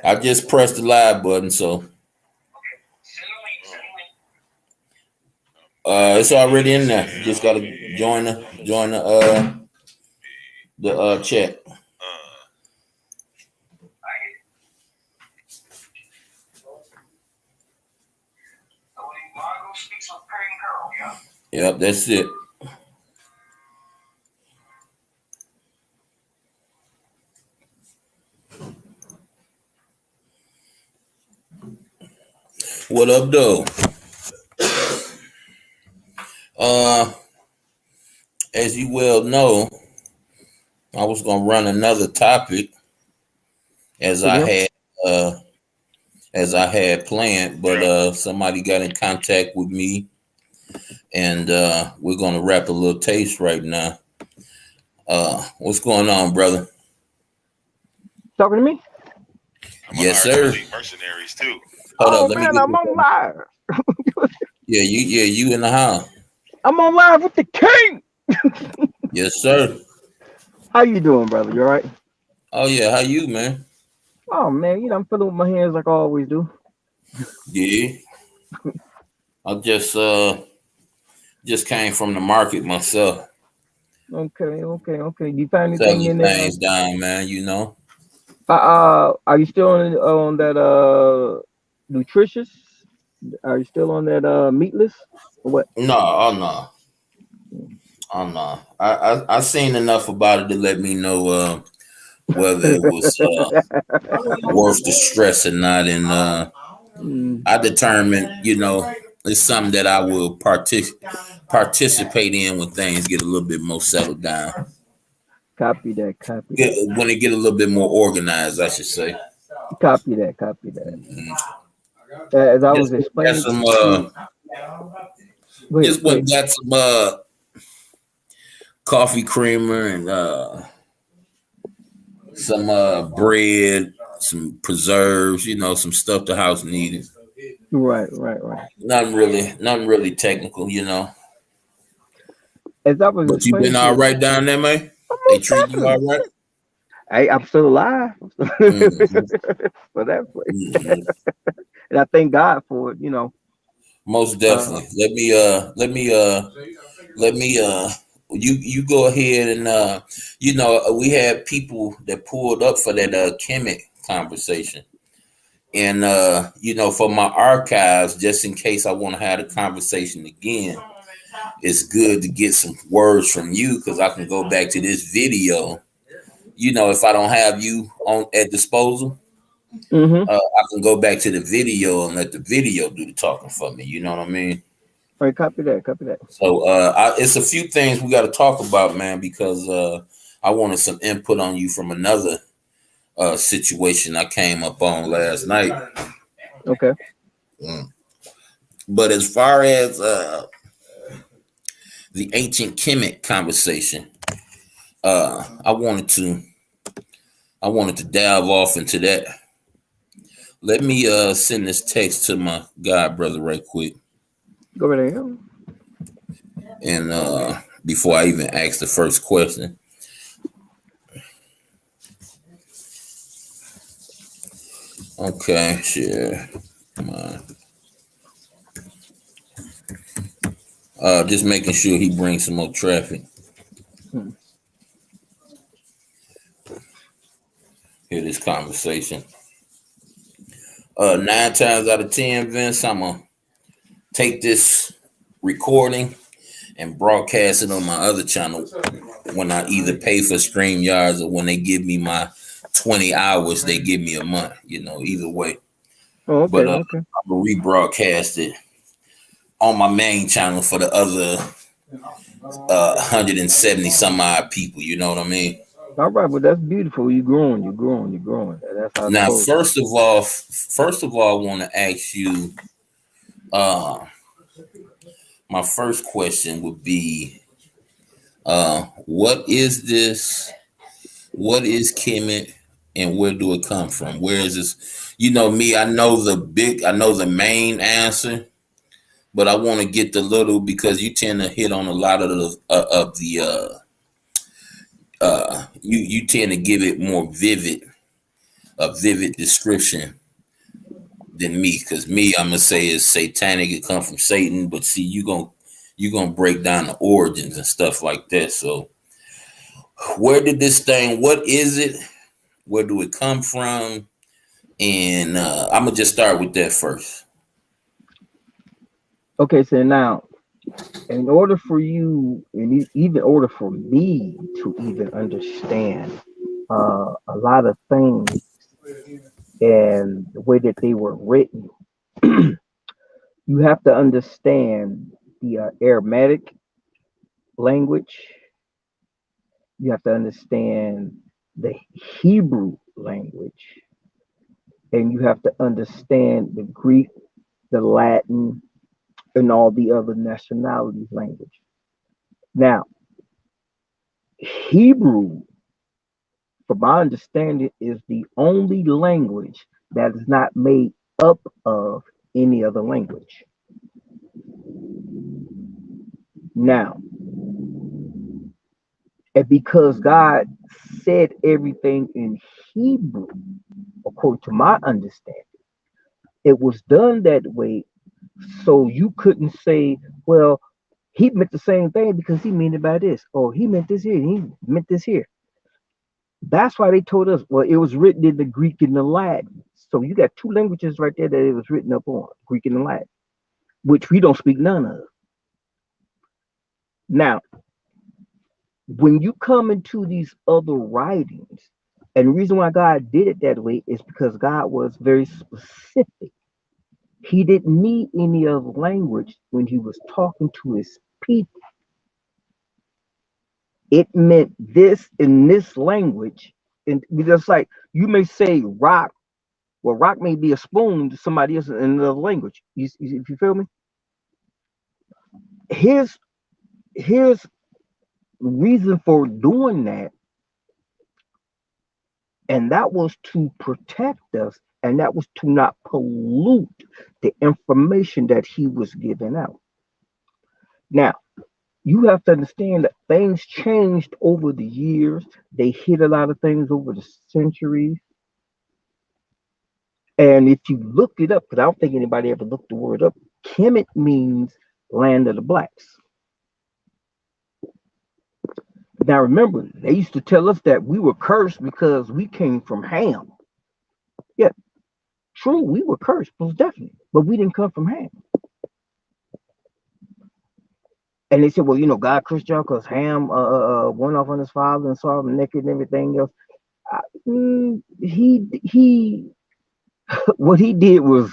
I just pressed the live button, so it's already in there. You just gotta join the chat. Yep, that's it. What up, though? As you well know, I was gonna run another topic as I had planned, but somebody got in contact with me, and we're gonna wrap a little taste right now. What's going on, brother? Talking to me? Yes, sir. Mercenaries too. Hold Oh up, man, I'm on live. you in the house. I'm on live with the king. Yes, sir. How you doing, brother? You all right? Oh yeah, how you, man? Oh man, you know I'm filling with my hands like I always do. Yeah. I just came from the market myself. Okay. You find Selling anything in there? things down, man. You know. Are you still on that nutritious? Are you still on that meatless? Or what? No, oh no. Oh no. I seen enough about it to let me know whether it was worth the stress or not, and I determined, it's something that I will participate in when things get a little bit more settled down. Copy that. When it get a little bit more organized, I should say. Copy that. Mm-hmm. As I was explaining, got some coffee creamer and some bread, some preserves, some stuff the house needed. Right. Nothing really technical, As I was But you been all right down there, man? They treat you all right? Hey, I'm still alive. Mm-hmm. For that place. Mm-hmm. And I thank God for it, Most definitely. Let me you go ahead and we had people that pulled up for that Kemet conversation. And for my archives, just in case I want to have the conversation again, it's good to get some words from you because I can go back to this video. If I don't have you at disposal, I can go back to the video and let the video do the talking for me. You know what I mean? All right, copy that. So it's a few things we got to talk about, man, because I wanted some input on you from another situation I came up on last night. Okay. But as far as the ancient Kemet conversation, I wanted to dive off into that. Let me send this text to my god brother right quick. Go right ahead. And before I even ask the first question. Okay, sure. Come on. Just making sure he brings some more traffic. Hear this conversation. 9 times out of 10, Vince, I'm gonna take this recording and broadcast it on my other channel when I either pay for StreamYards or when they give me my 20 hours, they give me a month, either way. Oh, okay, but okay. I'm gonna rebroadcast it on my main channel for the other 170 some odd people, you know what I mean? All right, well that's beautiful. You're growing. That's how. Now, first of all, I want to ask you. My first question would be, what is this? What is Kemet, and where do it come from? Where is this? You know me. I know the main answer, but I want to get the little because you tend to hit on a lot of the you tend to give it more vivid a vivid description than me, because me, I'm gonna say is satanic. It come from Satan, but see, you gonna break down the origins and stuff like that. So, where did this thing? What is it? Where do it come from? And I'm gonna just start with that first. Okay, so now, in order for you, and even order for me to even understand a lot of things and the way that they were written, you have to understand the Aramaic language. You have to understand the Hebrew language, and you have to understand the Greek, the Latin, and all the other nationalities' language. Now, Hebrew, from my understanding, is the only language that is not made up of any other language. Now, and because God said everything in Hebrew, according to my understanding, it was done that way so you couldn't say, well, he meant the same thing because he meant it by this, or he meant this here, and he meant this here. That's why they told us, well, it was written in the Greek and the Latin. So you got two languages right there that it was written up on, Greek and the Latin, which we don't speak none of. Now, when you come into these other writings, and the reason why God did it that way is because God was very specific. He didn't need any other language when he was talking to his people. It meant this in this language. And just like you may say rock, well, rock may be a spoon to somebody else in another language. If you feel me? His his reason for doing that, and that was to protect us, and that was to not pollute the information that he was giving out. Now, you have to understand that things changed over the years. They hit a lot of things over the centuries. And if you look it up, because I don't think anybody ever looked the word up, Kemet means land of the blacks. Now remember, they used to tell us that we were cursed because we came from Ham. Yeah, true, we were cursed, most definitely, but we didn't come from Ham. And they said, well, God cursed y'all because Ham went off on his father and saw him naked and everything else. He what he did was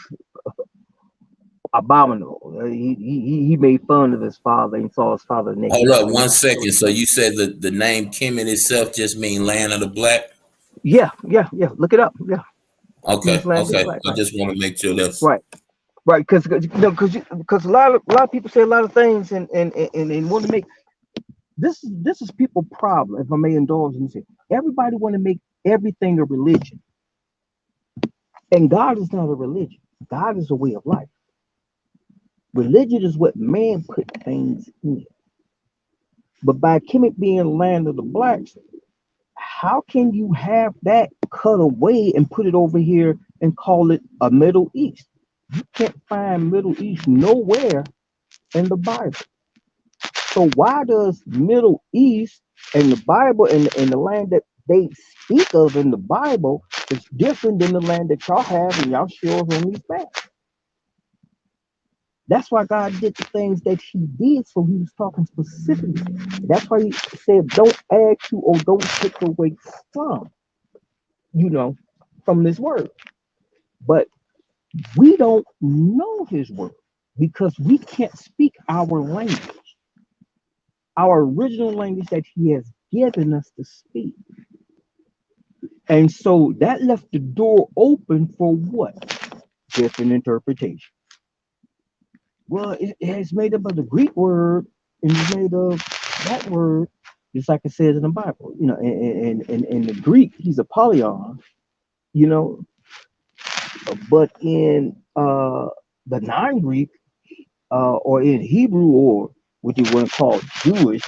abominable. He made fun of his father and saw his father naked. Hold So up 1 second. So you said that the name Kemet itself just mean land of the black? yeah, yeah, yeah. Look it up. Yeah, means Okay, land of the okay. black. I Right, just want to make sure that's right, right. Because a lot of people say a lot of things and want to make this is people problem. If I may indulge and say, everybody want to make everything a religion, and God is not a religion. God is a way of life. Religion is what man put things in. But by Kemet being land of the blacks, how can you have that cut away and put it over here and call it a Middle East? You can't find Middle East nowhere in the Bible. So why does Middle East and the Bible and the land that they speak of in the Bible is different than the land that y'all have and y'all show us on these maps? That's why God did the things that He did. So He was talking specifically. That's why He said, "Don't add to or don't take away from." You know, from this word. But we don't know his word because we can't speak our language, our original language that he has given us to speak. And so that left the door open for what? Different interpretation. Well, it's made up of the Greek word and it's made of that word, just like it says in the Bible. In the Greek, he's a polyon, you know, but in the non-Greek, or in Hebrew, or what you want to call Jewish,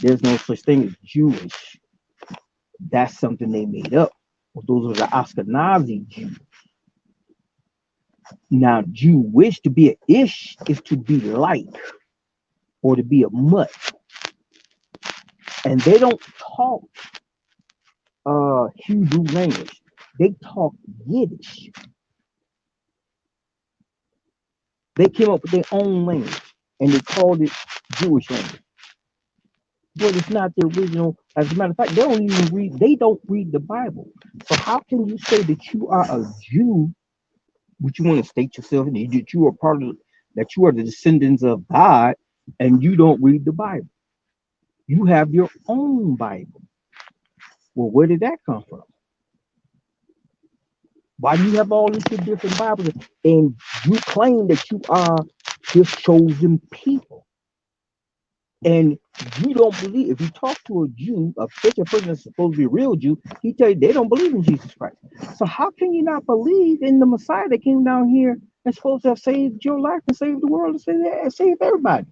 there's no such thing as Jewish. That's something they made up. Well, those are the Ashkenazi Jews. Now, Jewish to be a ish is to be like or to be a mutt, and they don't talk Hebrew language. They talk Yiddish. They came up with their own language and they called it Jewish language. But it's not the original. As a matter of fact, they don't even read. They don't read the Bible. So how can you say that you are a Jew, but you want to state yourself that you are part of, that you are the descendants of God, and you don't read the Bible? You have your own Bible. Well, where did that come from? Why do you have all these different Bibles and you claim that you are His chosen people? And you don't believe, if you talk to a Jew, especially a person that's supposed to be a real Jew, he tell you they don't believe in Jesus Christ. So how can you not believe in the Messiah that came down here and supposed to have saved your life and saved the world and saved everybody?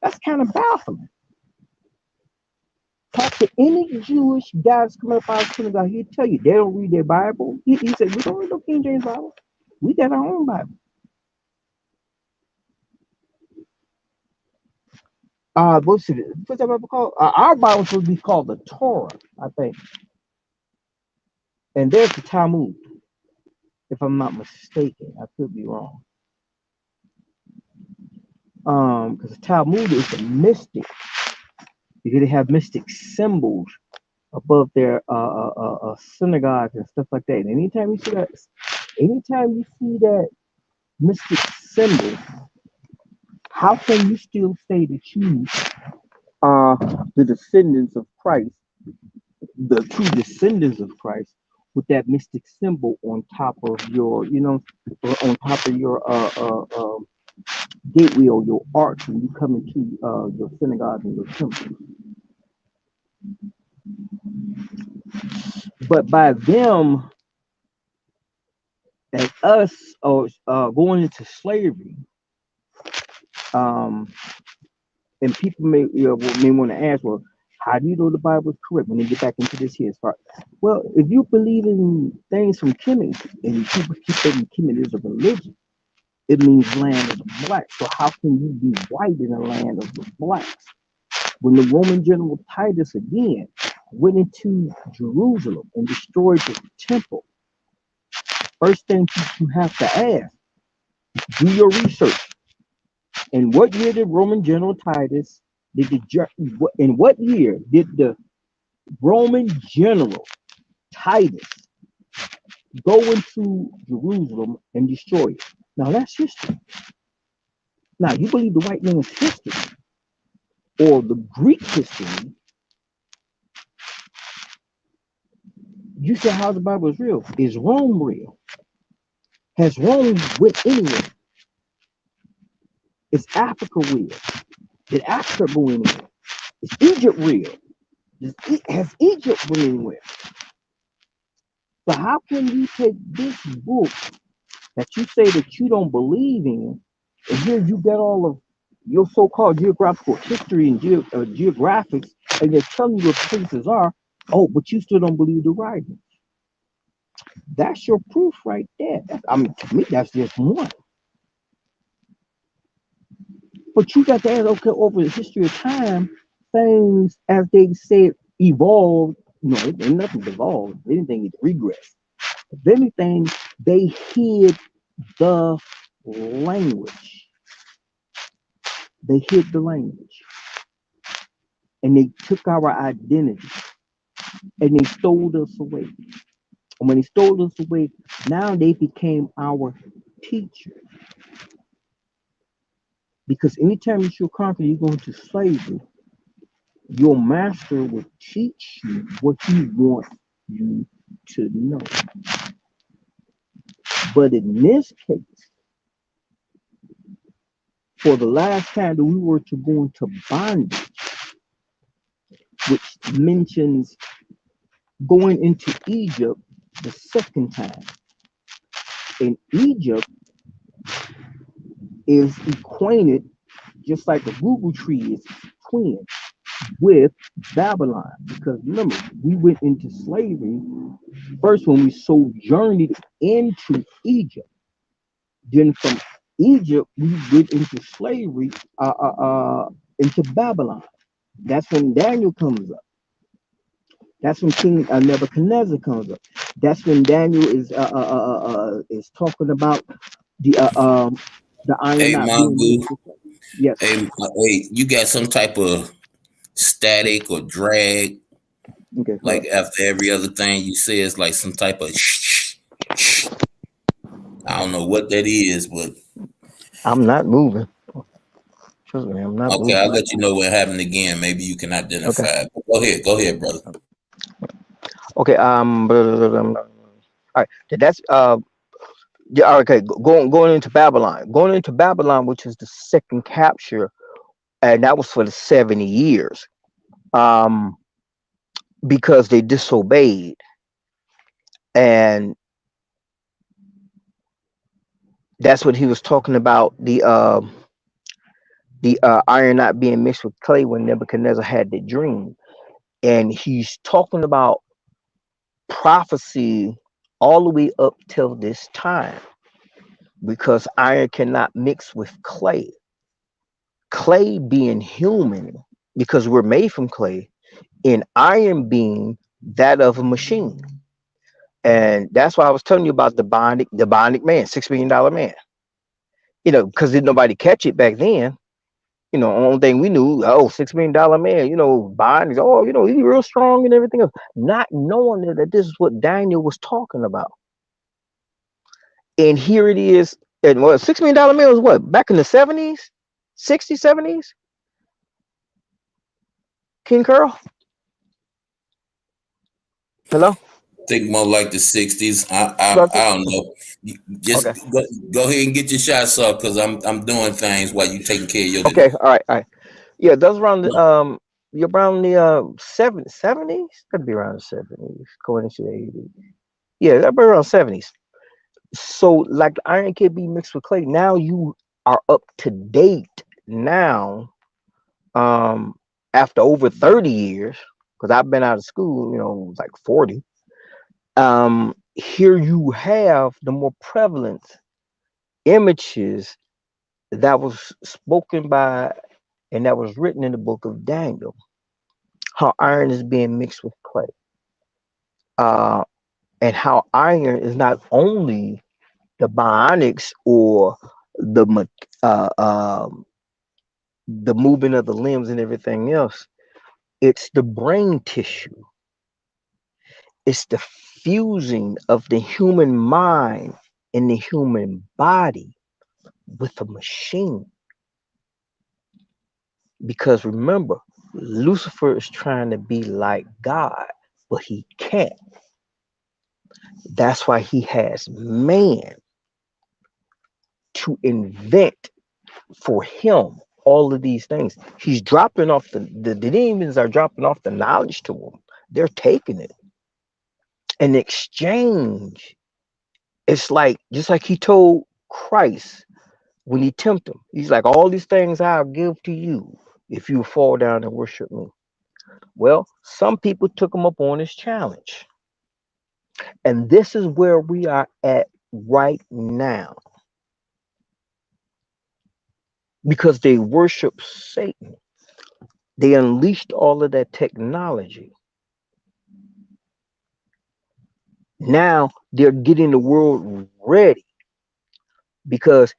That's kind of baffling. Talk to any Jewish guy that's coming up out of synagogue, he'll tell you they don't read their Bible. He said, we don't read no King James Bible. We got our own Bible. What's that Bible called? Our Bible supposed to be called the Torah, I think. And there's the Talmud, if I'm not mistaken. I could be wrong. Because the Talmud is a mystic. Because they have mystic symbols above their synagogues and stuff like that. And anytime you see that mystic symbol, how can you still say that you are the descendants of Christ, the true descendants of Christ, with that mystic symbol on top of your, or on top of your gateway or your arch when you come into your synagogue and your temple? But by them and us or going into slavery, um, and people may want to ask, well, how do you know the Bible is correct when they get back into this here? Well, if you believe in things from Kemet and people keep thinking Kemet is a religion, it means land of the blacks. So how can you be white in the land of the blacks? When the Roman general Titus again went into Jerusalem and destroyed the temple, first thing you have to ask, do your research. In what year did Roman general Titus in what year did the Roman general Titus go into Jerusalem and destroy it? Now that's history. Now you believe the white man's history or the Greek history. You say how the Bible is real. Is Rome real? Has Rome went anywhere? Is Africa real? Did Africa go anywhere? Is Egypt real? Has Egypt went anywhere? So how can you take this book that you say that you don't believe in, and here you get all of your so-called geographical history and geographics, and they're telling you where places are, oh, but you still don't believe the writing. That's your proof right there. I mean, to me, that's just one. But you got to add, okay, over the history of time, things, as they said, evolved. No, ain't nothing evolved. If anything, it regressed. If anything, they hid the language. They hid the language. And they took our identity. And they stole us away. And when they stole us away, now they became our teacher. Because anytime you feel confident you go into slavery, your master will teach you what he wants you to know. But in this case, for the last time that we were to go into bondage, which mentions going into Egypt the second time. And Egypt is acquainted, just like the Google tree is twin. with Babylon. Because remember, we went into slavery first when we sojourned into Egypt. Then from Egypt, we went into slavery into Babylon. That's when Daniel comes up. That's when King Nebuchadnezzar comes up. That's when Daniel is talking about the iron Hey, not being Mongoose. mixed with clay. Yes. Hey, you got some type of static or drag, Okay. Hold like on. after every other thing you say, it's like some type of shh, shh. I don't know what that is, but I'm not moving. Trust me, I'm not okay, moving. I'll let you know what happened again. Maybe you can Okay. identify it. Go ahead, brother. Okay. All right. That's yeah. Okay. Going into Babylon. Going into Babylon, which is the second capture, and that was for the 70 years. Um, because they disobeyed, and that's what he was talking about. The iron not being mixed with clay when Nebuchadnezzar had the dream, and he's talking about prophecy all the way up till this time because iron cannot mix with clay. Clay being human because we're made from clay, and iron being that of a machine. And that's why I was telling you about the Bionic Man, $6 million man. Because didn't nobody catch it back then. Only thing we knew, oh, $6 million man, Bionic, oh, he's real strong and everything else. Not knowing that this is what Daniel was talking about. And here it is. And what $6 million man was what? Back in the 70s, 60s, 70s? King Curl? Hello? Think more like the '60s. About I this? don't know. Just Okay. go ahead and get your shots up because I'm doing things while you taking care of your. Okay. All right. All right. Yeah, that's around the you're around the 70s. That'd be around the 70s, going into the 80s. Yeah, that'd be around 70s. So like the iron can be mixed with clay. Now you are up to date now, um, after over 30 years, because I've been out of school, like 40. Here you have the more prevalent images that was spoken by and that was written in the book of Daniel, how iron is being mixed with clay. Uh, and how iron is not only the bionics or the the movement of the limbs and everything else. It's the brain tissue. It's the fusing of the human mind and the human body with a machine. Because remember, Lucifer is trying to be like God, but he can't. That's why he has man to invent for him all of these things. He's dropping off the demons are dropping off the knowledge to him. They're taking it in exchange. It's like just like he told Christ when he tempted him. He's like, all these things I'll give to you if you fall down and worship me. Well, some people took him up on his challenge. And this is where we are at right now because they worship Satan. They unleashed all of that technology. Now they're getting the world ready because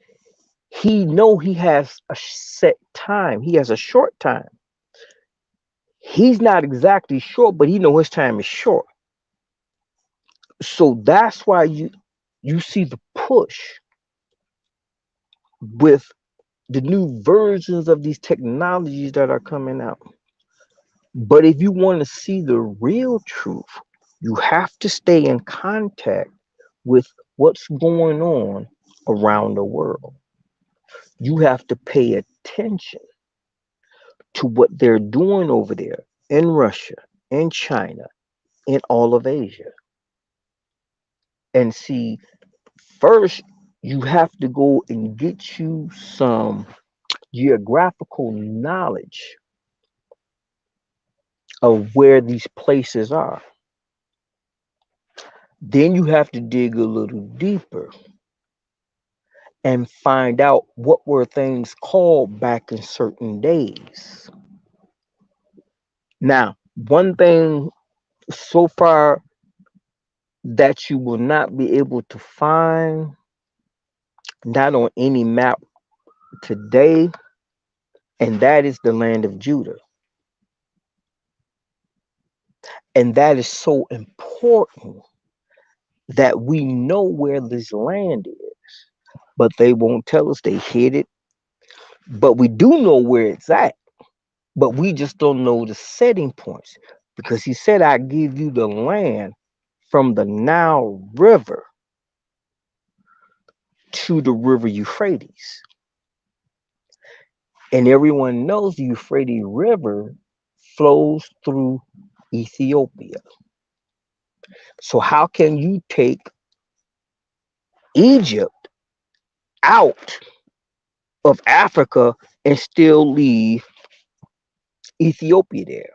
he has a set time. He has a short time. He's not exactly short, but he know his time is short. So that's why you see the push with the new versions of these technologies that are coming out. But if you want to see the real truth, you have to stay in contact with what's going on around the world. You have to pay attention to what they're doing over there in Russia, in China, in all of Asia. And see, first, you have to go and get you some geographical knowledge of where these places are. Then you have to dig a little deeper and find out what were things called back in certain days. Now, one thing so far that you will not be able to find, not on any map today, and that is the land of Judah. And that is so important that we know where this land is, but they won't tell us. They hid it, but we do know where it's at, but we just don't know the setting points because he said, I give you the land from the Nile River to the river Euphrates. And everyone knows the Euphrates River flows through Ethiopia. So, how can you take Egypt out of Africa and still leave Ethiopia there?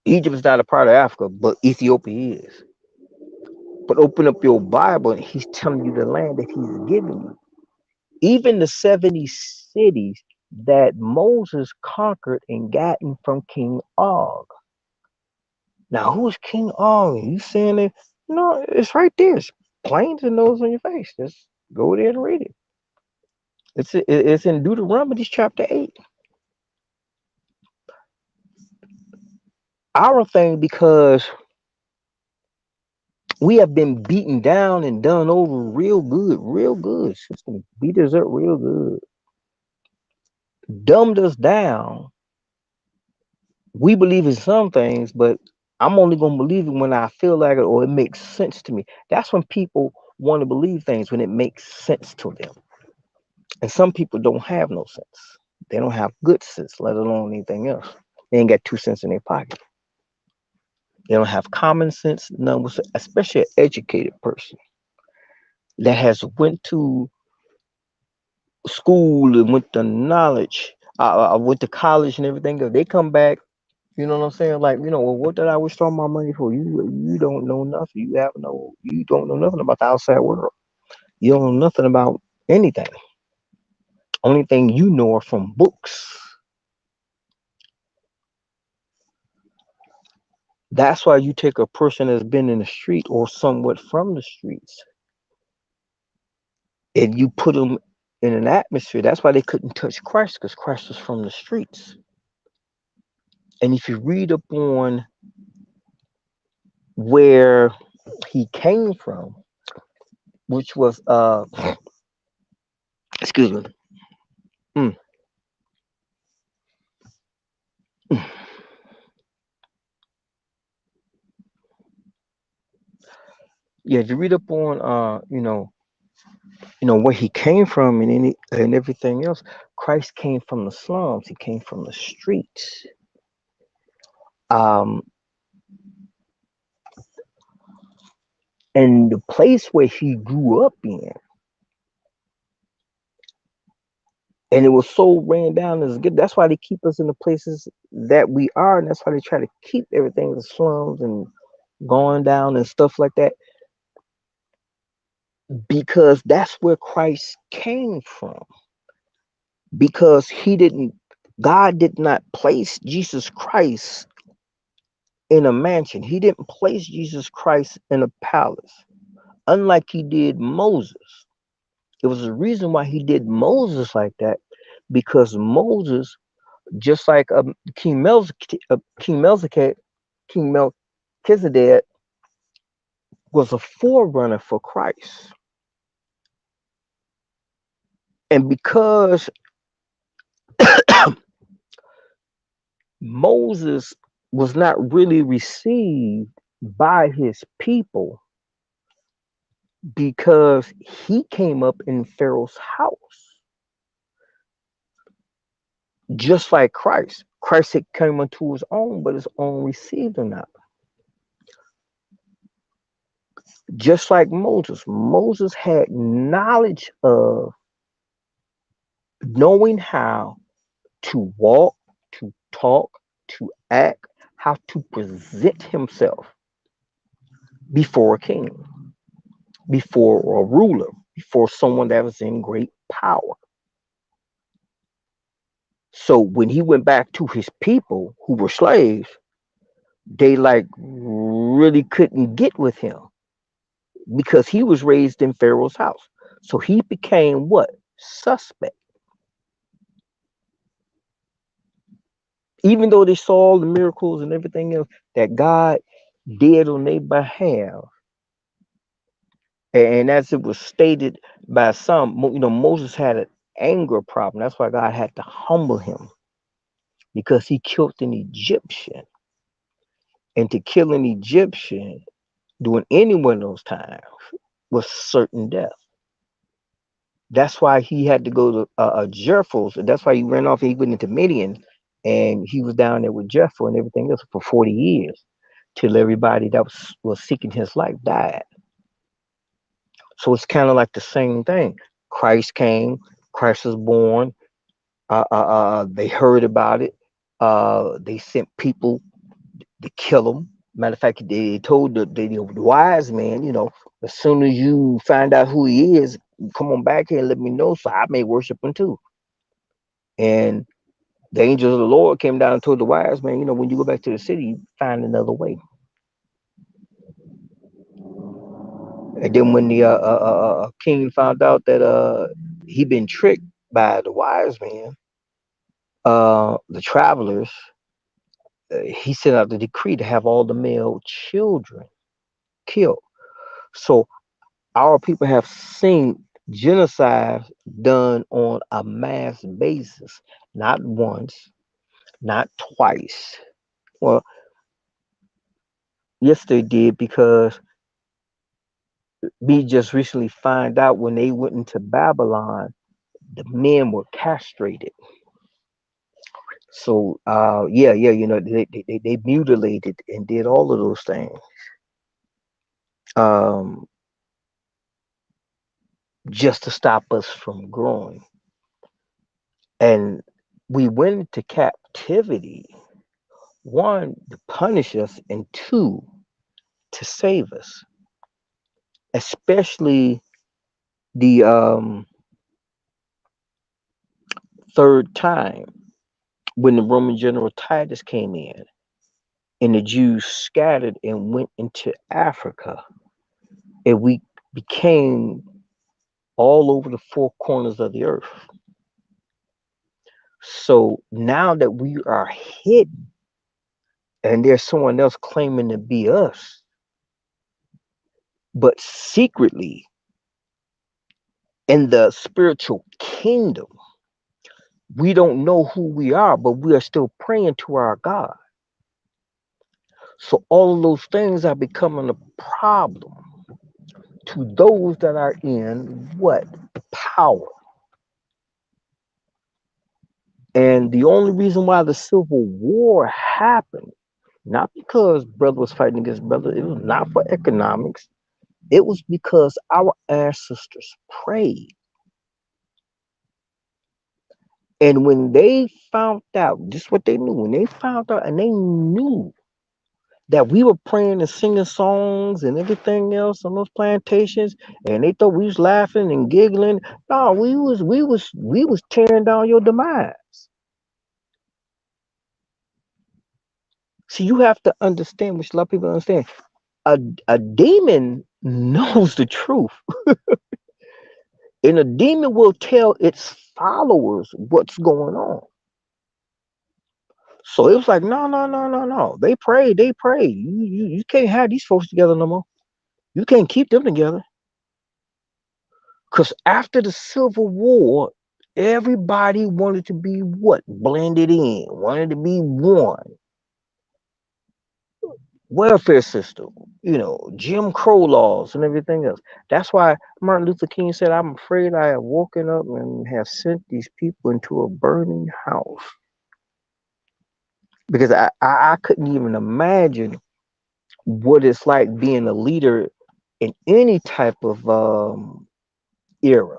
Egypt is not a part of Africa, but Ethiopia is. But open up your Bible and he's telling you the land that he's giving you. Even the 70 cities that Moses conquered and gotten from King Og. Now, who's King Og? You saying it? No, it's right there. It's plain to nose on your face. Just go there and read it. It's in Deuteronomy chapter 8. Our thing, because we have been beaten down and done over real good. System beat us up real good, dumbed us down. We believe in some things, but I'm only gonna believe it when I feel like it or it makes sense to me. That's when people want to believe things when it makes sense to them. And some people don't have no sense. They don't have good sense, let alone anything else. They ain't got 2 cents in their pocket. They don't have common sense, none, especially an educated person that has went to school and went to knowledge, went to college and everything else. They come back, you know what I'm saying? Like, well, what did I withdraw my money for? You don't know nothing. You don't know nothing about the outside world. You don't know nothing about anything. Only thing you know are from books. That's why you take a person that's been in the street or somewhat from the streets and you put them in an atmosphere. That's why they couldn't touch Christ because Christ was from the streets. And if you read up on where he came from, which was excuse me, mm, mm. Yeah, if you read up on where he came from and everything else, Christ came from the slums. He came from the streets. Um, and the place where he grew up in, and it was so ran down as good. That's why they keep us in the places that we are, and that's why they try to keep everything in the slums and going down and stuff like that, because that's where Christ came from. Because God did not place Jesus Christ in a mansion. He didn't place Jesus Christ in a palace, unlike he did Moses. There was a reason why he did Moses like that, because Moses, just like King Melchizedek was a forerunner for Christ. And because Moses was not really received by his people because he came up in Pharaoh's house, just like Christ. Christ had come unto his own, but his own received him not. Just like Moses. Moses had knowledge of knowing how to walk, to talk, to act, how to present himself before a king, before a ruler, before someone that was in great power. So when he went back to his people who were slaves, they like really couldn't get with him because he was raised in Pharaoh's house. So he became what? Suspect. Even though they saw all the miracles and everything else that God did on their behalf, and as it was stated by some, Moses had an anger problem. That's why God had to humble him because he killed an Egyptian. And to kill an Egyptian during any one of those times was certain death. That's why he had to go to Jethro. So that's why he ran off. He went into Midian, and he was down there with Jethro and everything else for 40 years, till everybody that was seeking his life died. So it's kind of like the same thing. Christ came. Christ was born. They heard about it. They sent people to kill him. Matter of fact, they told the wise man, as soon as you find out who he is, come on back here and let me know so I may worship him too. And the angels of the Lord came down and told the wise man, when you go back to the city, find another way. And then when the king found out that he'd been tricked by the wise man, the travelers, he sent out the decree to have all the male children killed. So our people have seen genocide done on a mass basis, not once, not twice. Well, yes, they did because we just recently find out when they went into Babylon, the men were castrated. So, yeah, they mutilated and did all of those things, um, just to stop us from growing. And we went into captivity, one, to punish us, and two, to save us, especially the third time when the Roman general Titus came in and the Jews scattered and went into Africa, and we became all over the four corners of the earth. So now that we are hidden and there's someone else claiming to be us, but secretly in the spiritual kingdom, we don't know who we are, but we are still praying to our God. So all of those things are becoming a problem to those that are in what? The power. And the only reason why the Civil War happened, not because brother was fighting against brother, it was not for economics. It was because our ancestors prayed. And when they found out, just what they knew, when they found out and they knew that we were praying and singing songs and everything else on those plantations, and they thought we was laughing and giggling. No, we was tearing down your demise. See, you have to understand, which a lot of people don't understand. A demon knows the truth, and a demon will tell its followers what's going on. So it was like, no, no, no, no, no. They prayed, they prayed. You can't have these folks together no more. You can't keep them together. Because after the Civil War, everybody wanted to be what? Blended in, wanted to be one. Welfare system, Jim Crow laws and everything else. That's why Martin Luther King said, I'm afraid I have woken up and have sent these people into a burning house. Because I couldn't even imagine what it's like being a leader in any type of era,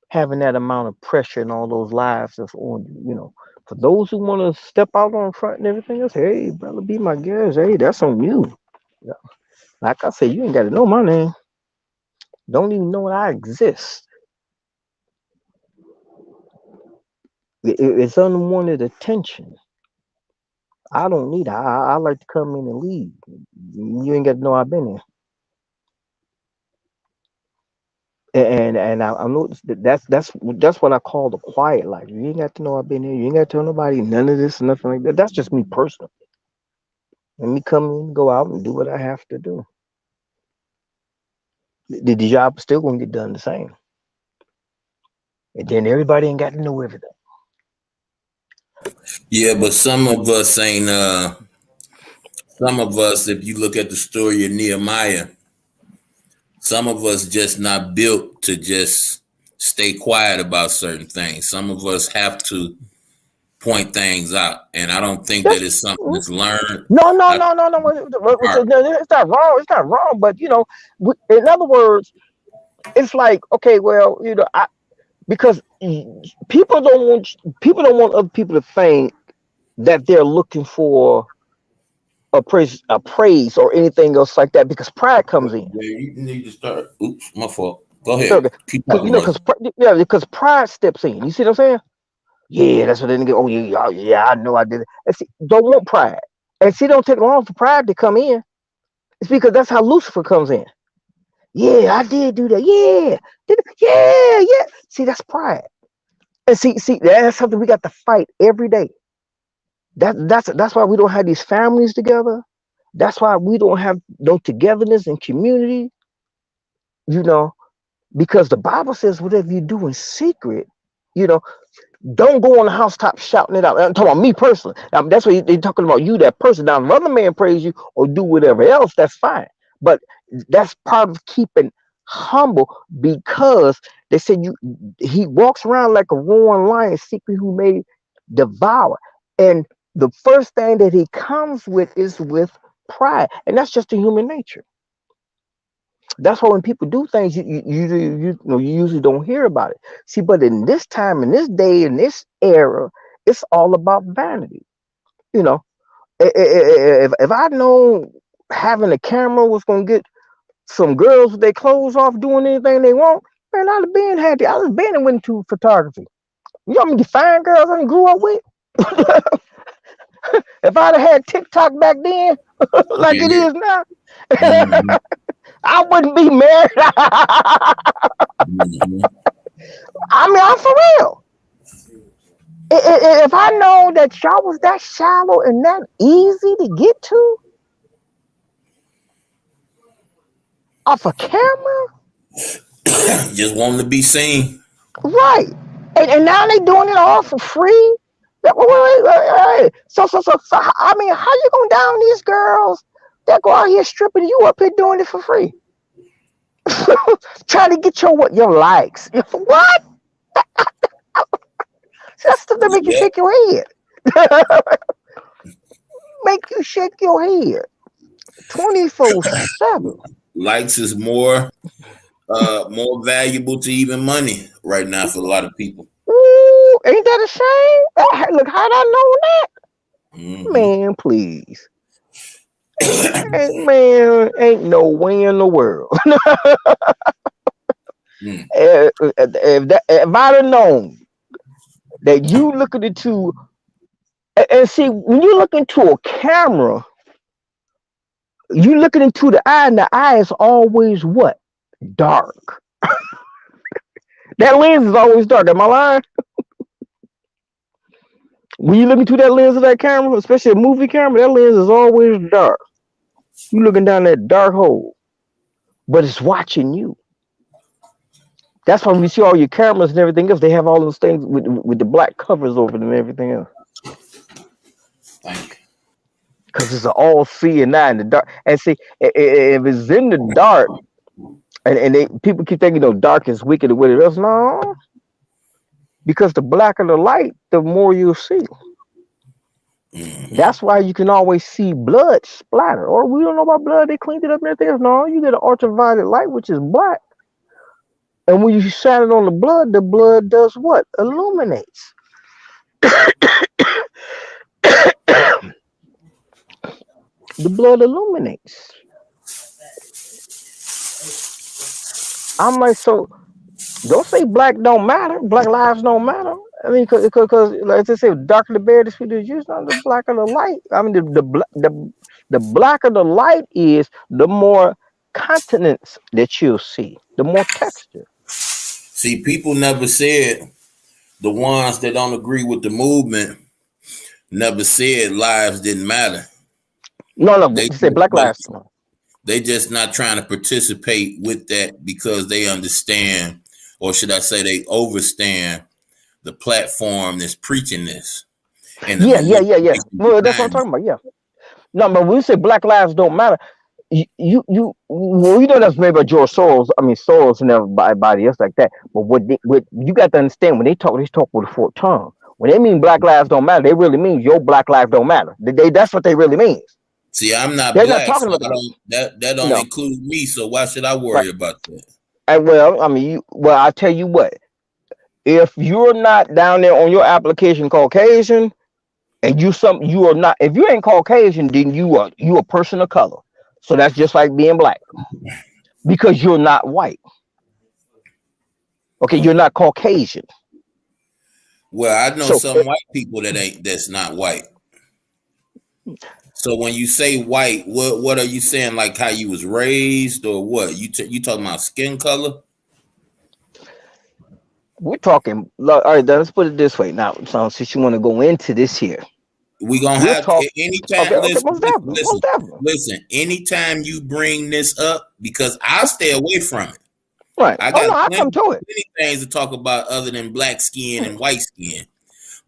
having that amount of pressure and all those lives that's on you, For those who want to step out on front and everything else, hey, brother, be my guest. Hey, that's on you. Yeah. Like I said, you ain't got to know my name. Don't even know I exist. It's unwanted attention. I don't need it. I like to come in and leave. You ain't got to know I've been here. And I noticed that's what I call the quiet life. You ain't got to know I've been here. You ain't got to tell nobody none of this, nothing like that. That's just me personally. Let me come in, go out, and do what I have to do. The job is still gonna get done the same. And then everybody ain't got to know everything. Yeah, but some of us ain't. Some of us, if you look at the story of Nehemiah, some of us just not built to just stay quiet about certain things. Some of us have to point things out, and I don't think that That's it's something that's learned. no, no, I no, no, no. art. It's not wrong. It's not wrong. But in other words, it's like okay, well, because people don't want other people to think that they're looking for praise or anything else like that because pride comes in. Yeah, you need to start. Oops, my fault. Go ahead. Okay, Keep because talking, brother. yeah, because pride steps in. You see what I'm saying? Yeah, that's what they get. Oh yeah, yeah, yeah, I know I did it. And see, don't want pride. And see, don't take long for pride to come in. It's because that's how Lucifer comes in. Yeah, I did do that. Yeah, yeah, yeah. See, that's pride. And see, that's something we got to fight every day. That's why we don't have these families together. That's why we don't have no togetherness and community. You know, because the Bible says whatever you do in secret, you know, don't go on the housetop shouting it out. I'm talking about me personally. Now, that's what they're talking about you, that person. Now, if another man praise you or do whatever else, that's fine. But that's part of keeping humble because they said he walks around like a roaring lion, seeking who may devour. And the first thing that he comes with is with pride. And that's just a human nature. That's why when people do things, you usually don't hear about it. See, but in this time, in this day, in this era, it's all about vanity. You know, if I know having a camera was gonna get some girls with their clothes off doing anything they want, man, I'd have been happy. I'd have been and went into photography. You know how many fine girls I grew up with? If I'd have had TikTok back then, like it Yeah. is now, Mm-hmm. I wouldn't be married. Mm-hmm. I mean, I'm for real. If I know that y'all was that shallow and that easy to get to off a camera, Just wanting to be seen. right? And now they doing it all for free. Wait. So, I mean, how you gonna down these girls that go out here stripping you up here doing it for free, trying to get your likes? What? That's stuff that make you Yep. shake your head. Make you shake your head 24/7. Likes is more valuable to even money right now for a lot of people. Ooh, ain't that a shame? Look, how'd I know that? Mm-hmm. Man, please. Ain't no way in the world. Mm. If I'd have known that you looking into, and see, when you look into a camera, you looking into the eye, and the eye is always what? Dark. That lens is always dark. Am I lying? When you look into that lens of that camera, especially a movie camera, that lens is always dark. You looking down that dark hole, but it's watching you. That's why when you see all your cameras and everything else, they have all those things with the black covers over them and everything else. Thank you. Because it's an all seeing eye in the dark. And see, if it's in the dark, and people keep thinking, dark is wicked or whatever else. No, because the blacker the light, the more you'll see. Mm-hmm. That's why you can always see blood splatter. Or we don't know about blood, they cleaned it up and everything else. No, you get an ultraviolet light, which is black. And when you shine it on the blood does what? Illuminates. The blood illuminates. I'm like, so don't say black don't matter. Black lives don't matter. I mean, because like they say, darker the berry, the sweeter the juice. Not the blacker the light. I mean, the blacker the light is, the more continents that you'll see, the more texture. See, people never said, the ones that don't agree with the movement never said lives didn't matter. No, no, They you say just black lives. they just not trying to participate with that because they understand, or should I say, they overstand the platform that's preaching this and the Yeah, yeah, yeah, yeah. manipulation Well, that's what I'm behind it. talking about. Yeah. No, but when you say black lives don't matter, well, you know that's made by George Soros. I mean, Soros and everybody else like that. But what you got to understand, when they talk with a forked tongue. When they mean black lives don't matter, they really mean your black life don't matter. That's what they really means. See, I'm not They're not black, talking so about I the, don't that you don't know, include me. So why should I right. worry about that? And well, I mean, I tell you what, if you're not down there on your application Caucasian, and you are not, if you ain't Caucasian, then you a person of color. So that's just like being black because you're not white. Okay, you're not Caucasian. Well, I know So some white people that's not white. So when you say white, what are you saying? Like how you was raised, or what? You talking about skin color? we're talking. All right, let's put it this way. Now, so since you want to go into this here, We gonna we'll have talk. Okay, anytime. okay, Listen, most listen, definitely, listen, most definitely. listen. Anytime you bring this up, because I stay away from it. Right. I Oh got no, I come plenty, to it. plenty things to talk about other than black skin and white skin.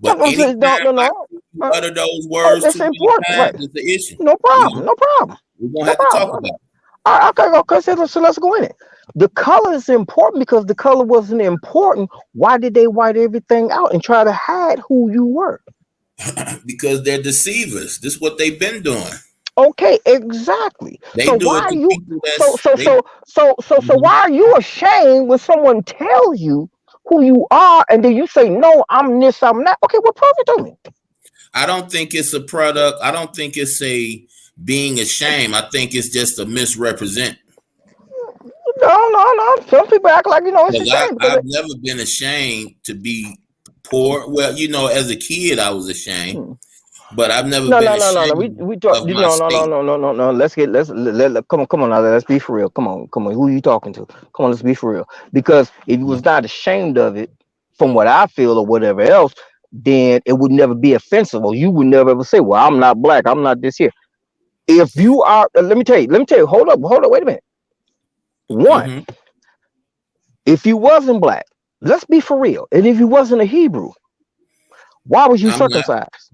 That's But what I'm saying. No, anytime no, I no. hear you Uh, utter those words that's too many important, right? times, it's the issue. No problem. No problem. We're gonna No have to talk problem. about it. All right, okay, okay, so let's go in it. The color is important because the color wasn't important. Why did they white everything out and try to hide who you were? Because they're deceivers. This is what they've been doing. Okay, exactly. They So do why it are to you people so that's so they. so so so so Mhm. why are you ashamed when someone tells you who you are and then you say no, I'm this, I'm that? Okay, well prove it to me. I don't think it's a product. I don't think it's a being ashamed. I think it's just a misrepresent. No, no, no. Some people act like it's a Because shame because I've never been ashamed to be poor. Well, as a kid, I was ashamed, hmm. but I've never No, been no, no, no, no. ashamed We talk. of my No, no, no, state. no, no, no, no. Come on, come on now. Let's be for real. Come on. Who you talking to? Come on, let's be for real. Because if you was not ashamed of it, from what I feel or whatever else, then it would never be offensive. Or you would never ever say, "Well, I'm not black. I'm not this here." If you are, let me tell you. Let me tell you. Hold up. Wait a minute. One, Mm-hmm. if you wasn't black, let's be for real. And if you wasn't a Hebrew, why was you I'm not, circumcised?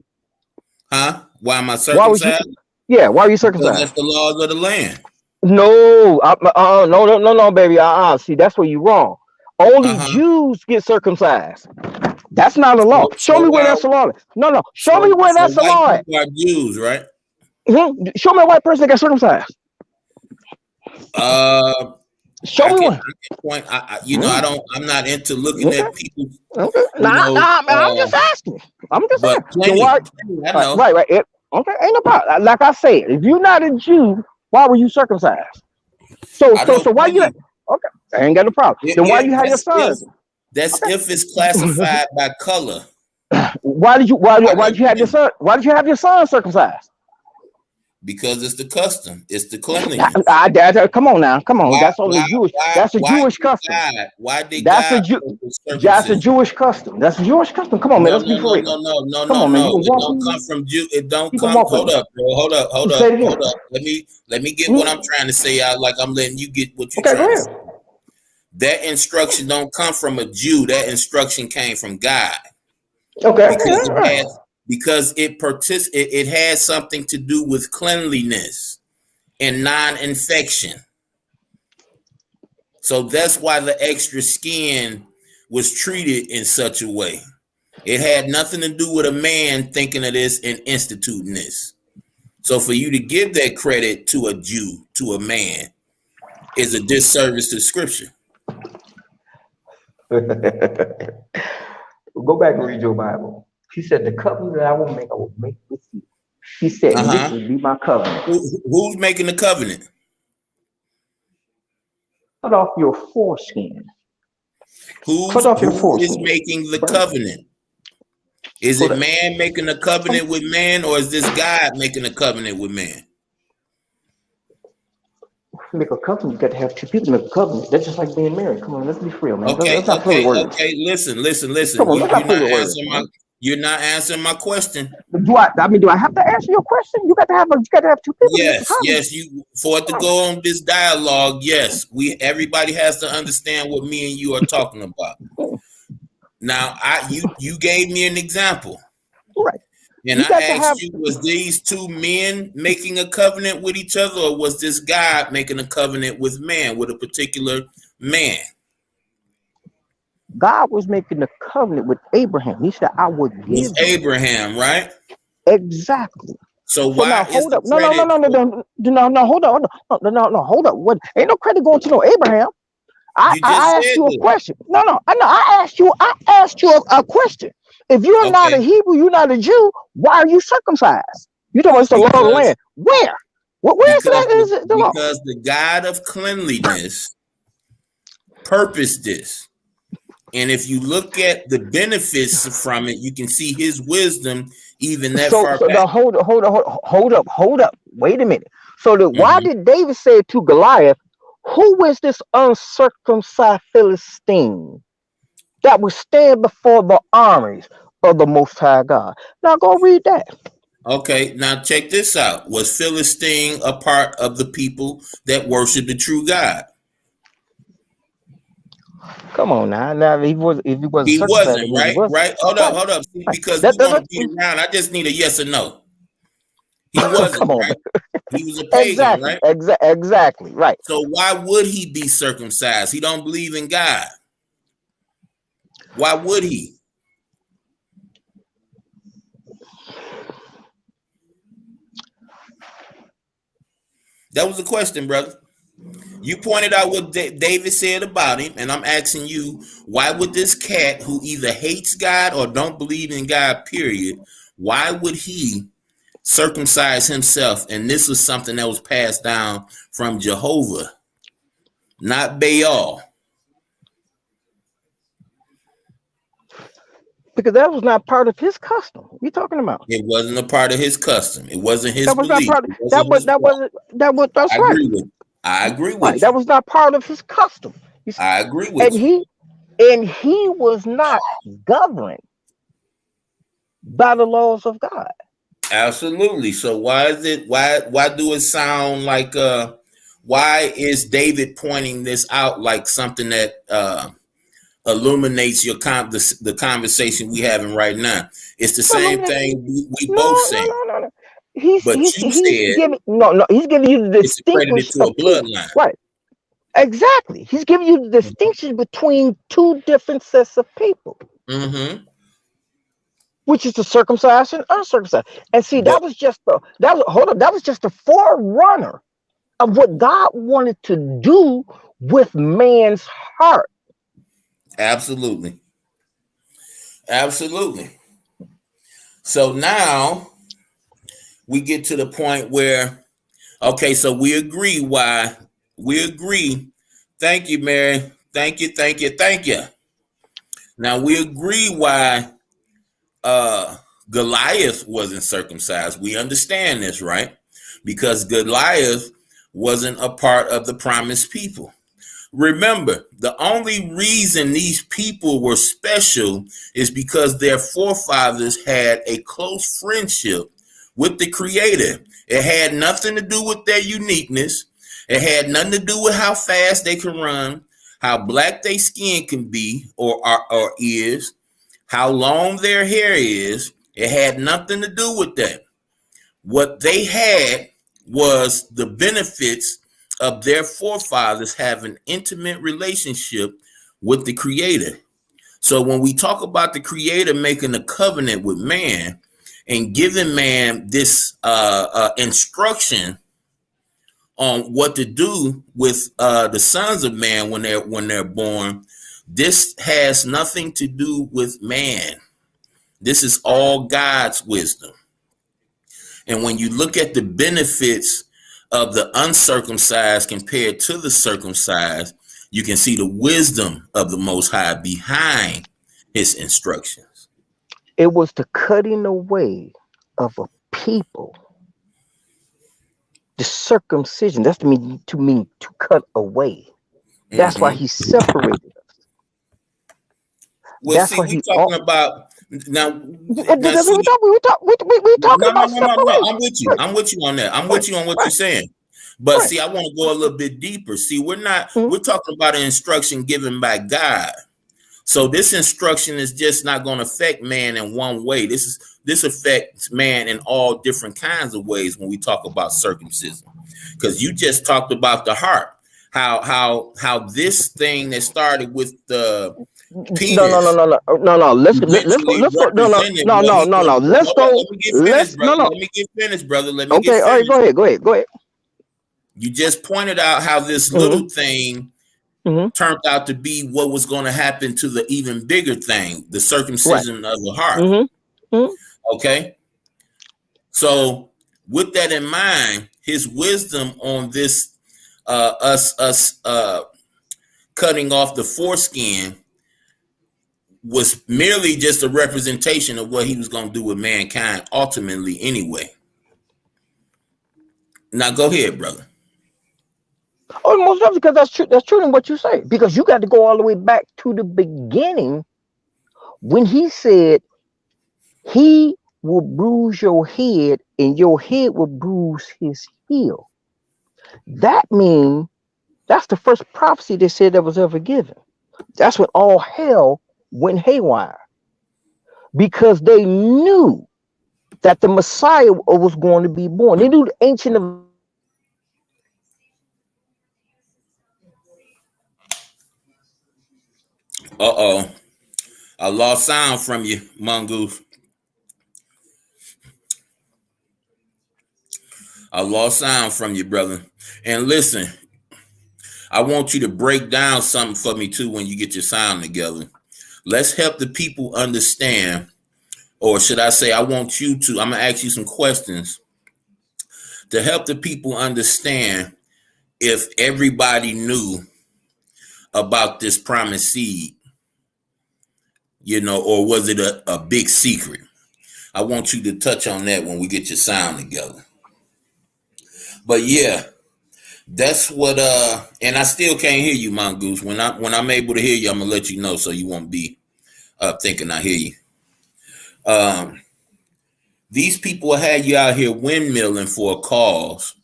huh? Why am I Why was you? circumcised? Yeah, why are you Because that's circumcised? the laws of the land. No, no, no, no, no, baby. See, that's where you wrong. Only Uh-huh. Jews get circumcised. That's not a law. So, Show me so where are that's a law. No, no. Show me so where so that's a white law at. people are Jews, right? Show me a white person that got circumcised. Uh, Show me one. I can point. I Mhm. don't. I'm not into looking Okay, at people. okay. You Nah, know, nah, man, I'm just asking. I'm just saying. but Then plenty, why? plenty. I Right, know. right, right. Okay, ain't no problem. Like I said, if you're not a Jew, why were you circumcised? So, I so, know so why you? plenty. Okay, I ain't got no problem. Then why you have your If sons? that's Okay. if it's classified by color. Why did you? Why, I why know did you have your plenty son? Why did you have your son circumcised? because it's the custom. It's the cleanliness. Come on now, come on. Why That's only why Jewish. why That's a why Jewish did custom. God? Why did That's a God Jew. put the That's a circumcision? Jewish custom. That's a Jewish custom. Come on, man. No, Let's be no, for no, real. no, no, no, Come no, on, man. You no. can It walk don't with come me. from Jew. It don't You can come. walk with Hold me. up, bro. Hold up, hold Say up, it hold again. up. Let me get what I'm Mhm. trying to say out. Like I'm letting you get what you're Okay, go trying to say. ahead. That instruction don't come from a Jew. That instruction came from God Okay. because All right. it has something to do with cleanliness and non-infection. So that's why the extra skin was treated in such a way. It had nothing to do with a man thinking of this and instituting this. So for you to give that credit to a Jew, to a man, is a disservice to scripture. Go back and read your Bible. He said, "The covenant that I will make with you." He said, and this Uh-huh. will be my covenant. Who's making the covenant? Cut off your foreskin. Cut off your Who is foreskin. making the Burn. covenant? Is So it that man making a covenant with man, or is this God making a covenant with man? to make a covenant, you got to have two people make a covenant. That's just like being married. Come on, let's be real, man. Okay, Let's not play with words. okay. Listen. Come on, let's not play with words, man. You're not answering my question. Do I? I mean, do I have to answer your question? You got to have two people to make a covenant. Yes. You for it to go on this dialogue. Yes, everybody has to understand what me and you are talking about. Now, you gave me an example, Right. and You I got to have asked you, was these two men making a covenant with each other, or was this God making a covenant with man, with a particular man? God was making a covenant with Abraham. He said, "I would With give you." Abraham, right? Exactly. So So now why is hold the up. No, no, no, credit no, no, for, no, no, no, hold up, hold up. No, no, no, hold up. What? Ain't no credit going to no Abraham. you just I asked said you a this? question. No, no, I know. I asked you a question. If you're not a Okay, Hebrew, you're not a Jew. Why are you circumcised? You talking about it's the law of the because land? Where? Where is because that? Is it the law? the God of cleanliness purposed this. And if you look at the benefits from it, you can see his wisdom even that far So back. the hold up. Wait a minute. So why Hmm. did David say to Goliath, "Who is this uncircumcised Philistine that will stand before the armies of the Most High God?" Now go read that. Okay, now check this out. Was Philistine a part of the people that worship the true God? Come on now. Now if he wasn't He circumcised, that wasn't, means he right? was. Right? Right. Hold up. See, Right. because we That want to doesn't beat around. I just need a yes or no. He wasn't, come on, right? man. He was a pagan, Exactly. right? Exactly. Right. So why would he be circumcised? He don't believe in God. Why would he? That was the question, brother. You pointed out what David said about him, and I'm asking you, why would this cat who either hates God or don't believe in God, period, why would he circumcise himself? And this was something that was passed down from Jehovah, not Baal. Because that was not part of his custom. What are you talking about? It wasn't a part of his custom. It wasn't his That was not belief. part of It wasn't his that walk. wasn't that was that's I right. agree with you. I agree Right. with That you. was not part of his custom. I agree And with you. he was not governed by the laws of God. Absolutely. So why is it why do it sound like why is David pointing this out like something that illuminates the conversation we having right now? It's the Well, same thing we both no, no, saying. no, no, no. He's But he's you he's said giving no. He's giving you the it's accredited distinction to of a people. bloodline. Right. Exactly. He's giving you the distinction between two different sets of people, Mm-hmm. which is the circumcised and uncircumcised. And see, But that was just the forerunner of what God wanted to do with man's heart. absolutely. Absolutely. So now we get to the point where, okay, so we agree. Thank you, Mary. Thank you. Now we agree why uh Goliath wasn't circumcised. We understand this, right? Because Goliath wasn't a part of the promised people. Remember, the only reason these people were special is because their forefathers had a close friendship with the Creator. It had nothing to do with their uniqueness. It had nothing to do with how fast they can run, how black their skin can be or is, how long their hair is. It had nothing to do with that. What they had was the benefits of their forefathers having intimate relationship with the Creator. So when we talk about the Creator making a covenant with man and giving man this instruction on what to do with the sons of man when they're born, this has nothing to do with man. This is all God's wisdom. And when you look at the benefits of the uncircumcised compared to the circumcised, you can see the wisdom of the Most High behind his instructions. It was the cutting away of a people. The circumcision, that's to cut away. That's why Mm-hmm. he separated us. Well, That's see, why we he talking about now. Now, that's what see, we talking no, no, about no, no, no. separation. I'm with you. Right, I'm with you on that. I'm right, with you on what you're right, saying. But right. see, I want to go a little bit deeper. See, Mhm. we're talking about an instruction given by God. So this instruction is just not going to affect man in one way. This affects man in all different kinds of ways when we talk about circumcision. Because you just talked about the heart, how this thing that started with the No, no, no, penis no, no, no, no. Let's go. eventually Let's go. No, no, represented no, what no, he no, no. went. Let's Hold on, go. let me get finished, Let's brother. no, no. Let me get finished, brother. Let me get Okay, all right. Go finished. ahead. Go ahead. Go ahead. You just pointed out how this Hmm. little thing Hmm. turned out to be what was going to happen to the even bigger thing, the Right. circumcision of the heart. Hmm. Hmm. Okay. So with that in mind, his wisdom on this us cutting off the foreskin was merely just a representation of what he was going to do with mankind ultimately anyway. Now go ahead, brother. Oh, most definitely, because that's true. That's true in what you say. Because you got to go all the way back to the beginning when he said he will bruise your head and your head will bruise his heel. That means that's the first prophecy they said that was ever given. That's when all hell went haywire because they knew that the Messiah was going to be born. They knew the Ancient of Days was going to be born. They knew the Messiah was going to be born. Uh-oh. I lost sound from you, Mongoose. I lost sound from you, brother. And listen, I want you to break down something for me too when you get your sound together. Let's help the people understand, or should I say, I want you to, I'm going to ask you some questions to help the people understand if everybody knew about this promised seed, or was it a big secret? I want you to touch on that when we get your sound together. But yeah, that's what and I still can't hear you, Mongoose. When I'm able to hear you, I'm gonna let you know so you won't be thinking I hear you. Um these people had you out here windmilling for a cause,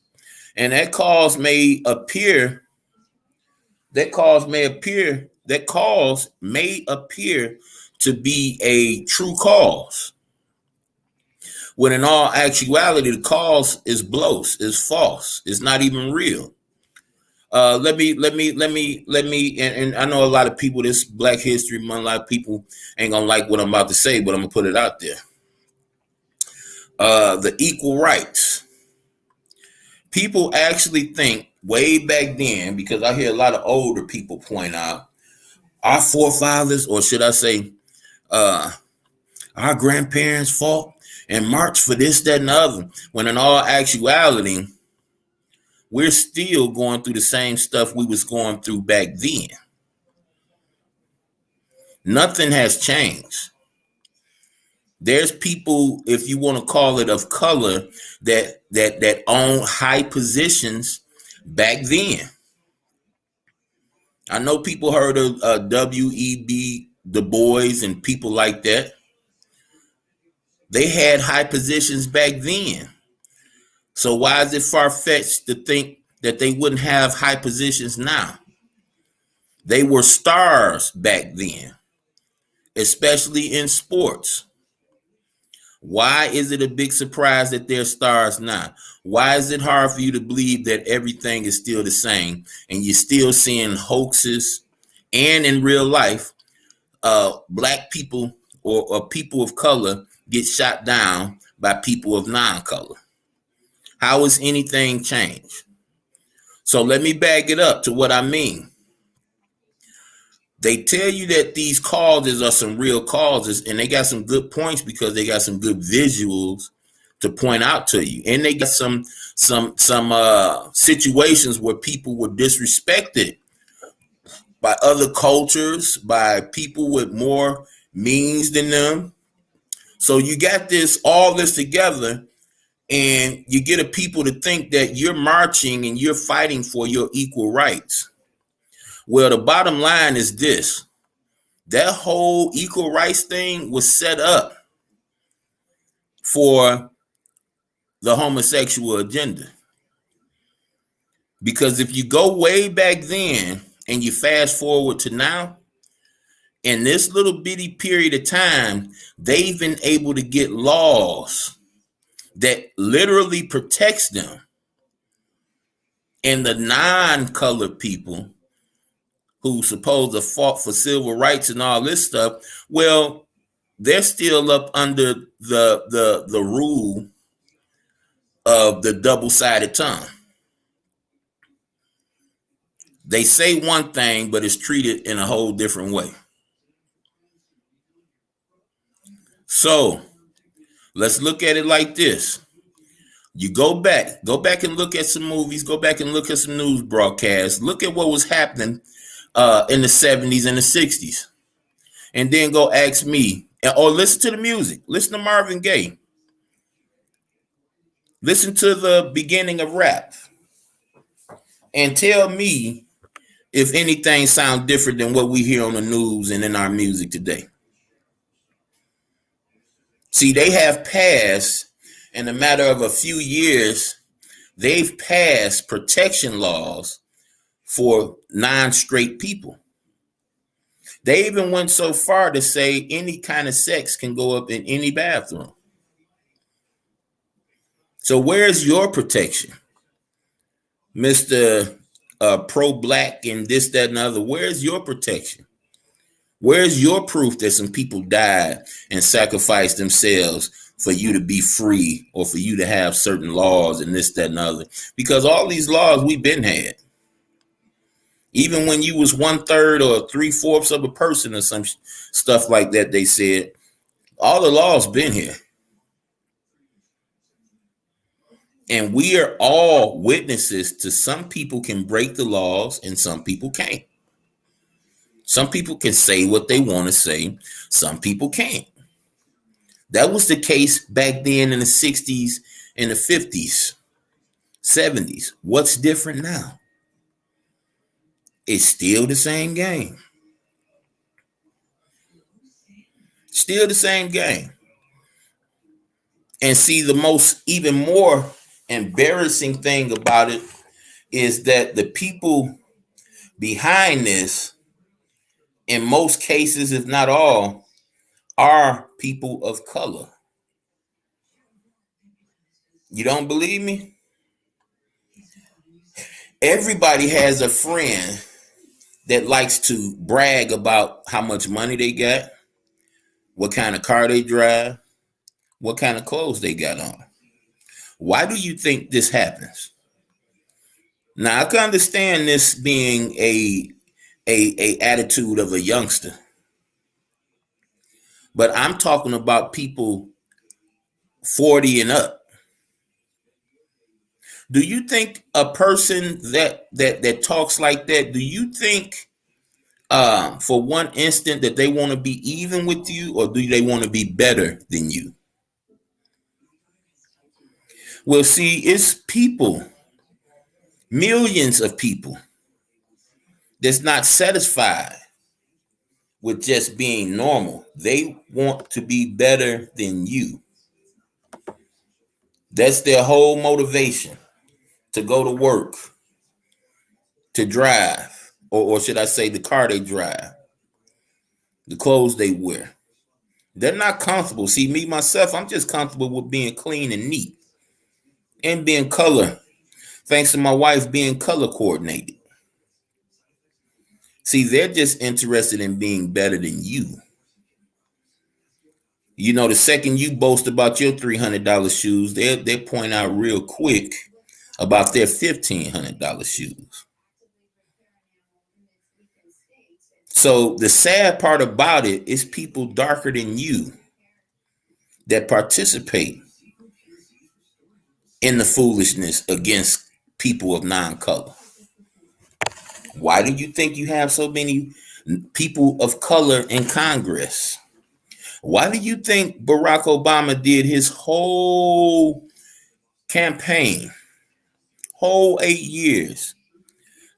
and that cause may appear to be a true cause, when in all actuality the cause is blos, is false, it's not even real. And I know a lot of people, this Black History Month, a lot of people ain't gonna like what I'm about to say, but I'm gonna put it out there. The equal rights. People actually think way back then, because I hear a lot of older people point out our forefathers, or should I say, uh, our grandparents fought and marched for this, that, and the other. When in all actuality, we're still going through the same stuff we was going through back then. Nothing has changed. There's people, if you want to call it of color, that own high positions back then. I know people heard of W.E.B. Du Bois and people like that. They had high positions back then. So why is it far-fetched to think that they wouldn't have high positions now? They were stars back then, especially in sports. Why is it a big surprise that they're stars now? Why is it hard for you to believe that everything is still the same and you're still seeing hoaxes, and in real life, black people or people of color get shot down by people of non-color? How has anything changed? So let me back it up to what I mean. They tell you that these causes are some real causes, and they got some good points because they got some good visuals to point out to you. And they got some situations where people were disrespected by other cultures, by people with more means than them. So you got this all this together, and you get a people to think that you're marching and you're fighting for your equal rights. Well, the bottom line is this: that whole equal rights thing was set up for the homosexual agenda. Because if you go way back then and you fast forward to now, in this little bitty period of time, they've been able to get laws that literally protects them. And the non-colored people who supposed to fought for civil rights and all this stuff, well, they're still up under the rule of the double-sided tongue. They say one thing, but it's treated in a whole different way. So let's look at it like this. You go back and look at some movies, go back and look at some news broadcasts, look at what was happening in the 70s and the 60s. And then go ask me, or listen to the music. Listen to Marvin Gaye. Listen to the beginning of rap. And tell me if anything sounds different than what we hear on the news and in our music today. See, they have passed, in a matter of a few years, they've passed protection laws for non-straight people. They even went so far to say any kind of sex can go up in any bathroom. So where's your protection? Mr. Pro-black and this, that, and other, where's your protection? Where's your proof that some people died and sacrificed themselves for you to be free or for you to have certain laws and this, that, and other? Because all these laws we've been had. Even when you was 1/3 or 3/4 of a person or some stuff like that, they said, all the laws been here. And we are all witnesses to some people can break the laws and some people can't. Some people can say what they want to say. Some people can't. That was the case back then in the 60s and the 50s, 70s. What's different now? It's still the same game. Still the same game. And see, the most, even more embarrassing thing about it is that the people behind this, in most cases, if not all, are people of color. You don't believe me? Everybody has a friend that likes to brag about how much money they got, what kind of car they drive, what kind of clothes they got on. Why do you think this happens? Now, I can understand this being a attitude of a youngster, but I'm talking about people 40 and up. Do you think a person that talks like that, do you think for one instant that they want to be even with you, or do they want to be better than you? Well, see, it's people, millions of people that's not satisfied with just being normal. They want to be better than you. That's their whole motivation to go to work, to drive, or should I say the car they drive, the clothes they wear. They're not comfortable. See, me, myself, I'm just comfortable with being clean and neat and being color, thanks to my wife being color coordinated. See, they're just interested in being better than you. You know, the second you boast about your $300 shoes, they'll point out real quick about their $1,500 shoes. So the sad part about it is people darker than you that participate in the foolishness against people of non-color? Why do you think you have so many people of color in Congress? Why do you think Barack Obama did his whole campaign, whole 8 years,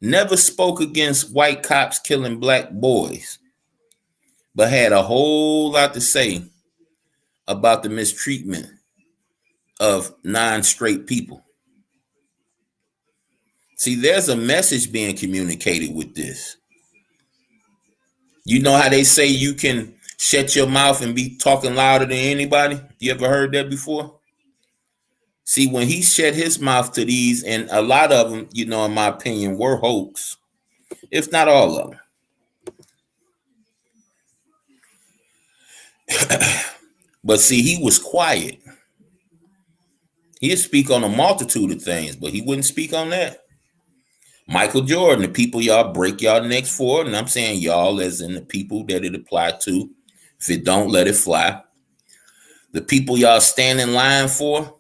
never spoke against white cops killing black boys, but had a whole lot to say about the mistreatment of non-straight people? See, there's a message being communicated with this. You know how they say you can shut your mouth and be talking louder than anybody? You ever heard that before? See, when he shut his mouth to these, and a lot of them, in my opinion, were hoax, if not all of them. But see, he was quiet. He'd speak on a multitude of things, but he wouldn't speak on that. Michael Jordan, the people y'all break y'all necks for, and I'm saying y'all as in the people that it applied to. If it don't, let it fly. The people y'all stand in line for.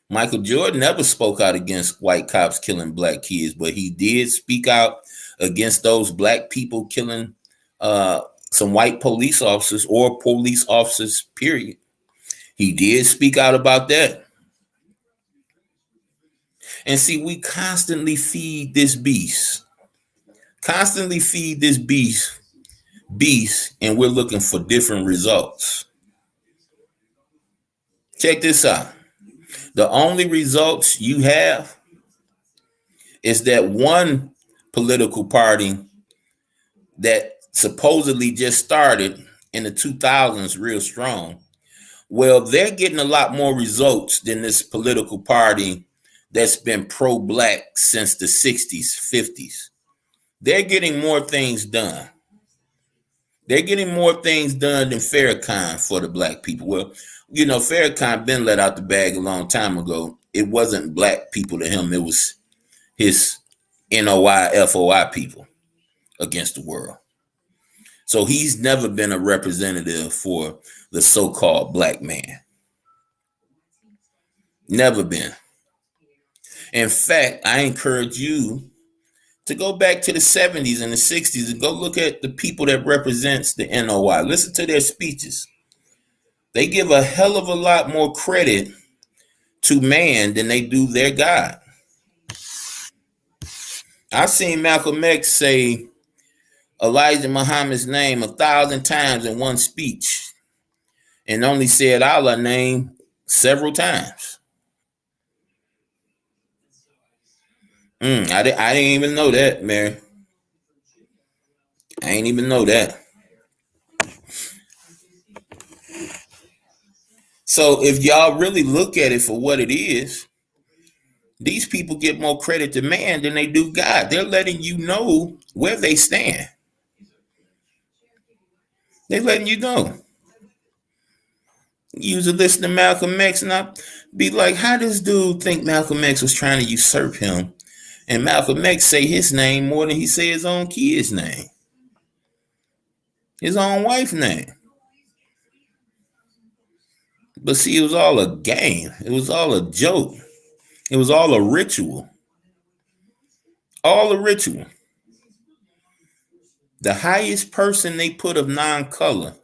Michael Jordan never spoke out against white cops killing black kids, but he did speak out against those black people killing some white police officers or police officers, period. He did speak out about that. And see, we constantly feed this beast. And we're looking for different results. Check this out. The only results you have is that one political party that supposedly just started in the 2000s real strong. Well, they're getting a lot more results than this political party that's been pro-black since the 60s, 50s. They're getting more things done. They're getting more things done than Farrakhan for the black people. Well, Farrakhan been let out the bag a long time ago. It wasn't black people to him. It was his NOI, FOI people against the world. So he's never been a representative for the so-called black man. Never been. In fact, I encourage you to go back to the 70s and the 60s and go look at the people that represents the NOI. Listen to their speeches. They give a hell of a lot more credit to man than they do their God. I've seen Malcolm X say Elijah Muhammad's name 1,000 times in one speech and only said Allah's name several times. I didn't even know that, man. I ain't even know that. So if y'all really look at it for what it is, these people get more credit to man than they do God. They're letting you know where they stand. They're letting you know. You used to listen to Malcolm X and I'd be like, how does dude think Malcolm X was trying to usurp him? And Malcolm X say his name more than he say his own kid's name. His own wife's name. But see, it was all a game. It was all a joke. It was all a ritual. All a ritual. The highest person they put of non-color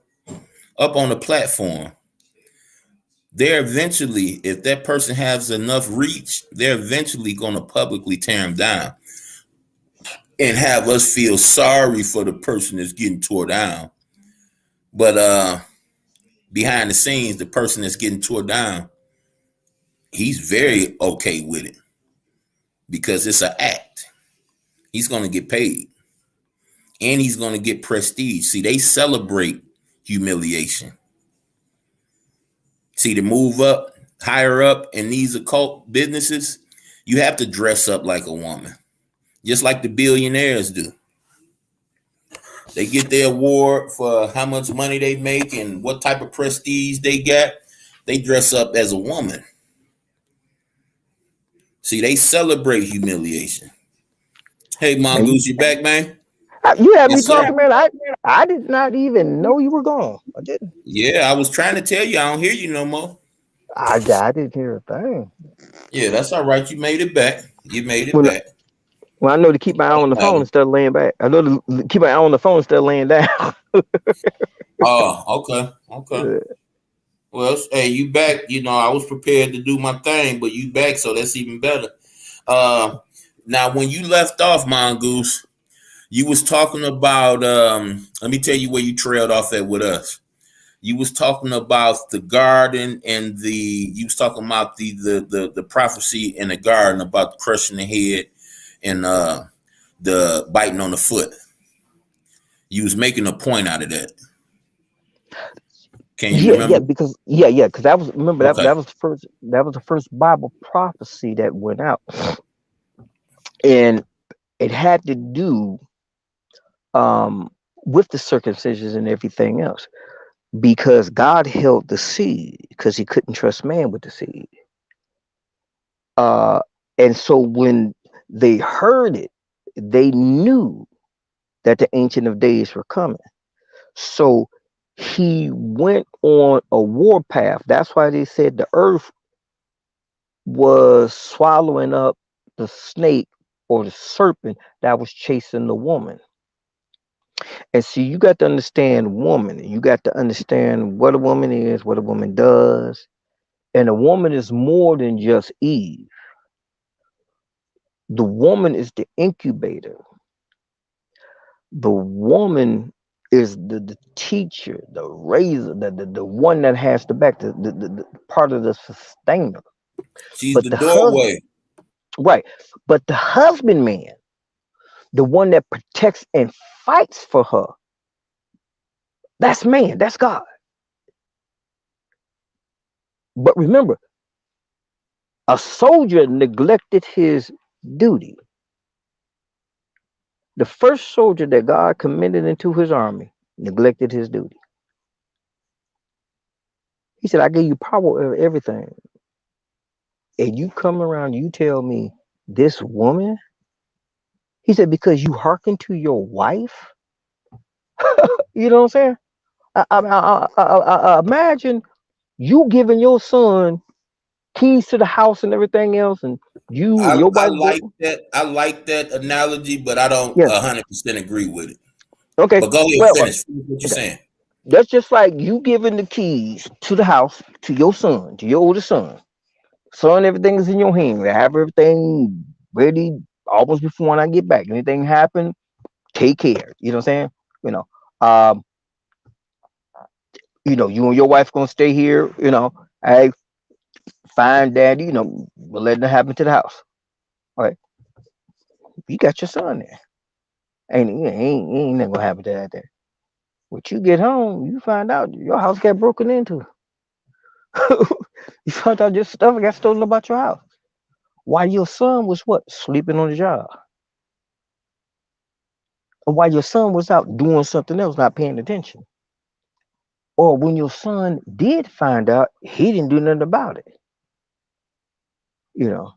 up on the platform, they're eventually, if that person has enough reach, they're eventually going to publicly tear him down and have us feel sorry for the person that's getting tore down. But behind the scenes, the person that's getting tore down, he's very okay with it because it's an act. He's going to get paid and he's going to get prestige. See, they celebrate humiliation. See, to move up, higher up in these occult businesses, you have to dress up like a woman, just like the billionaires do. They get their award for how much money they make and what type of prestige they got. They dress up as a woman. See, they celebrate humiliation. Hey, Mongoose, you back, man? You had me Yes, sir. talking, man. I did not even know you were gone. I didn't. Yeah, I was trying to tell you I don't hear you no more. I didn't hear a thing. Yeah, that's all right. You made it back. You made it When back. Well, I know to keep my eye on Don't the phone matter. instead of laying back. I know to keep my eye on the phone instead of laying down. Oh, okay, okay. Well, hey, you back. You know, I was prepared to do my thing, but you back, so that's even better. Uh, Now when you left off, Mongoose, you was talking about. Let me tell you where you trailed off at with us. You was talking about the garden and the. You was talking about the prophecy in the garden about crushing the head and the biting on the foot. You was making a point out of that. Can you Yeah, remember? because that was remember that Okay. that was the first Bible prophecy that went out, and it had to do um with the circumcisions and everything else because God held the seed because He couldn't trust man with the seed. Uh, and so when they heard it, they knew that the Ancient of Days were coming. So he went on a war path. That's why they said the earth was swallowing up the snake or the serpent that was chasing the woman. And see, you got to understand woman. You got to understand what a woman is, what a woman does. And a woman is more than just Eve. The woman is the incubator. The woman is the teacher, the raiser, the one that has the back, the part of the sustainer. She's But the the husband, doorway. right? But the husband man, the one that protects and fights for her, that's man, that's God. But remember, a soldier neglected his duty. The first soldier that God commended into his army neglected his duty. He said, I gave you power over everything. And you come around, you tell me this woman, he said, because you hearken to your wife. You know what I'm saying? I imagine you giving your son keys to the house and everything else, and you and your I wife like go, that. I like that analogy, but I don't yeah, 100% agree with it. okay, But go ahead, well, finish what you're okay. saying. That's just like you giving the keys to the house to your son, to your oldest son. Son, everything is in your hand. I have everything ready almost before when I get back. Anything happen, take care. You know what I'm saying? You know, um, you and your wife gonna stay here. Hey, fine, daddy. We're letting it happen to the house. All right, you got your son there. Ain't nothing gonna happen to that there. When you get home, you find out your house got broken into. You found out your stuff got stolen about your house. While your son was what? Sleeping on the job. Or while your son was out doing something else, not paying attention. Or when your son did find out, he didn't do nothing about it. You know,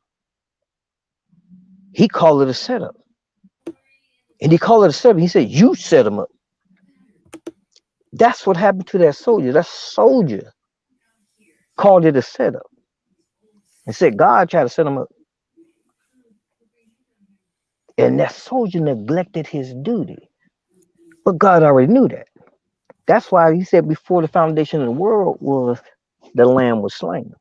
he called it a setup. And he called it a setup. He said, you set him up. That's what happened to that soldier. That soldier called it a setup and said God tried to set him up. And that soldier neglected his duty. But God already knew that. That's why he said before the foundation of the world was the lamb was slain.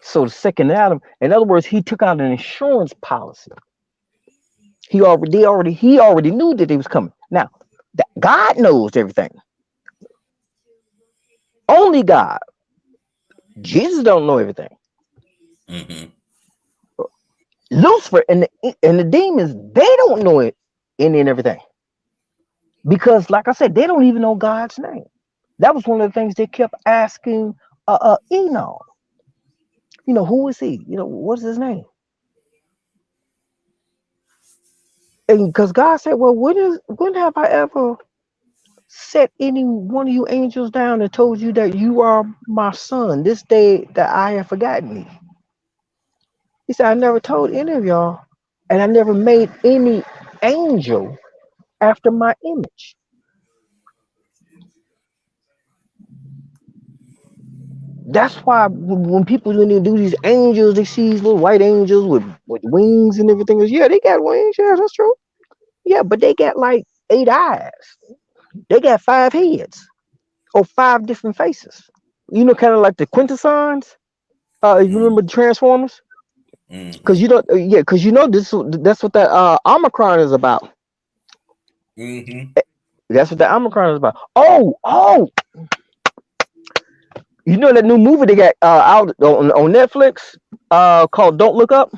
So the second Adam, in other words, he took out an insurance policy. He already knew that he was coming. Now, God knows everything. Only God. Jesus don't know everything. Hmm. Lucifer and the demons, they don't know it any and everything. Because, like I said, they don't even know God's name. That was one of the things they kept asking Enoch. Who is he? What's his name? And because God said, well, when have I ever set any one of you angels down and told you that you are my son this day that I have forgotten me? He said, I never told any of y'all, and I never made any angel after my image. That's why when people when they do these angels, they see these little white angels with wings and everything. Yeah, they got wings. Yeah, that's true. Yeah, but they got like 8 eyes. They got 5 heads or 5 different faces. Kind of like the Quintessons. You Mm, remember the Transformers? mm-hmm, Because you don't, yeah, because this that's what that Omicron is about. mm-hmm. That's what the Omicron is about. Oh, that new movie they got out on Netflix called Don't Look Up.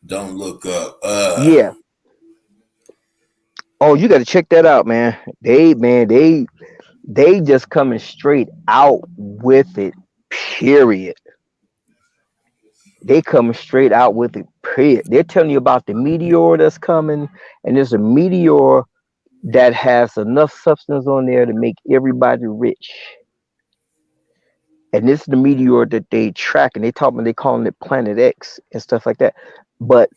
Don't look up. Yeah. Oh, you got to check that out, man. They just coming straight out with it. Period. They coming straight out with it. Period. They're telling you about the meteor that's coming, and there's a meteor that has enough substance on there to make everybody rich. And this is the meteor that they track, and they calling it Planet X and stuff like that. But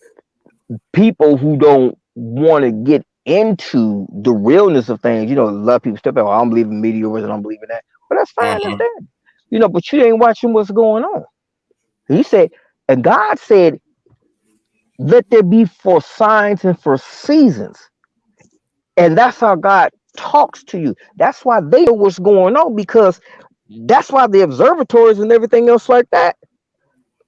people who don't want to get into the realness of things, a lot of people step out. Oh, I don't believe in meteors, and I don't believe in that. Well, that's fine. That's Uh-huh. that. But you ain't watching what's going on. He said, and God said, "Let there be for signs and for seasons." And that's how God talks to you. That's why they know what's going on, because that's why the observatories and everything else like that,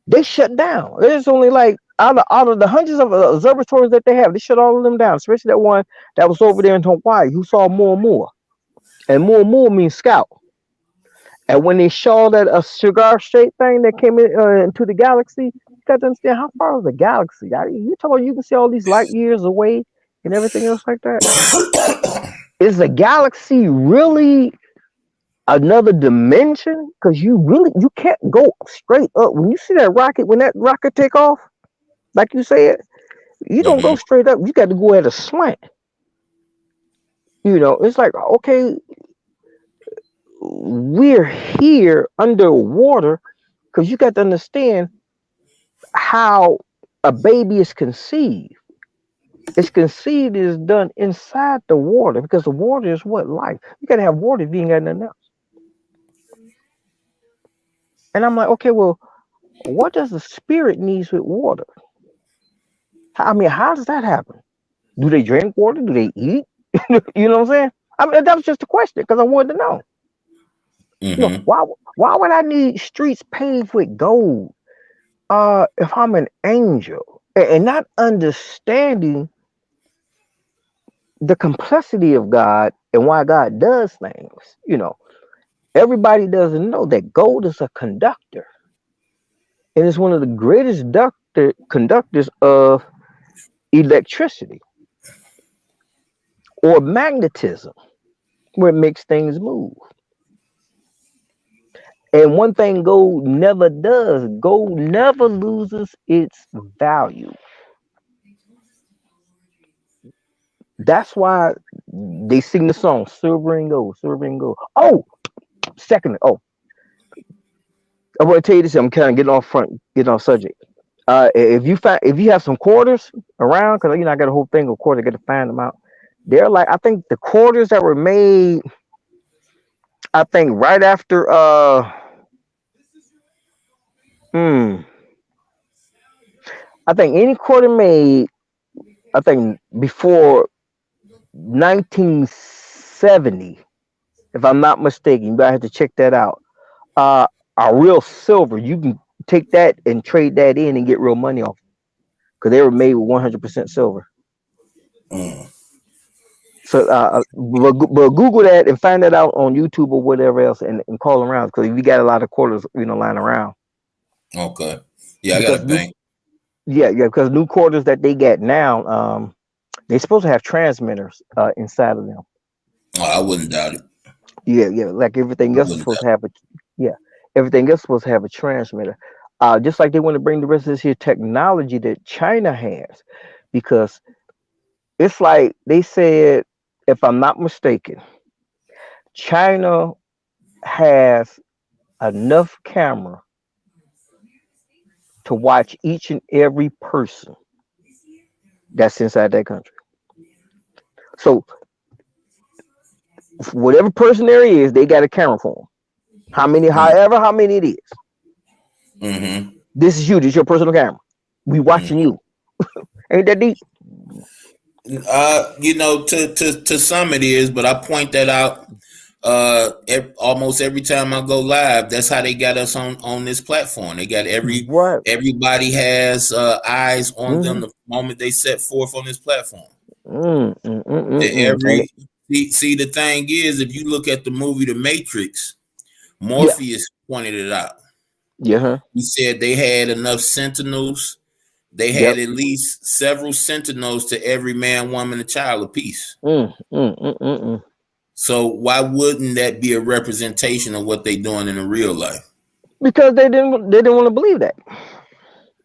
they shut down. There's only like out of the hundreds of observatories that they have, they shut all of them down, especially that one that was over there in Hawaii, who saw more and more. And more and more means scout. And when they saw that a cigar shaped thing that came into the galaxy, you got to understand how far is the galaxy. You talking about you can see all these light years away and everything else like that. Is the galaxy really another dimension? Because you can't go straight up. When you see that rocket take off, like you said, you don't go Mm-hmm. straight up. You got to go at a slant. It's like, okay, we're here underwater, because you got to understand how a baby is conceived. It's conceived is done inside the water, because the water is what life. You got to have water if you ain't got nothing else. And I'm like, okay, well, what does the spirit needs with water? I mean, how does that happen? Do they drink water? Do they eat? You know what I'm saying? I mean, that was just a question because I wanted to know. Mm-hmm. Why would I need streets paved with gold? If I'm an angel and not understanding the complexity of God and why God does things, everybody doesn't know that gold is a conductor, and it's one of the greatest conductors of electricity or magnetism, where it makes things move. And one thing gold never loses its value. That's why they sing the song Silver and Gold, Silver and Gold. Oh, second, I want to tell you this. I'm kind of getting off subject. If you have some quarters around, because I got a whole thing of quarters, I got to find them out. They're like, I think the quarters that were made, I think right after hmm, I think any quarter made, I think before 1970, if I'm not mistaken. You gotta have to check that out. Uh, a real silver, you can take that and trade that in and get real money off, because they were made with 100% silver. Mm. So, but Google that and find that out on YouTube or whatever else, and call around, because we got a lot of quarters, lying around. Okay. Yeah, I got a Because bank. because new quarters that they get now, they're supposed to have transmitters inside of them. Oh, I wouldn't doubt it. Yeah, like everything I else is wouldn't supposed doubt to have a yeah, everything else is supposed to have a transmitter. Just like they want to bring the rest of this here technology that China has, because it's like they said, if I'm not mistaken, China has enough camera to watch each and every person that's inside that country. So whatever person there is, they got a camera for them. How many it is. Mm-hmm. This is you. This is your personal camera. We watching Mm-hmm. you. Ain't that deep? To some it is, but I point that out almost every time I go live. That's how they got us on this platform. They got Right. everybody has eyes on them Mm-hmm. the moment they set forth on this platform. And Every see the thing is, if you look at the movie The Matrix, yeah, Morpheus pointed it out. yeah, huh? He said they had enough sentinels. They had Yep. at least several sentinels to every man, woman, and child apiece. Mm, mm, mm, mm, mm. So why wouldn't that be a representation of what they're doing in the real life? Because they didn't want to believe that.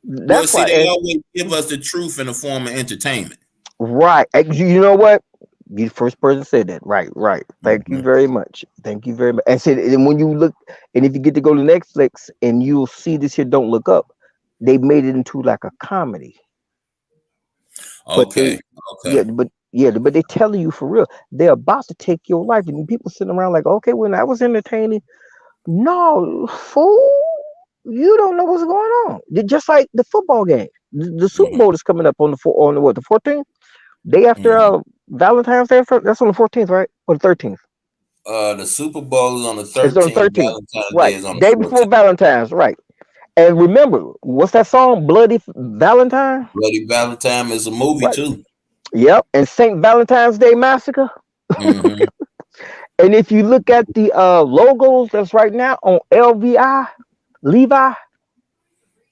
Well, That's see, why. they And always give us the truth in the form of entertainment. right, you know what? You the first person said that. Right, right. Thank you Mm-hmm. very much. Thank you very much. And said, and when you look, and if you get to go to Netflix, and you'll see this here. Don't Look Up. They made it into like a comedy, but Okay, okay. but they telling you for real. They're about to take your life, and people sitting around like, okay, when I was entertaining. No, fool, you don't know what's going on. Just like the football game, the Super Mm-hmm. Bowl is coming up on on what, the 14th, day after Mm-hmm. Valentine's Day. That's on the 14th, right, or the 13th? The Super Bowl is on the It's on the 13th. 13th, Valentine's Day right? is on the Day before 14th. Valentine's, right? And remember, what's that song? Bloody Valentine, Bloody Valentine is a movie right? too. Yep. And Saint Valentine's Day Massacre. Mm-hmm. And if you look at the logos that's right now on LVI, Levi,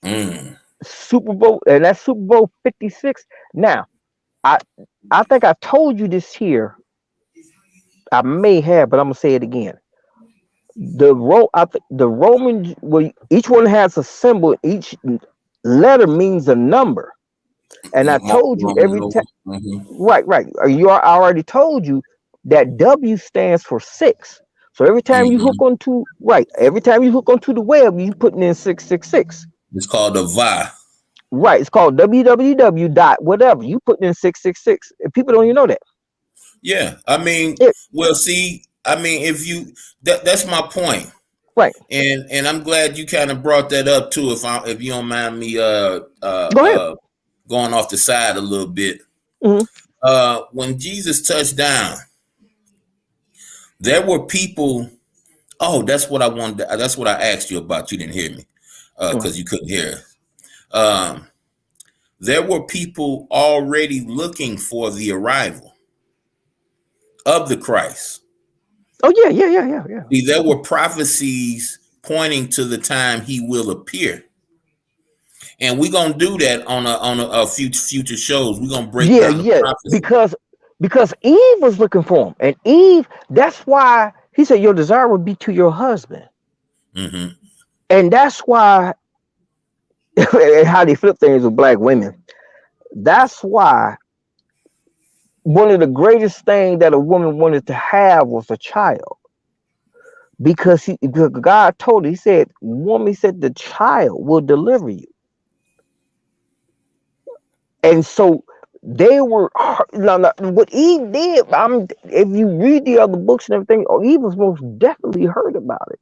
Mm. Super Bowl, and that's Super Bowl 56. Now, I I think I told you this here. I may have, but I'm gonna say it again. The Roman, well, each one has a symbol. Each letter means a number. And I told you every time. Mm-hmm. Right, right. I already told you that W stands for six. So every time you hook Mm-hmm. onto right, every time you hook onto the web, you putting in 666. It's called the VI. Right. It's called www dot whatever. You putting in 666. And people don't even know that. Yeah, I mean, It, well, see, I mean, if you that's my point, right. and I'm glad you kind of brought that up too. If you don't mind me Go ahead. going off the side a little bit, Hmm. when Jesus touched down, there were people. Oh, that's what I wanted. That's what I asked you about. You didn't hear me because you couldn't hear. Um, there were people already looking for the arrival of the Christ. Oh yeah, yeah, yeah, yeah, yeah. See, there were prophecies pointing to the time he will appear. And we're gonna do that on a future shows. We're gonna break Yeah, down the yeah. prophecy. Because Eve was looking for him, and Eve. That's why he said your desire would be to your husband, Mm-hmm. and that's why how they flip things with black women. That's why one of the greatest things that a woman wanted to have was a child, because God told her, He said, "Woman," He said, "the child will deliver you." And so they were now, what Eve did. If you read the other books and everything, Eve was most definitely heard about it.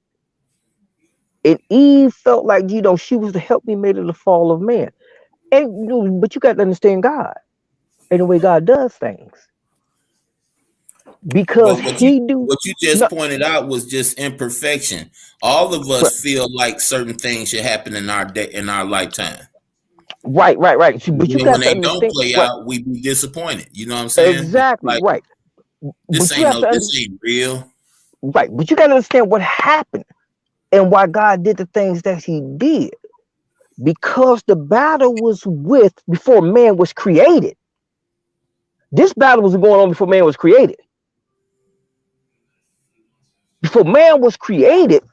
And Eve felt like, she was the help me made of the fall of man. And but you got to understand God and the way God does things, because But He do what you just not pointed out was just imperfection. All of right, us feel like certain things should happen in our day in our lifetime. right, right, right. And But you then when got to they don't understand, play right? out, we be disappointed. You know what I'm saying? It's Exactly, like right. But you have to this ain't real. right. But you got to understand what happened and why God did the things that He did, because the battle was with before man was created. This battle was going on before man was created. Before man was created,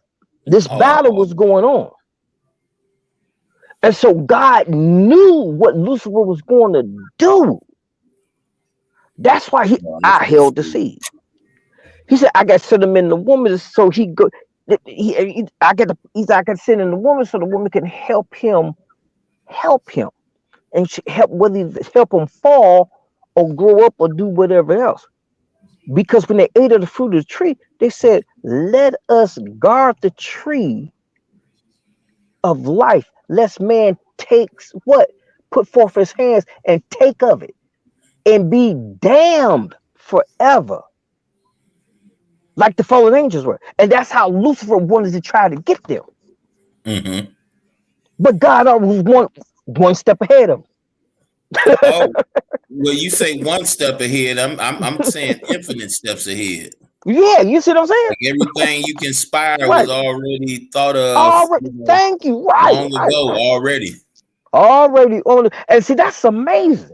this battle Oh, was going on. And so God knew what Lucifer was going to do. That's why no, that's I no held the fool. seed. He said, I got to send him in the woman so I got to send in the woman so the woman can help him, and help, whether help him fall or grow up or do whatever else. Because when they ate of the fruit of the tree, they said, "Let us guard the tree of life, lest man takes what? Put forth his hands and take of it and be damned forever, like the fallen angels were." And that's how Lucifer wanted to try to get them. Mm-hmm. But God always was one step ahead of Oh, well, you say one step ahead. I'm saying infinite steps ahead. them. Yeah, you see what I'm saying? Like everything you can inspire was Right. already thought of, Already. Thank you. Right, long right, ago right. already. Already on it. And see, that's amazing.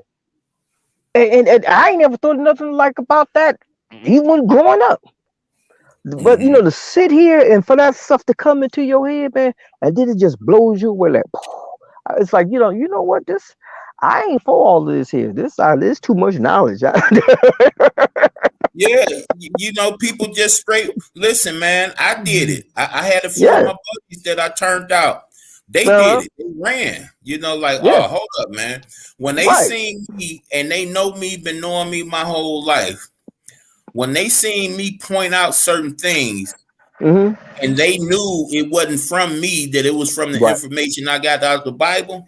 And I ain't never thought nothing like about that even growing up. But Mm-hmm. to sit here and for that stuff to come into your head, man, and then it just blows you away like it's like, you know what, this I ain't for all of this here. This too much knowledge. Yeah, people just straight listen, man. I did it. I had a few of Yeah. my buddies that I turned out. They did Uh-huh. it. They ran. Like, Yeah. oh, hold up, man. When they Right. seen me and they know me, been knowing me my whole life. When they seen me point out certain things, Hmm. and they knew it wasn't from me, that it was from the Right. information I got out of the Bible,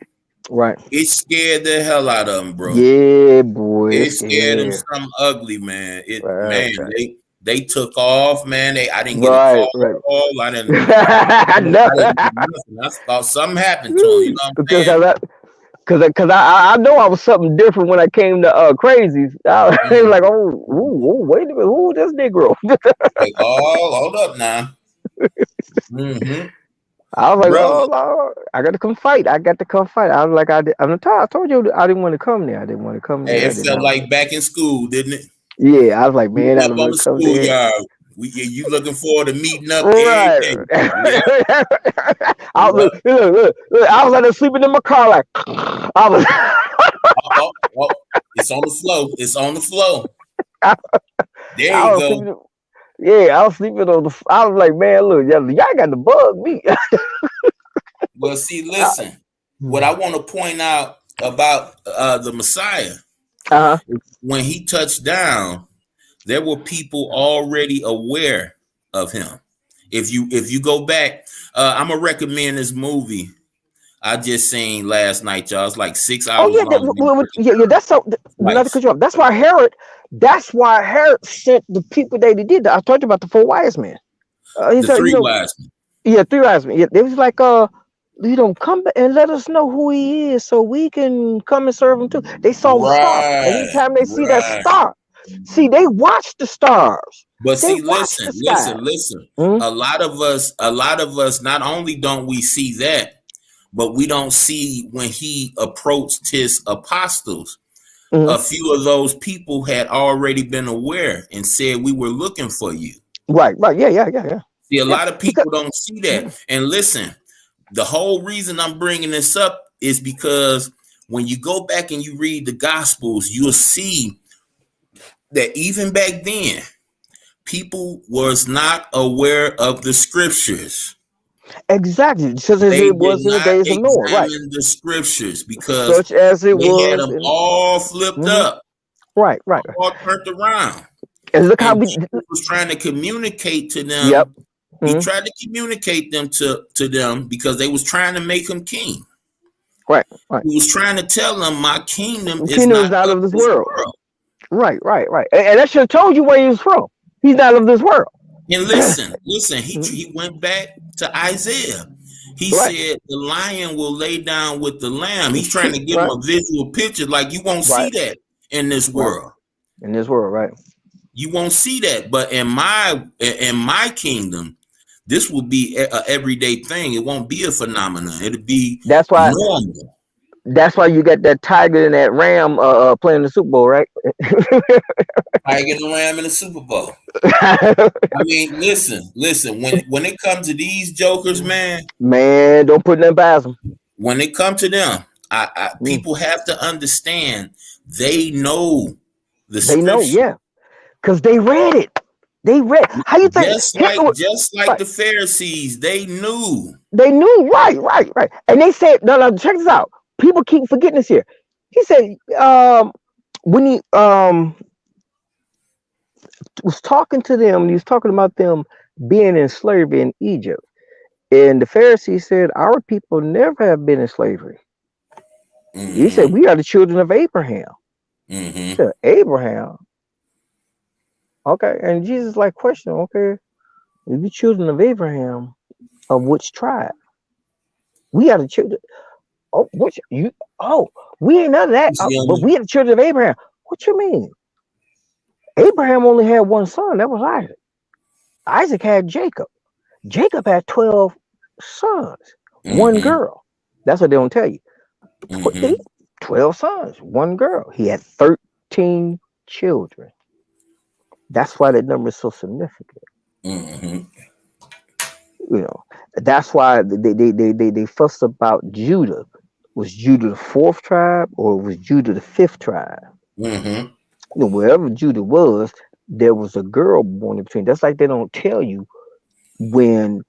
Right. it scared the hell out of them, bro. Yeah, boy. It It's scared them scared. something ugly, man. Right. Man, Right. they took off, man. I didn't get a Right. call. Right. I didn't. I know. I didn't get nothing. I thought something happened to him. You know what I'm because saying? I know I was something different when I came to crazies. I was like, Mhm. oh, wait a minute, who this Negro? Like, oh, hold up now. Mm-hmm. I was like, Bro, oh Lord, I got to come fight. I got to come fight. I was like, I told you I didn't want to come there. I didn't want to come hey, there. I it did felt not. like back in school, didn't it? Yeah, I was like, man, I Up don't on want the to come there. schoolyard. You looking forward to meeting up every Right. day. Yeah. I was Yep. look, I was like sleeping in my car like I was. Oh, oh, it's on the flow. It's on the flow. There I you was go. sleeping. Yeah, I was sleeping on the. I was like, man, look, y'all got to bug me. Well, see, Uh listen. What I want to point out about the Messiah, huh. when he touched down, there were people already aware of him. If you go back, I'm gonna recommend this movie I just seen last night, y'all. It's like six Oh hours yeah, long. yeah. That's so. Not to Life, cut you off. That's why Herod. That's why Herod sent the people that he did. I told you about the four wise men. He the said, three wise men. yeah, three wise men. Yeah, they was like, come back and let us know who he is, so we can come and serve him too. They saw the star. Right, Anytime they see that right. star, see, they watch the stars. But They see, watch listen, the sky. listen, listen. Mm-hmm. A lot of us, not only don't we see that, but we don't see when he approached his apostles. A Mm-hmm. few of those people had already been aware and said, we were looking for you. Right, right. Yeah, yeah, yeah, yeah. See, a Yeah, lot of because people don't see that. And listen, the whole reason I'm bringing this up is because when you go back and you read the Gospels, you'll see that even back then, people was not aware of the scriptures. exactly, just as They it did was in the not days of Noah, right? examine the scriptures because Such as it they had was them in. all flipped Hmm. up, Right, right, right. all turned around. And look how And we. Jesus was trying to communicate to Yep. them. He Hmm. tried to communicate them to them because they was trying to make him king. Right, right. He was trying to tell them my kingdom The is kingdom is not not of of this this world. world. Right, right, right. And that should have told you where he was from. He's not of this world. And listen, Mhm. he went back to Isaiah. He Right, said the lion will lay down with the lamb. He's trying to give him right, a visual picture like you won't see right, that in this right. world. In this world, right. You won't see that, but in my kingdom, this will be a everyday thing. It won't be a phenomenon. It'll be That's why. normal. That's why you got that tiger and that ram playing the Super Bowl, right? I get the ram in the Super Bowl. I mean, listen. When it comes to these jokers, man, Man, don't put nothing past them. when it comes to them, Mm. people have to understand they know the They know, scripture. yeah, because they read it. They read. How you think Just like Hitler? just like Right. the Pharisees, they knew. They knew, right, right, right. And they said, no, no, check this out. People keep forgetting this here. He said, when he was talking to them, and he was talking about them being in slavery in Egypt. And the Pharisees said, "Our people never have been in slavery." He said, Mm-hmm. "We are the children of Abraham." He Mm-hmm. said, "Abraham, okay." And Jesus like question, okay, if you children of Abraham, of which tribe? We are the children. Oh, which you? Oh, we ain't none of that. But we are the children of Abraham. What you mean? Abraham only had one son. That was Isaac. Isaac had Jacob. Jacob had 12 sons, one Mm-hmm. girl. That's what they don't tell you. Mm-hmm. 12 sons, one girl. He had 13 children. That's why that number is so significant. Mm-hmm. You know, that's why they fuss about Judah. Was Judah the fourth tribe or was Judah the fifth tribe? Mm-hmm. You know, wherever Judah was, there was a girl born in between. That's like they don't tell you when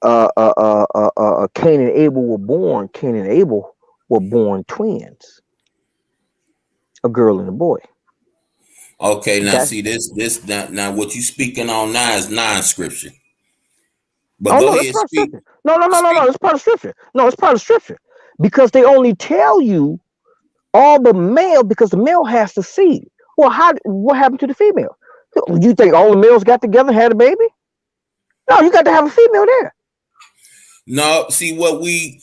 Cain and Abel were born. Cain and Abel were born twins, a girl and a boy. Okay, now That's see this now what you speaking on now is non-scripture. But oh go no, that's ahead, part of speak, scripture. No, no, no, no, no. speak. It's part of scripture. No, it's part of scripture because they only tell you all the male because the male has to seed. Well, how? What happened to the female? You think all the males got together and had a baby? No, you got to have a female there. No, see what we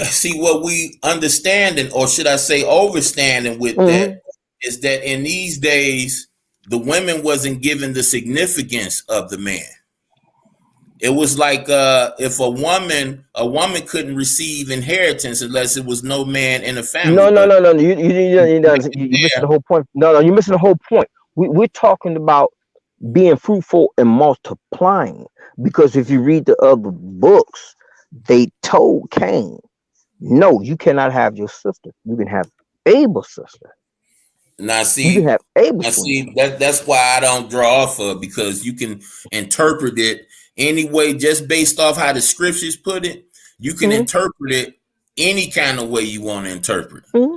see what we understanding, or should I say overstanding with that, Mm-hmm. is that in these days the women wasn't given the significance of the man. It was like if a woman couldn't receive inheritance unless it was no man in the family. No, no, But no, no. You missing the whole point. No, no, you're missing the whole point. We're talking about being fruitful and multiplying because if you read the other books, they told Cain, "No, you cannot have your sister. You can have Abel's sister. now You can see, have now Abel's twin." see that's why I don't draw off of, because you can interpret it anyway just based off how the scriptures put it. You can Mm-hmm. interpret it any kind of way you want to interpret it. Mm-hmm.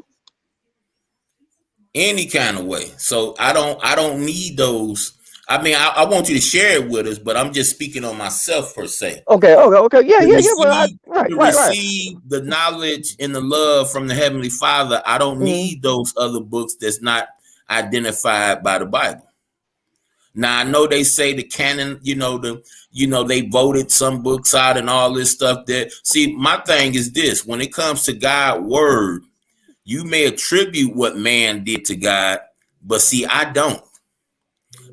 Any kind of way. So I don't need those. I mean, I want you to share it with us, but I'm just speaking on myself per se. Okay, okay, okay. Yeah, To yeah, yeah. Well, receive right, to right, right. receive the knowledge and the love from the Heavenly Father, I don't Mm-hmm. need those other books that's not identified by the Bible. Now I know they say the canon, they voted some books out and all this stuff. That see, my thing is this: when it comes to God's word, you may attribute what man did to God, but see, I don't.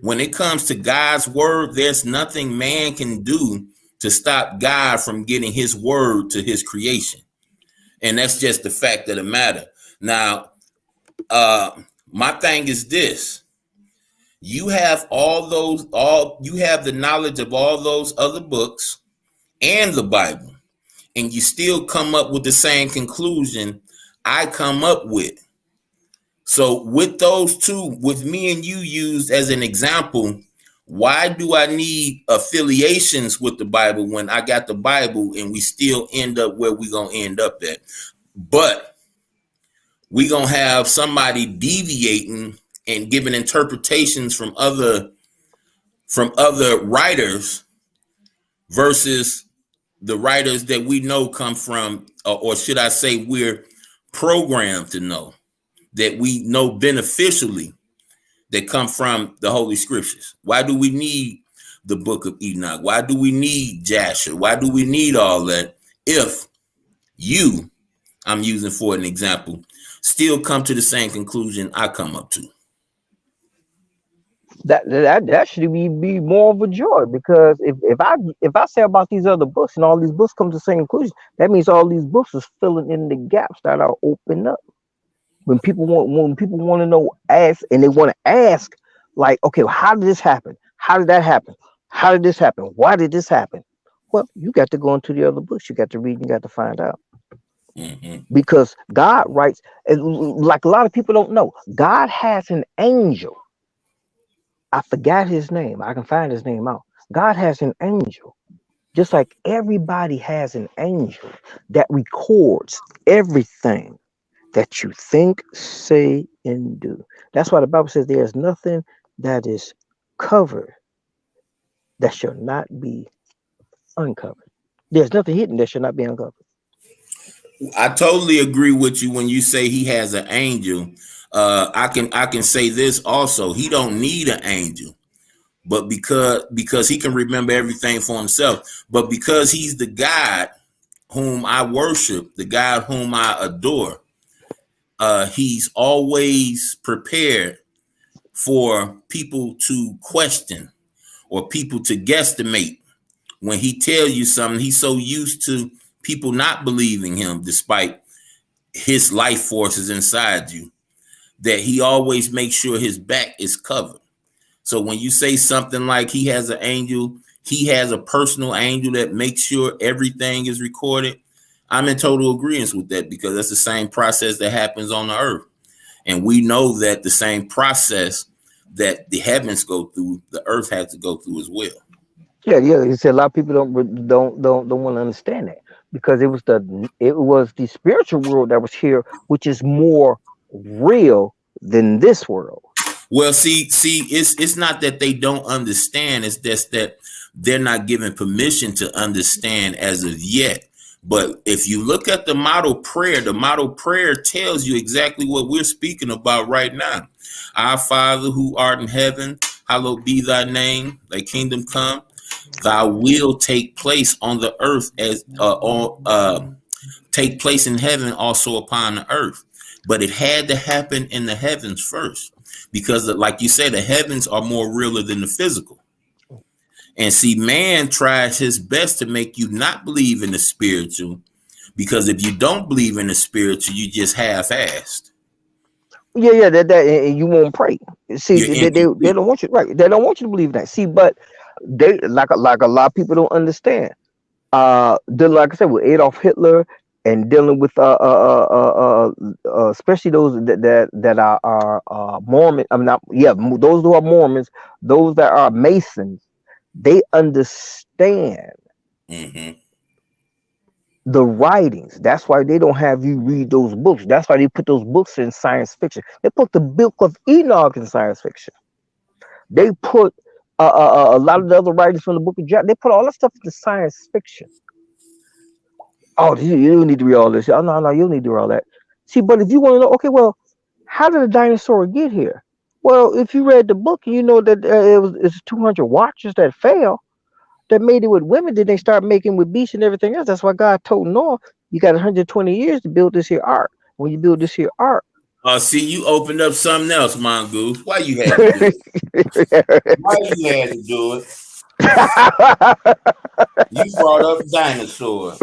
When it comes to God's word, there's nothing man can do to stop God from getting his word to his creation. And that's just the fact of the matter. Now, my thing is this: you have all you have the knowledge of all those other books and the Bible, and you still come up with the same conclusion I come up with. So with those two, with me and you used as an example, why do I need affiliations with the Bible when I got the Bible and we still end up where we gonna end up at? But we gonna have somebody deviating and giving interpretations from other writers versus the writers that we know come from, or should I say, we're programmed to know, that we know beneficially, that come from the Holy Scriptures. Why do we need the book of Enoch? Why do we need Jasher? Why do we need all that if you, I'm using for an example, still come to the same conclusion I come up to? That should be more of a joy because if I say about these other books and all these books come to the same conclusion, that means all these books is filling in the gaps that are open up. When people want to know, ask, and they want to ask, like, okay, well, how did this happen? How did that happen? How did this happen? Why did this happen? Well, you got to go into the other books. You got to read. And you got to find out Mm-hmm. because God writes, like a lot of people don't know. God has an angel. I forgot his name. I can find his name out. God has an angel, just like everybody has an angel that records everything that you think, say, and do. That's why the Bible says there's nothing that is. covered that shall not be uncovered. There's nothing hidden that shall not be uncovered. I totally agree with you when you say he has an angel. I can say this also. He don't need an angel, but because he can remember everything for himself. But because he's the God whom I worship, the God whom I adore, he's always prepared for people to question or people to guesstimate when he tell you something. He's so used to people not believing him despite his life forces inside you that he always makes sure his back is covered. So when you say something like he has an angel, he has a personal angel that makes sure everything is recorded, I'm in total agreement with that, because that's the same process that happens on the earth. And we know that the same process that the heavens go through, the earth has to go through as well. Yeah, yeah. He said a lot of people don't want to understand that because it was the spiritual world that was here, which is more real than this world. Well, see, it's not that they don't understand. It's just that they're not given permission to understand as of yet. But if you look at the model prayer tells you exactly what we're speaking about right now. Our Father who art in heaven, hallowed be thy name, thy kingdom come, thy will take place on the earth as take place in heaven also upon the earth. But it had to happen in the heavens first, because like you said, the heavens are more realer than the physical. And see, man tries his best to make you not believe in the spiritual, because if you don't believe in the spiritual, you just half-assed. Yeah, yeah. And you won't pray. See, You're they incomplete. don't want you right. They don't want you to believe that. See, but they like a lot of people don't understand. Then like I said, with Adolf Hitler and dealing with especially those that are Mormon. I'm not, yeah, those who are Mormons, those that are Masons, they understand Mm-hmm. the writings. That's why they don't have you read those books. That's why they put those books in science fiction. They put the Book of Enoch in science fiction. They put a lot of the other writings from the Book of John. They put all that stuff into science fiction. Oh, you don't need to read all this. Oh, no, no, you don't need to read all that. See, but if you want to know, okay, well, how did a dinosaur get here? Well, if you read the book, you know that it's 200 watchers that fell that made it with women. Then they start making with beasts and everything else. That's why God told Noah, you got 120 years to build this here ark. When you build this here ark, See, you opened up something else, Mongoose. Why you had to do it? Why you had to do it? You brought up dinosaurs,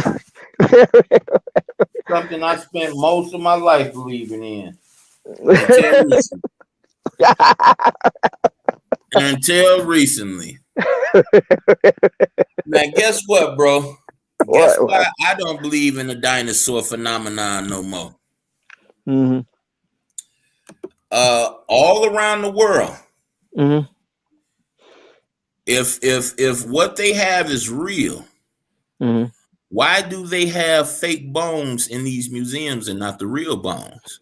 something I spent most of my life believing in until recently. Until recently. Now, guess what, bro? Guess why what? I don't believe in the dinosaur phenomenon no more? Hmm. All around the world, Hmm. if what they have is real, Hmm. why do they have fake bones in these museums and not the real bones?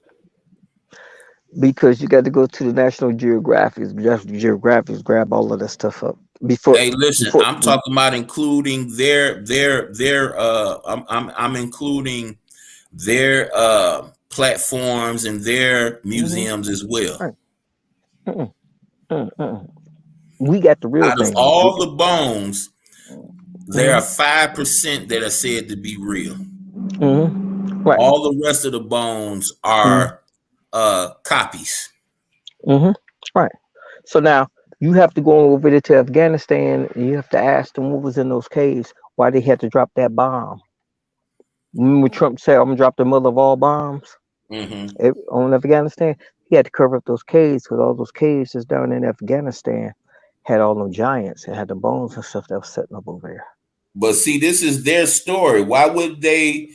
Because you got to go to the National Geographic. National Geographic grab all of that stuff up before Hey, listen, before. I'm talking about including their I'm including their platforms and their Hmm. museums as well. Right. Mm-mm, mm-mm. We got the real Out of thing. all the bones, there Hmm. are 5% that are said to be real. Hmm. Right. All the rest of the bones Hmm. are copies. Hmm. Right. So now you have to go over there to Afghanistan. And you have to ask them what was in those caves. Why they had to drop that bomb? Remember Trump said, "I'm gonna drop the mother of all bombs." Hmm. On Afghanistan, he had to cover up those caves because all those caves that's down in Afghanistan had all them giants and had the bones and stuff that was setting up over there. But see, this is their story. Why would they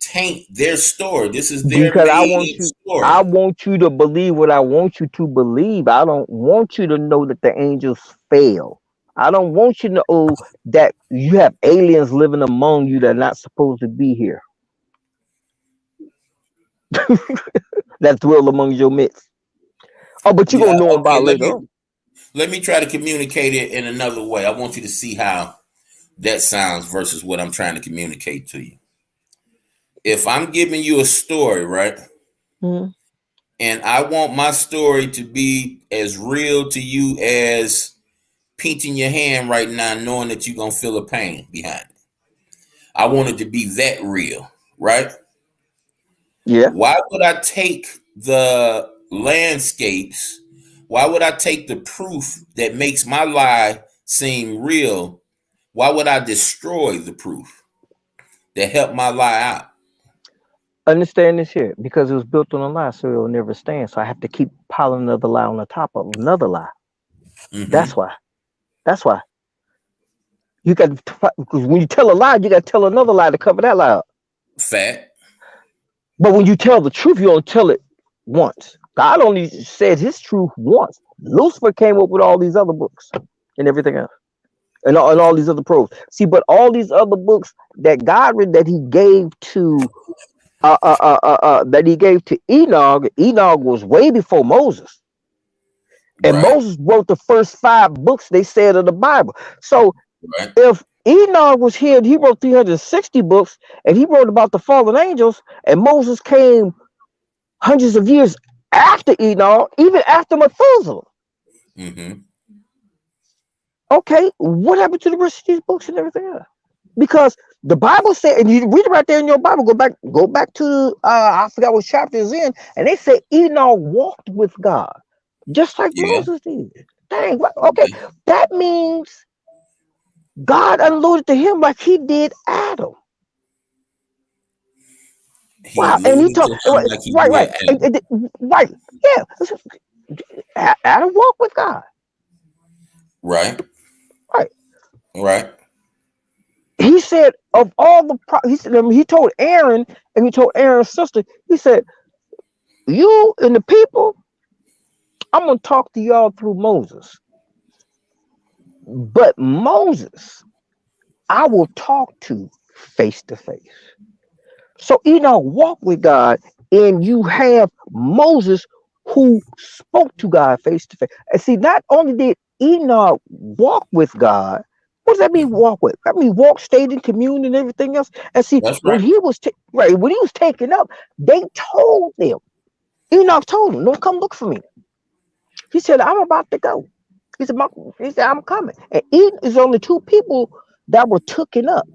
taint their story? This is their Because made up I story. want you to believe what I want you to believe. I don't want you to know that the angels fail. I don't want you to know that you have aliens living among you that are not supposed to be here, that dwell among your midst. Oh, but you're Yeah, gonna know them okay, about let later me on. Let me try to communicate it in another way. I want you to see how that sounds versus what I'm trying to communicate to you. If I'm giving you a story, right? Mm-hmm. And I want my story to be as real to you as pinching your hand right now, knowing that you're gonna feel a pain behind it. I want it to be that real, right? Yeah. Why would I take the landscapes? Why would I take the proof that makes my lie seem real? Why would I destroy the proof that helped my lie out? Understand this here because it was built on a lie, so it will never stand. So I have to keep piling another lie on the top of another lie. That's Mm-hmm. why. That's why you got to, because when you tell a lie, you got to tell another lie to cover that lie up. Fat. But when you tell the truth, you don't tell it once. God only said His truth once. Lucifer came up with all these other books and everything else, and all these other pros. See, but all these other books that God read that He gave to that He gave to Enoch. Enoch was way before Moses, and Right. Moses wrote the first 5 books they said of the Bible. So Right. if Enoch was here and he wrote 360 books and he wrote about the fallen angels, and Moses came hundreds of years after Enoch, even after Methuselah. Mm-hmm. Okay, what happened to the rest of these books and everything else? Because the Bible said, and you read it right there in your Bible. Go back to I forgot what chapter is in, and they say Enoch walked with God, just like Yeah. Moses did. Dang, okay, Yeah. that means God unloaded to him like He did Adam. He Wow, and he alluded to told him like he right, did right, Adam. right, yeah. Adam walked with God, Right. right? Right. He said of all the he said he told Aaron and he told Aaron's sister. He said, "You and the people, I'm gonna talk to y'all through Moses, but Moses, I will talk to face to face." So Enoch walked with God, and you have Moses who spoke to God face to face. And see, not only did Enoch walk with God, what does that mean? Walk with? That means walk, stayed in commune, and everything else. And see, That's when right. he was right, when he was taken up, they told them. Enoch told them, "Don't come look for me." He said, "I'm about to go." He said, he said, "I'm coming." And Enoch is only 2 people that were taken up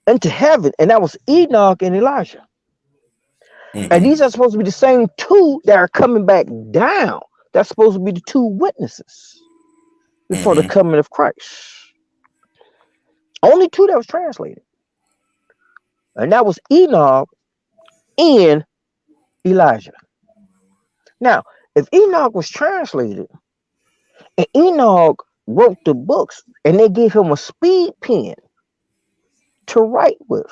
into heaven, and that was Enoch and Elijah. And Mm-hmm. these are supposed to be the same 2 that are coming back down. That's supposed to be the 2 witnesses before the Mm-hmm. coming of Christ. Only 2 that was translated, and that was Enoch and Elijah. Now, if Enoch was translated and Enoch wrote the books and they gave him a speed pen to write with,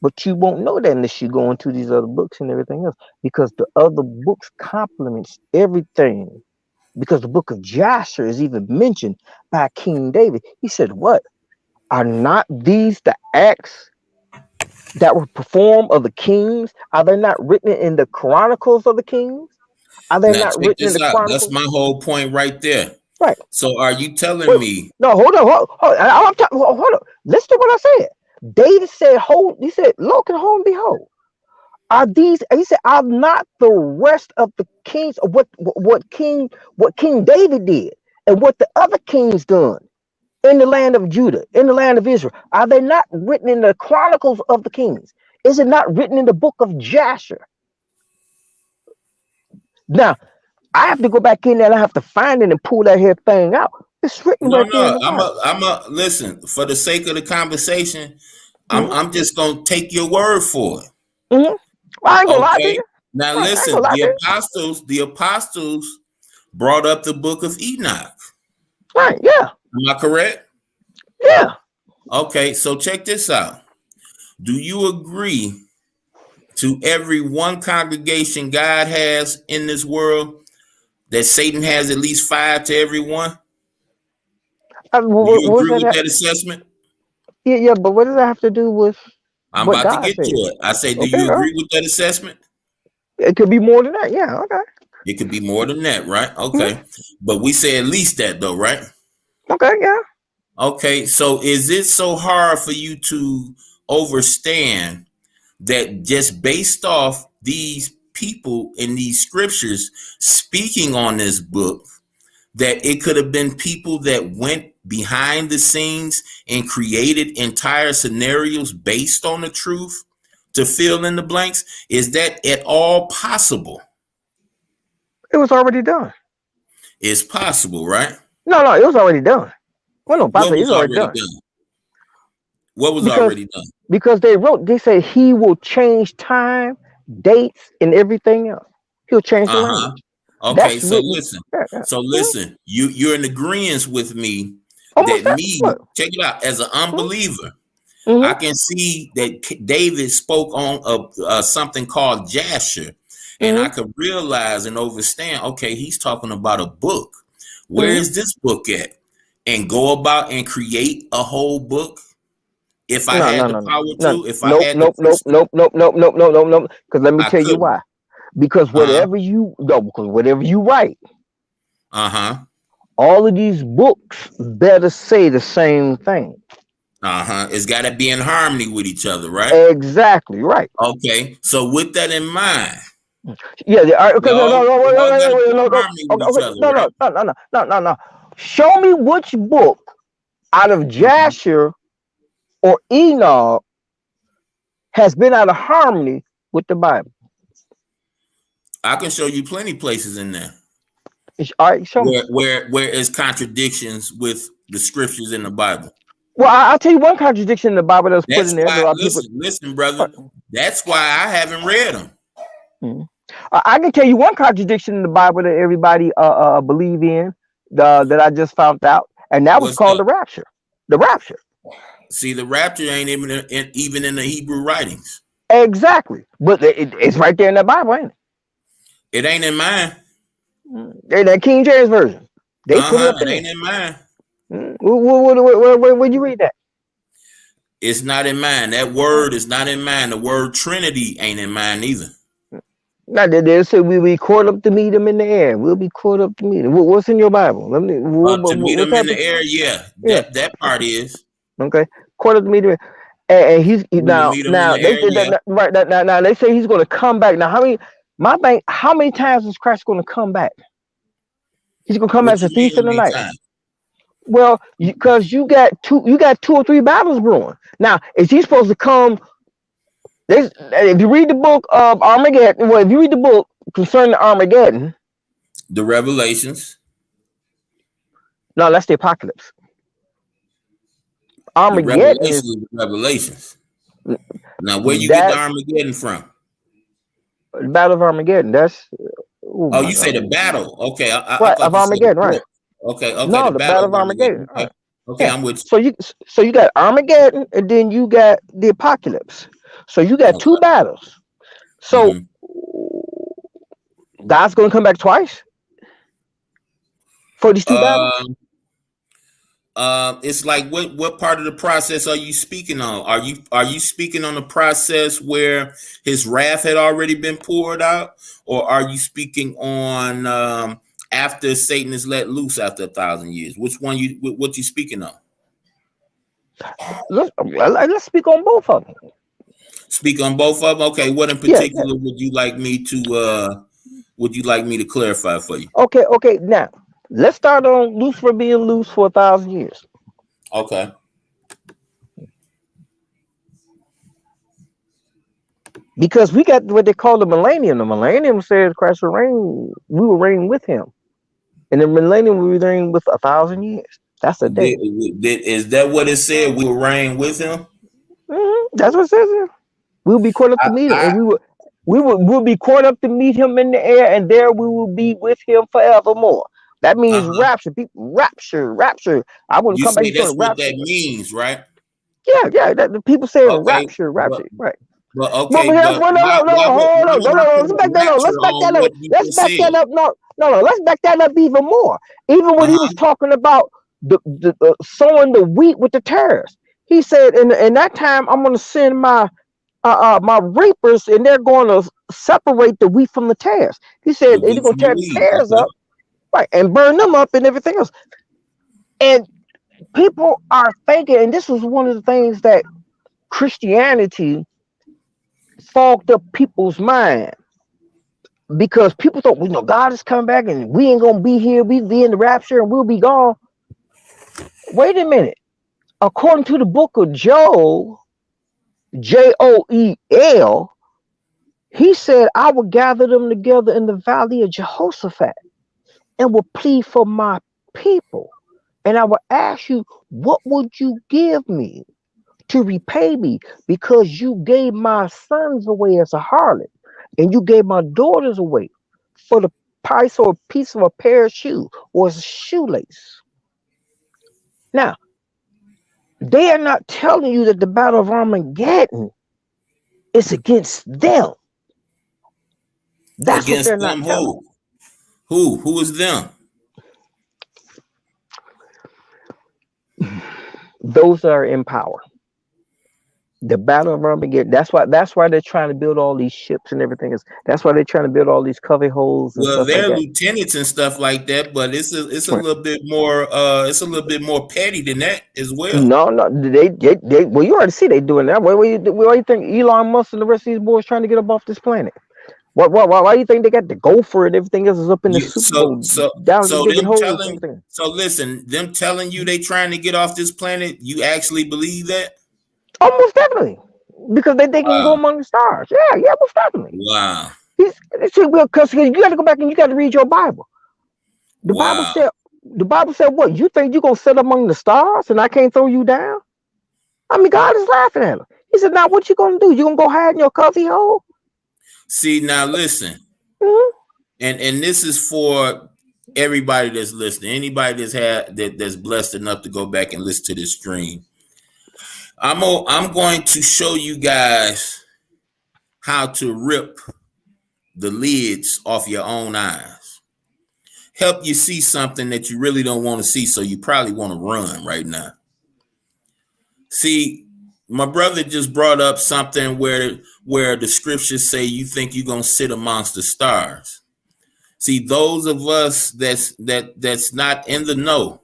but you won't know that unless you go into these other books and everything else, because the other books complements everything. Because the book of Joshua is even mentioned by King David. He said, "What are not these the acts that were performed of the kings? Are they not written in the chronicles of the kings? Are they Now not check written in this the out. That's chronicles?" my whole point right there. Right. So are you telling Wait, me? no, hold on, hold on. Listen to what I said. David said, "Hold." He said, "Look and hold and behold." Are these? He said, "Are not the rest of the kings of what King David did and what the other kings done in the land of Judah, in the land of Israel? Are they not written in the chronicles of the kings? Is it not written in the book of Jasher?" Now, I have to go back in there and I have to find it and pull that here thing out. It's written No, right there in no. the Bible. I'm a listen, for the sake of the conversation, Mm-hmm, I'm just gonna take your word for it. mm-hmm. Well, I ain't gonna lie to Okay. you. Now Right, I ain't gonna listen, lie to you. the apostles brought up the book of Enoch. Right, yeah, Am I correct? yeah. Okay, so check this out. Do you agree to every one congregation God has in this world that Satan has at least five to every one? Do you What does agree that with have? that assessment? Yeah, yeah, but what does that have to do with I'm what about to God get to said? it. I say, do Okay, you all right. agree with that assessment? It could be more than that. Yeah, okay. It could be more than that, right? Mhm. Okay. But we say at least that though, right? Okay, yeah. Okay. So is it so hard for you to understand that just based off these people in these scriptures speaking on this book, that it could have been people that went behind the scenes and created entire scenarios based on the truth to fill in the blanks? Is that at all possible? It was already done. It's possible, right? No, it was already done. Well, no, What possibly it was was already already done done? What was because already done? they wrote. They said he will change time, dates, and everything else. He'll change the Uh-huh. language. Okay, That's so written. listen. Yeah, yeah. So Mhm. listen, you're in agreement with me Almost that that. me, What? check it out, as an unbeliever, I Mm-hmm. can see that David spoke on something called Jasher, and I Mm-hmm. could realize and understand. Okay, he's talking about a book. Where Mm-hmm. is this book at? And go about and create a whole book. If I No, had no, the no, no, power no. to, if I Nope, had the nope, nope, crystal, nope, nope, nope, nope, nope, nope, nope, nope. Because let me I tell you couldn't. why. Because Uh huh. whatever you no, because whatever you write, Uh huh. all of these books better say the same thing. Uh huh. It's got to be in harmony with each other, right? Exactly right. Okay. So with that in mind, Yeah, they are. Okay, no, no, y'all no, wait, y'all wait, got wait, to wait, be no, in no. harmony with Okay, each okay, other, no, right? no, no, no, no, no, no, no. Show me which book out of Mhm. Jasher or Enoch has been out of harmony with the Bible. I can show you plenty places in there All right, show me. where is contradictions with the scriptures in the Bible. Well, I'll tell you one contradiction in the Bible that was put That's in there that a why. lot of people. Listen, brother. That's why I haven't read them. Mhm. I can tell you one contradiction in the Bible that everybody believe in that I just found out, and that was What's called that? the rapture. The rapture. See, the rapture ain't even in the Hebrew writings. Exactly. But it's right there in the Bible, ain't it? It ain't in mine. That King James version. They Uh put it huh. up It in there. ain't in mine. Where you read that? It's not in mine. That word is not in mine. The word Trinity ain't in mine either. Now they say we'll be caught up to meet him in the air. We'll be caught up to meet him. What's in your Bible? Let me. To meet What them in type the of? air, yeah, Yeah. that part is. Okay. Caught up to meet him. And When to meet them in now the they air, said yeah. that right now they say he's going to come back. Now how many times is Christ going to come back? He's going to come What as a you mean? thief in How the many night. times? Well, because you got two or three battles brewing. Now, is he supposed to come? If you read the book of Armageddon, well, if you read the book concerning Armageddon, The Revelations. no, that's the apocalypse. The Armageddon Revelations is is the Revelations. Now, where you get the that Armageddon from? the battle of Armageddon. That's oh Oh, my you say god, the battle. Okay, I right of thought you said the Armageddon, right? book. Okay, No, the the battle battle of of Armageddon, Armageddon. Okay, right? okay, Yeah. I'm with So you got Armageddon, and then you got the apocalypse. So you got you. two Okay. battles. So Mm-hmm. God's going to come back twice for these two battles. Um, it's like what part of the process are you speaking on? Are you speaking on the process where his wrath had already been poured out, or are you speaking on after Satan is let loose after 1,000 years? Which one what you speaking on? Let's speak on both of them. Speak on both of them. Okay, what in Yeah, yeah. particular would you like me to clarify for you? Okay. Now let's start on Lucifer being loose for 1,000 years Okay. because we got what they call the millennium. The millennium says Christ will reign. We will reign with him, and the millennium will reign with 1,000 years. That's a day. Is that what it said? We will reign with him. That's what it says here. We'll be caught up I, to meet him, I and we'll be caught up to meet him in the air, and there we will be with him forevermore. That means uh-huh. rapture. Rapture. I wouldn't You come back. say He's going that's to what rapture. that means, right? Yeah. That the people saying Okay, but rapture. Right. okay, Well, why would hold on, I put Let's a back that up. rapture on what you Let's just back said? that up. No. Let's back that up even more. Even when he was Uh-huh. talking about the sowing the wheat with the tares, he said, in that time, I'm going to send my my reapers, and they're going to separate the wheat from the tares. He The said they're wheat going from to the tear the weed. tares Okay. up, right, and burn them up and everything else. And people are thinking, and this was one of the things that Christianity fogged up people's mind, because people thought, you know, God is coming back and we ain't gonna be here. We be in the rapture and we'll be gone. Wait a minute. According to the book of Joel, Joel, he said, I will gather them together in the valley of Jehoshaphat and will plead for my people. And I will ask you, what would you give me to repay me? Because you gave my sons away as a harlot, and you gave my daughters away for the price or a piece of a pair of shoes or a shoelace. Now, they are not telling you that the battle of Armageddon is against them. That's what Against they're not them telling. who? Who is them? Those that are in power. The battle of Armageddon. That's why they're trying to build all these ships and everything. That's why they're trying to build all these cover holes and Well, stuff like they're that. lieutenants and stuff like that, but it's a Right. little bit more petty than that as well. No, no, they well, you already see they doing that. Why you think Elon Musk and the rest of these boys trying to get up off this planet? Why do you think they got the gopher and everything else is up in the You Super Bowl down so digging them holes and telling everything? so listen, them telling you they trying to get off this planet, you actually believe that? Almost definitely, because they can go Wow. among the stars. Yeah, yeah, most definitely. Wow. He's see, well, because you got to go back and you got to read your Bible. The Bible Wow. said, the Bible said, what you think you gonna sit among the stars and I can't throw you down? I mean, God is laughing at him. He said, now what you gonna do? You gonna go hide in your cubby hole? See, now listen, Mm-hmm. and this is for everybody that's listening, anybody that's blessed enough to go back and listen to this stream. I'm going to show you guys how to rip the lids off your own eyes. Help you see something that you really don't want to see, so you probably want to run right now. See, my brother just brought up something where the scriptures say you think you're gonna sit amongst the stars. See, those of us that's not in the know,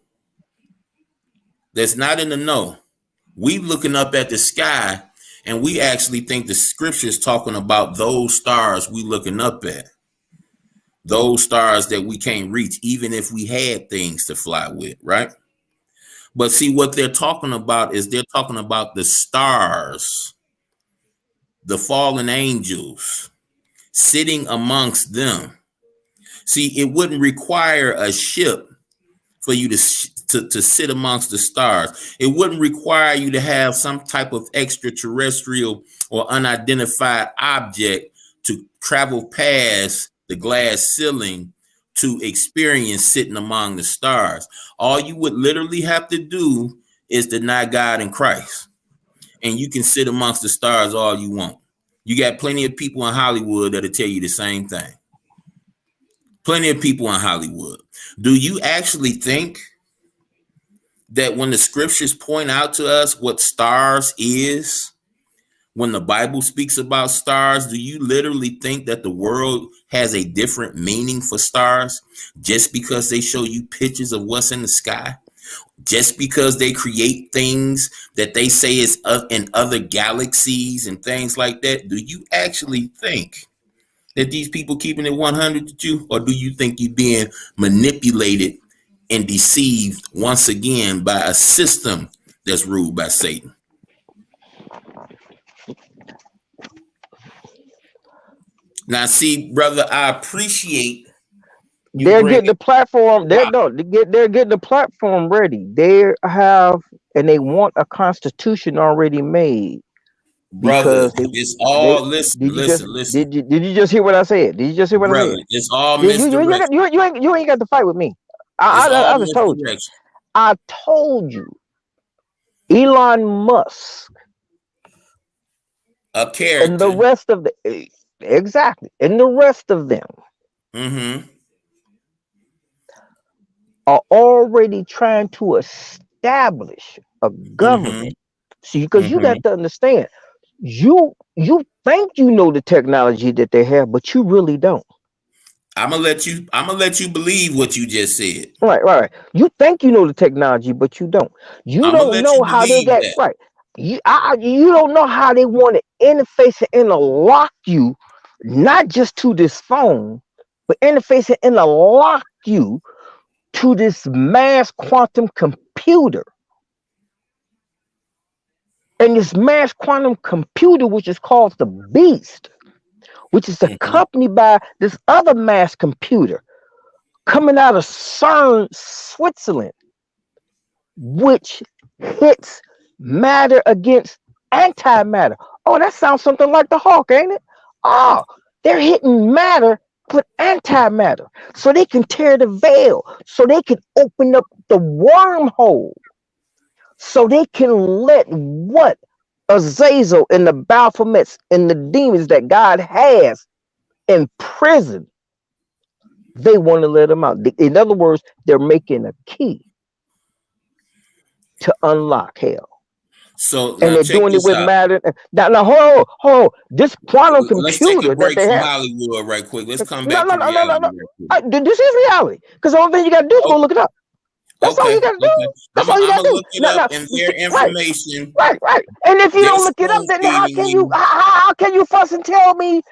that's not in the know, we looking up at the sky and we actually think the scripture's talking about those stars we looking up at. Those stars that we can't reach, even if we had things to fly with, right? But see, what they're talking about is they're talking about the stars, the fallen angels, sitting amongst them. See, it wouldn't require a ship for you to sit amongst the stars. It wouldn't require you to have some type of extraterrestrial or unidentified object to travel past the glass ceiling to experience sitting among the stars. All you would literally have to do is deny God and Christ, and you can sit amongst the stars all you want. You got plenty of people in Hollywood that'll tell you the same thing. Plenty of people in Hollywood. Do you actually think that when the scriptures point out to us what stars is, when the Bible speaks about stars, do you literally think that the world has a different meaning for stars just because they show you pictures of what's in the sky? Just because they create things that they say is in other galaxies and things like that? Do you actually think that these people keeping it 100 to you, or do you think you're being manipulated and deceived once again by a system that's ruled by Satan? Now, see, brother, I appreciate you They're bringing. getting the platform. Wow, They're getting the platform ready. They have and they want a constitution already made brother, because it's they all listen, listen, listen, did you just hear what I said? Did you just hear what I brother. said? It's all You misdirection. you ain't got to fight with me. It's all I just told you. misdirection. I told you. Elon Musk A and the character. rest of the exactly and the rest of them Mm-hmm. are already trying to establish a Mm-hmm. government. See, because you Mm-hmm. got to understand, you You think you know the technology that they have, but you really don't. I'm gonna let you believe what you just said. Right. You think you know the technology, but you don't. You I'm gonna don't let you know how they believe got that. right. You don't know how they want to interface and interlock you, not just to this phone, but interface and interlock you to this mass quantum computer. And this mass quantum computer, which is called the Beast, which is Mhm. accompanied by this other mass computer coming out of CERN, Switzerland, which hits matter against antimatter. Oh, that sounds something like the Hawk, ain't it? Oh, they're hitting matter with antimatter so they can tear the veil, so they can open up the wormhole, so they can let what? Azazel and the Baphomets and the demons that God has in prison, they want to let them out. In other words, they're making a key to unlock hell. So And now they're check doing it this with out. matter. Now, hold on. This quantum Let's take a computer that break they from have. Hollywood right quick. Let's come No, back no, to no, no, no, reality no. right quick. This is reality. Because the only thing you got to do is Oh, go look it up. That's all you okay, got to okay. do. That's I'm all you I'm got gonna to do. look it up and their Right, information. right. And if you They're don't look it up, spoon then how feeding can you me. how can you fuss and tell me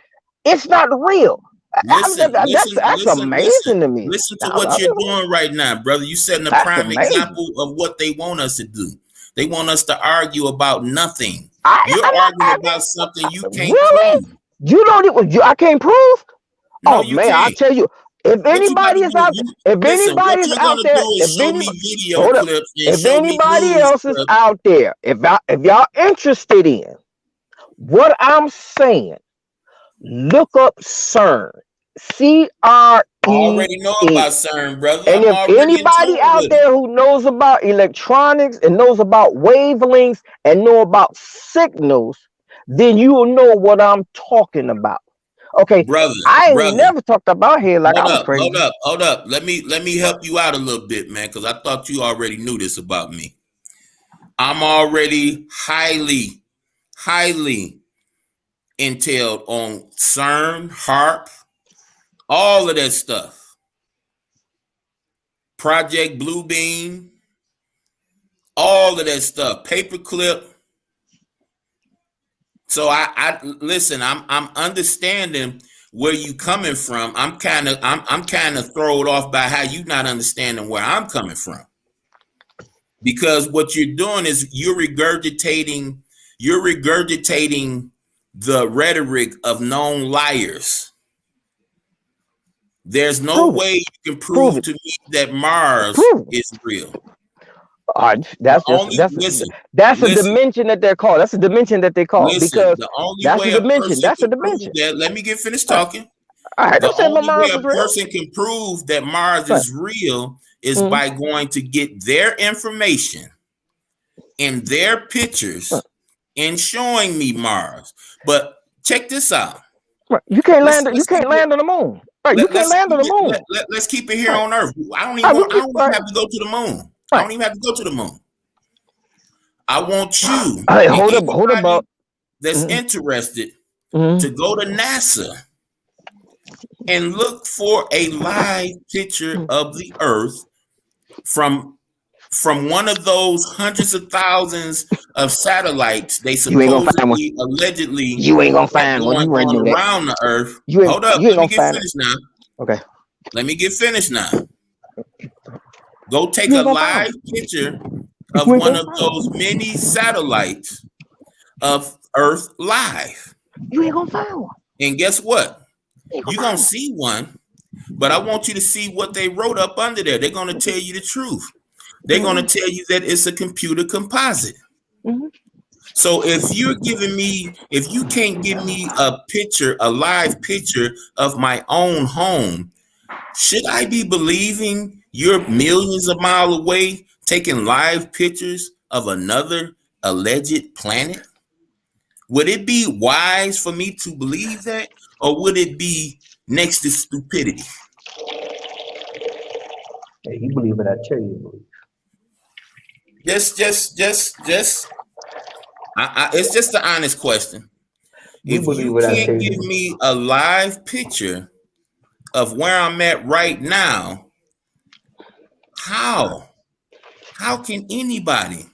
it's not real? Listen, listen, That's listen, listen. amazing to me. Listen to what you're doing right now, brother. You setting a That's prime amazing. example of what they want us to do. They want us to argue about nothing. You're I'm not arguing about something you arguing. can't Really? prove. You know I can't prove. No, Oh you man, I'll can't. tell you. If What you about anybody to is do? out, You if listen. What anybody is you're out gonna there, do is if show anybody, me video hold up, clips and if show me anybody news else is clips. out there, if y'all interested in what I'm saying, look up CERN, I already know CRE. about CERN, brother. And I'm if already in anybody tune out with it, there who knows about electronics and knows about wavelengths and know about signals, then you will know what I'm talking about. Okay, brother. I ain't Brother, never talked about hair like I hold was up, hold crazy. up, hold up. Let me help you out a little bit, man, because I thought you already knew this about me. I'm already highly entailed on CERN, HARP, all of that stuff. Project Bluebeam, all of that stuff. Paperclip. So I listen. I'm understanding where you coming from. I'm kind of thrown off by how you not understanding where I'm coming from, because what you're doing is you're regurgitating the rhetoric of known liars. There's no Prove it. way you can Prove prove it. to me that Mars Prove it. is real. That's just Only listen, that's a listen, dimension that they're called. That's a dimension that they call listen. because The only that's a way a dimension. person That's a can prove dimension. that, let me get finished All right. talking. All right. The I'm saying my only way Mars a is real. person can prove that Mars Right. is real is Mm-hmm. by going to get their information and their Right. pictures and showing me Mars. But check this out. Right. You can't Let's land. You let's keep can't it land on the moon. Right. You let, can't let's land keep on the it moon. let's keep it here Right. on Earth. I don't All even right. want I don't even Right. have to go to the moon. I Right. don't even have to go to the moon. I want you All right. and Hold up, Bob. anybody that's Mm-hmm. interested Mm-hmm. to go to NASA and look for a live picture of the Earth from one of those hundreds of thousands of satellites they You ain't gonna find one. supposedly allegedly You ain't gonna are find one. going You ain't on do that. around the Earth. You ain't. Hold up, You ain't let me gonna get find it. finished now. Okay. Let me get finished now. Go take You a ain't gonna find live one. picture You of ain't one gonna of find those one. many satellites of Earth live. You ain't gonna find one. And guess what? You ain't gonna You're going find to one. see one, but I want you to see what they wrote up under there. They're going to tell you the truth. They're going to Mm-hmm. tell you that it's a computer composite. Mm-hmm. So if you can't give me a picture, a live picture of my own home, should I be believing you're millions of miles away taking live pictures of another alleged planet? Would it be wise for me to believe that, or would it be next to stupidity? Hey, you believe it? I tell you, believe. Just, it's just an honest question. We If believe you what I can't say. give me a live picture of where I'm at right now, how? How can anybody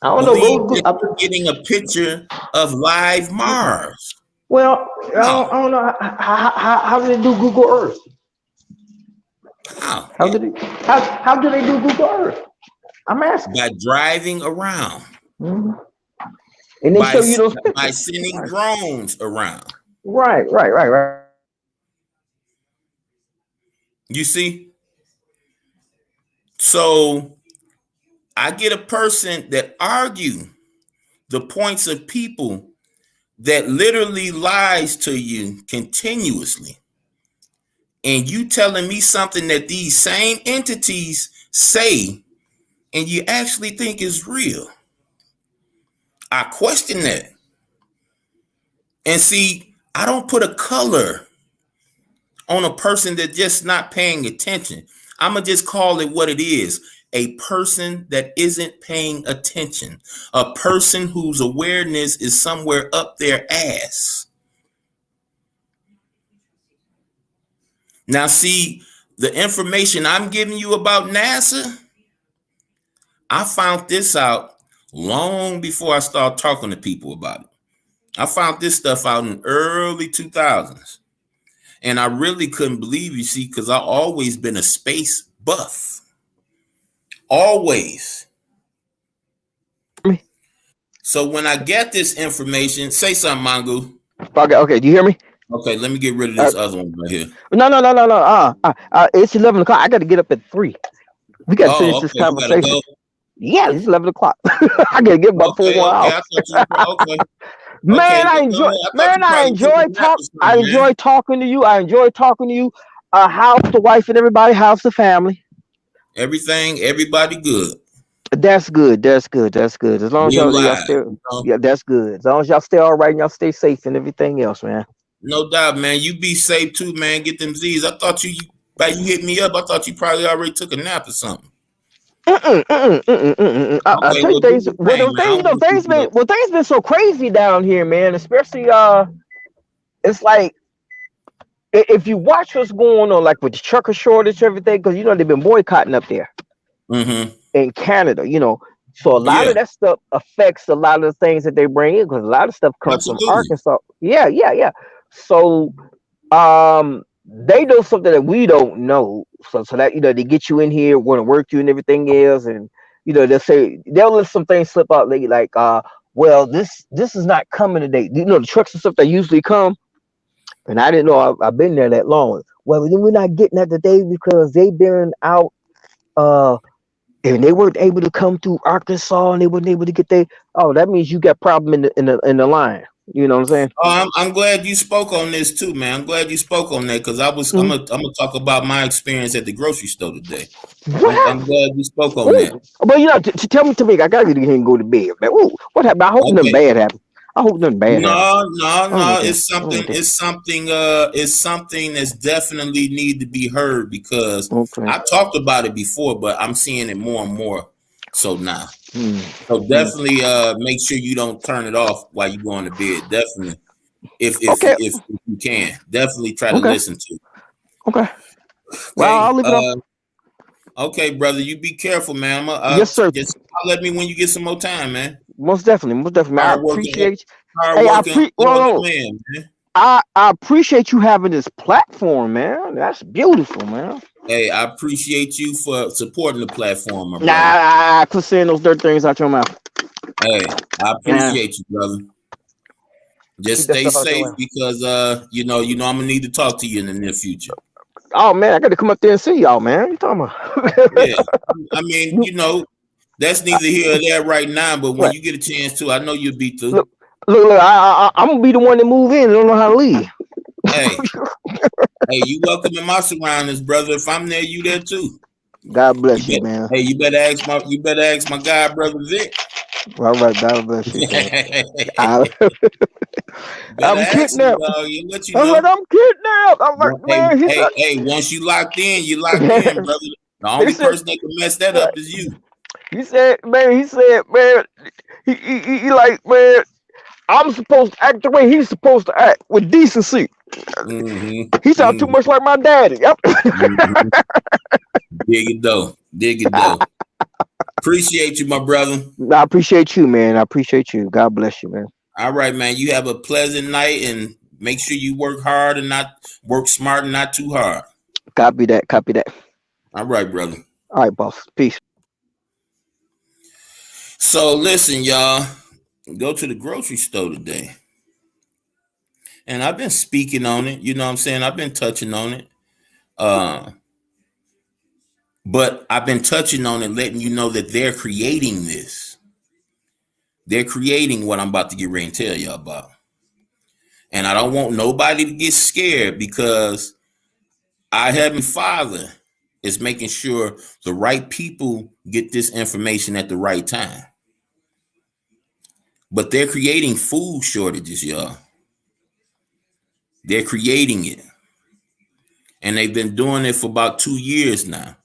I don't know. believe Go, that you're getting a picture of live Mars? well, How? I don't know. How do they do Google Earth? How? How do they do Google Earth? I'm asking. By driving around, Mhm. And they by show you those by pictures. sending Right, drones around. right. You see? So I get a person that argue the points of people that literally lies to you continuously. And you telling me something that these same entities say and you actually think is real. I question that. And see, I don't put a color on a person that just not paying attention. I'm going to just call it what it is. A person that isn't paying attention. A person whose awareness is somewhere up their ass. Now, see, the information I'm giving you about NASA, I found this out long before I started talking to people about it. I found this stuff out in early 2000s. And I really couldn't believe, you see, because I've always been a space buff. Always. So when I get this information, say something, Mongoose. Okay. Do you hear me? Okay, let me get rid of Uh, this other one right here. no. It's 11 o'clock. I got to get up at 3. We got to finish Oh, this okay, you gotta conversation. go. Yeah, it's 11 o'clock. I got to get about four Okay, more okay. hours. I thought you okay. Okay, Man, I well, go enjoy. ahead. I thought Man, you probably took a nap or I something, man. enjoy talking to you. I enjoy talking to you. How's the wife and everybody? How's the family? Everybody good. That's good. That's good. As long as We y'all alive, stay, you know. yeah, that's good. As long as y'all stay all right and y'all stay safe and everything else, man. No doubt, man. You be safe too, man. Get them Z's. I thought you hit me up. I thought you probably already took a nap or something. I Okay, tell you well, do things. your Well, thing, them man. I things, don't want to keep you up. things been so crazy down here, man. Especially it's like if you watch what's going on, like with the trucker shortage, everything, because they've been boycotting up there Mm-hmm. in Canada. So a lot Yeah, of that stuff affects a lot of the things that they bring in because a lot of stuff comes from absolutely. Arkansas. Yeah. So they know something that we don't know. So that they get you in here, want to work you and everything else, and they'll let some things slip out like well this is not coming today. The trucks and stuff that usually come, and I didn't know I've been there that long. Well, then we're not getting that today because they've been out uh and they weren't able to come through Arkansas and they weren't able to get there. Oh, that means you got problem in the line. You know what I'm saying? Oh, I'm glad you spoke on this too, man. I'm glad you spoke on that because I'm Mhm. gonna talk about my experience at the grocery store today. What I'm happened? glad you spoke on that. Ooh. But tell me to me, I gotta get in here and go to bed, man. Ooh, what happened? I hope nothing Okay. bad happened. I hope nothing bad happened. No, no, I don't no. want that. It's I don't something. want that. It's something. It's something that's definitely need to be heard because Okay. I talked about it before, but I'm seeing it more and more. So now, Hmm. so Hmm. definitely, make sure you don't turn it off while you go on to bed. Definitely, Okay. if you can, definitely try to Okay. listen to it. Okay. Well, I'll Okay. leave it on. Okay, brother. You be careful, man. Yes, sir. Just holler at me when you get some more time, man. Most definitely. Most definitely. Man, I Hard working, appreciate you. hard Hey, working, well, older no, man, man. I appreciate you having this platform, man. That's beautiful, man. Hey, I appreciate you for supporting the platform, my brother. Nah, quit saying those dirt things out your mouth. Hey, I Nah, appreciate you, brother. Just keep that stay stuff out your safe mouth. because I'm gonna need to talk to you in the near future. Oh man, I got to come up there and see y'all, man. What you talking Yeah, about? I mean, You- that's neither here or there right now. But when what? you get a chance to, I know you'll be through. Look, look. I'm gonna be the one to move in. I don't know how to leave. Hey, hey, you welcome in my surroundings, brother. If I'm there, you there too. God You bless you, bet. man. Hey, you better ask my guy, brother Vic. All right, God bless you, man. I, Better I'm ask him, kidnapped. dog. He'll let you I was like, know. I'm kidnapped. I'm like, man. He said, Once you locked in, you locked in, brother. The he only said, person that can mess that up is you. man. He said, man. He like, man. I'm supposed to act the way he's supposed to act with decency. Mm-hmm. He sounds too Mm-hmm. much like my daddy. Yep. Mm-hmm. Dig it though. Dig it though. Appreciate you, my brother. I appreciate you, man. I appreciate you. God bless you, man. All right, man. You have a pleasant night and make sure you work hard and not work smart and not too hard. Copy that. Copy that. All right, brother. All right, boss. Peace. So listen, y'all. Go to the grocery store today. And I've been speaking on it. You know what I'm saying? I've been touching on it. Uh, but I've been touching on it, letting you know that they're creating this. They're creating what I'm about to get ready and tell y'all about. And I don't want nobody to get scared because our Heavenly Father is making sure the right people get this information at the right time. But they're creating food shortages, y'all. They're creating it. And they've been doing it for about 2 years now.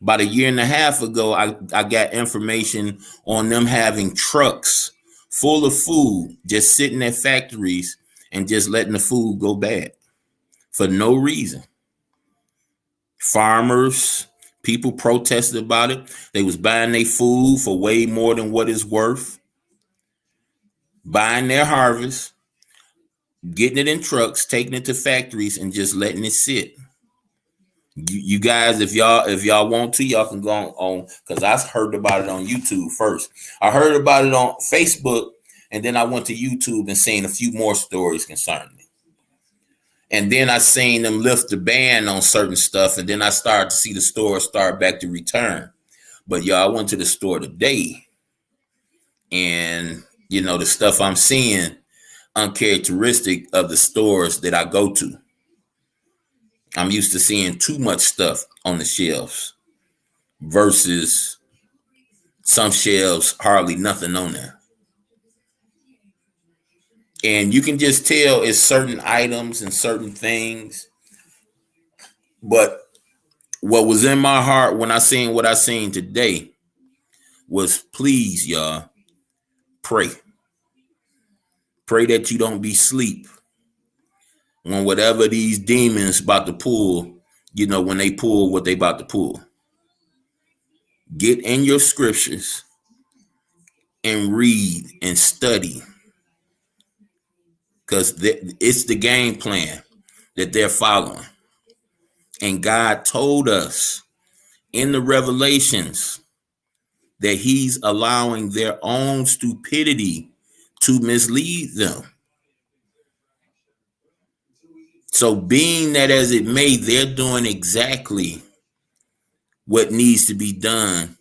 About a year and a half ago, I got information on them having trucks full of food just sitting at factories and just letting the food go bad for no reason. Farmers, people protested about it. They was buying their food for way more than what it's worth, buying their harvest, getting it in trucks, taking it to factories, and just letting it sit. You guys, if y'all want to, y'all can go on because I heard about it on YouTube first. I heard about it on Facebook, and then I went to YouTube and seen a few more stories concerning it. And then I seen them lift the ban on certain stuff, and then I started to see the stores start back to return. But y'all, I went to the store today, and the stuff I'm seeing uncharacteristic of the stores that I go to. I'm used to seeing too much stuff on the shelves versus some shelves hardly nothing on there. And you can just tell it's certain items and certain things. But what was in my heart when I seen what I seen today was, please, y'all, pray. Pray that you don't be asleep when whatever these demons about to pull, when they pull what they about to pull. Get in your scriptures and read and study, because it's the game plan that they're following. And God told us in the revelations that he's allowing their own stupidity to mislead them. So being that as it may, they're doing exactly what needs to be done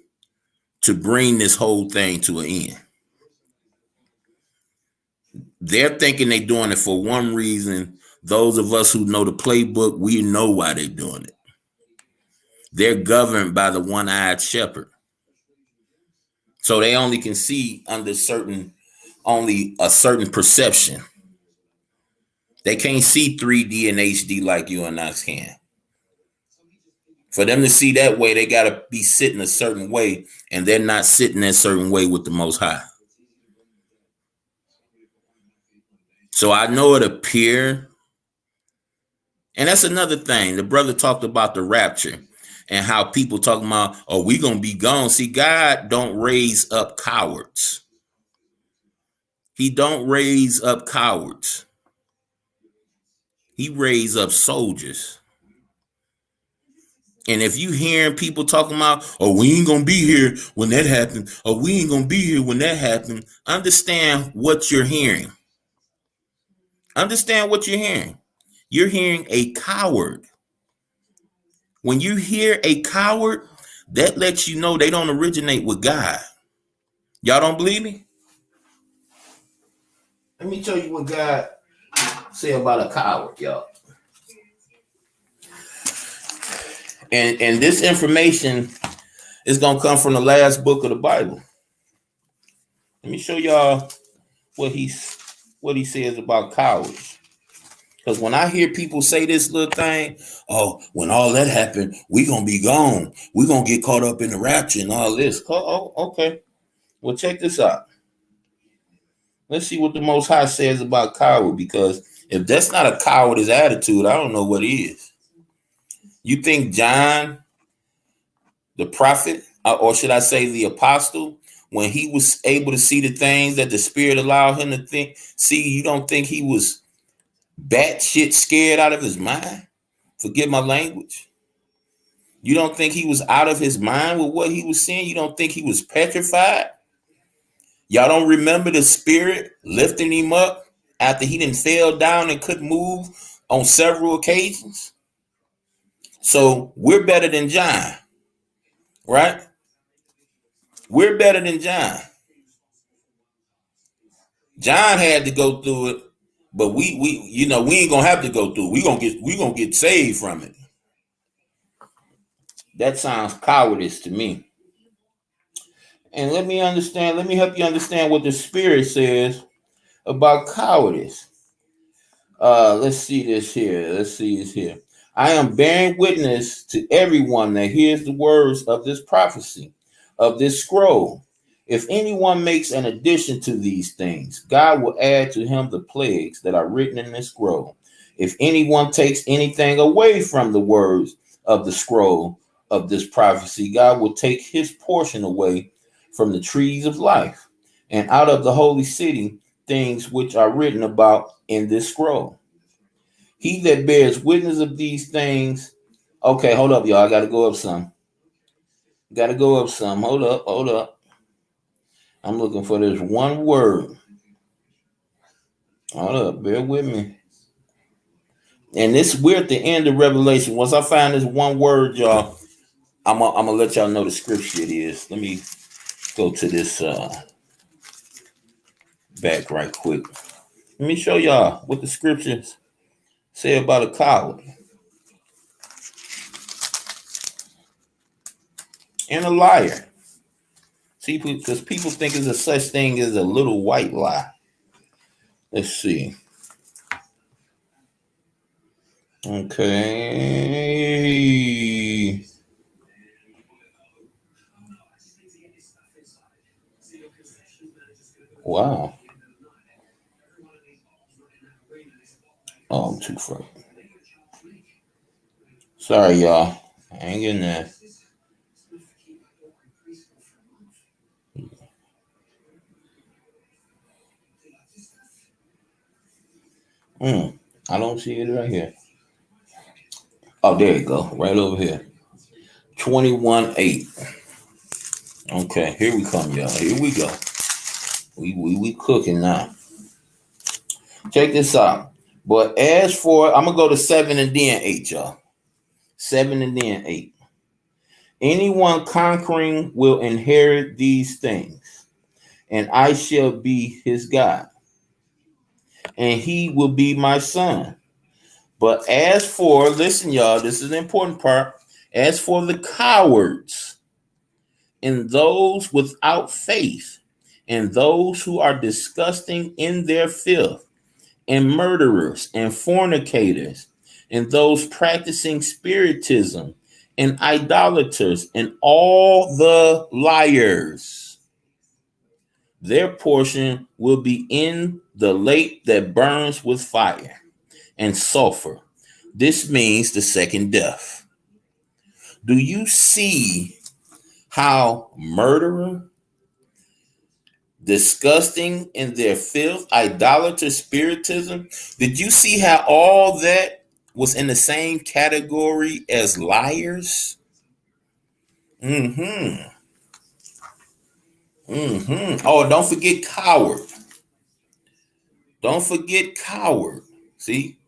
to bring this whole thing to an end. They're thinking they're doing it for one reason. Those of us who know the playbook, we know why they're doing it. They're governed by the one-eyed shepherd. So they only can see under only a certain perception. They can't see 3D and HD like you and us can. For them to see that way, they got to be sitting a certain way, and they're not sitting that certain way with the Most High. So I know it appear, and that's another thing. The brother talked about the rapture and how people talking about, oh, we going to be gone. See, God don't raise up cowards. He don't raise up cowards. He raise up soldiers. And if you hearing people talking about, oh, we ain't gonna be here when that happened, or we ain't gonna be here when that happened, understand what you're hearing. Understand what you're hearing. You're hearing a coward. When you hear a coward, that lets you know they don't originate with God. Y'all don't believe me? Let me tell you what God said about a coward, y'all. And this information is gonna come from the last book of the Bible. Let me show y'all what he says about cowards. Because when I hear people say this little thing, oh, when all that happened, we gonna be gone. We gonna get caught up in the rapture and all this. Oh, okay. Well, check this out. Let's see what the Most High says about coward, because if that's not a coward's attitude, I don't know what is. You think John, the prophet, or should I say the apostle, when he was able to see the things that the Spirit allowed him to see, you don't think he was batshit scared out of his mind? Forgive my language. You don't think he was out of his mind with what he was seeing? You don't think he was petrified? Y'all don't remember the Spirit lifting him up after he didn't fell down and couldn't move on several occasions? So we're better than John, right? We're better than John. John had to go through it, but we ain't gonna have to go through it. We gonna get saved from it. That sounds cowardice to me. And let me help you understand what the Spirit says about cowardice. Let's see this here. Let's see this here. I am bearing witness to everyone that hears the words of this prophecy, of this scroll. If anyone makes an addition to these things, God will add to him the plagues that are written in this scroll. If anyone takes anything away from the words of the scroll of this prophecy, God will take his portion away from the trees of life and out of the holy city things which are written about in this scroll. He that bears witness of these things. Okay, hold up, y'all. I gotta go up some. Gotta go up some. Hold up. I'm looking for this one word. Hold up, bear with me. And we're at the end of Revelation. Once I find this one word, y'all, I'm gonna let y'all know the scripture it is. Let me go to this back right quick. Let me show y'all what the scriptures say about a coward and a liar. See, because people think there's a such thing as a little white lie. Let's see. Okay. Wow. Oh, I'm too far. Sorry, y'all. I ain't getting that. I don't see it right here. Oh, there you go. Right over here. 21:8. Okay, here we come, y'all. Here we go. We cooking now. Check this out. But as for, I'm gonna go to 7 and then 8, y'all. 7 and then 8. Anyone conquering will inherit these things, and I shall be his God, and he will be my son. But as for, listen, y'all, this is the important part. As for the cowards and those without faith, and those who are disgusting in their filth, and murderers and fornicators, and those practicing spiritism, and idolaters, and all the liars, their portion will be in the lake that burns with fire and sulfur. This means the second death. Do you see how murderer, disgusting in their filth, idolater, spiritism? Did you see how all that was in the same category as liars? Mm-hmm. Mm-hmm. Oh, don't forget coward. Don't forget coward. See?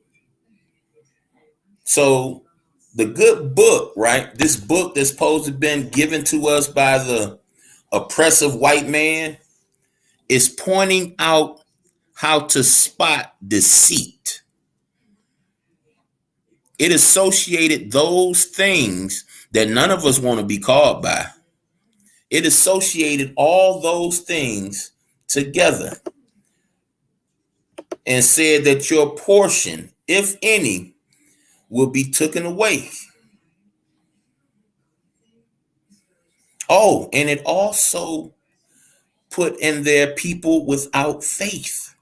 So the good book, right? This book that's supposed to have been given to us by the oppressive white man is pointing out how to spot deceit. It associated those things that none of us want to be called by. It associated all those things together and said that your portion, if any, will be taken away. Oh, and it also put in there people without faith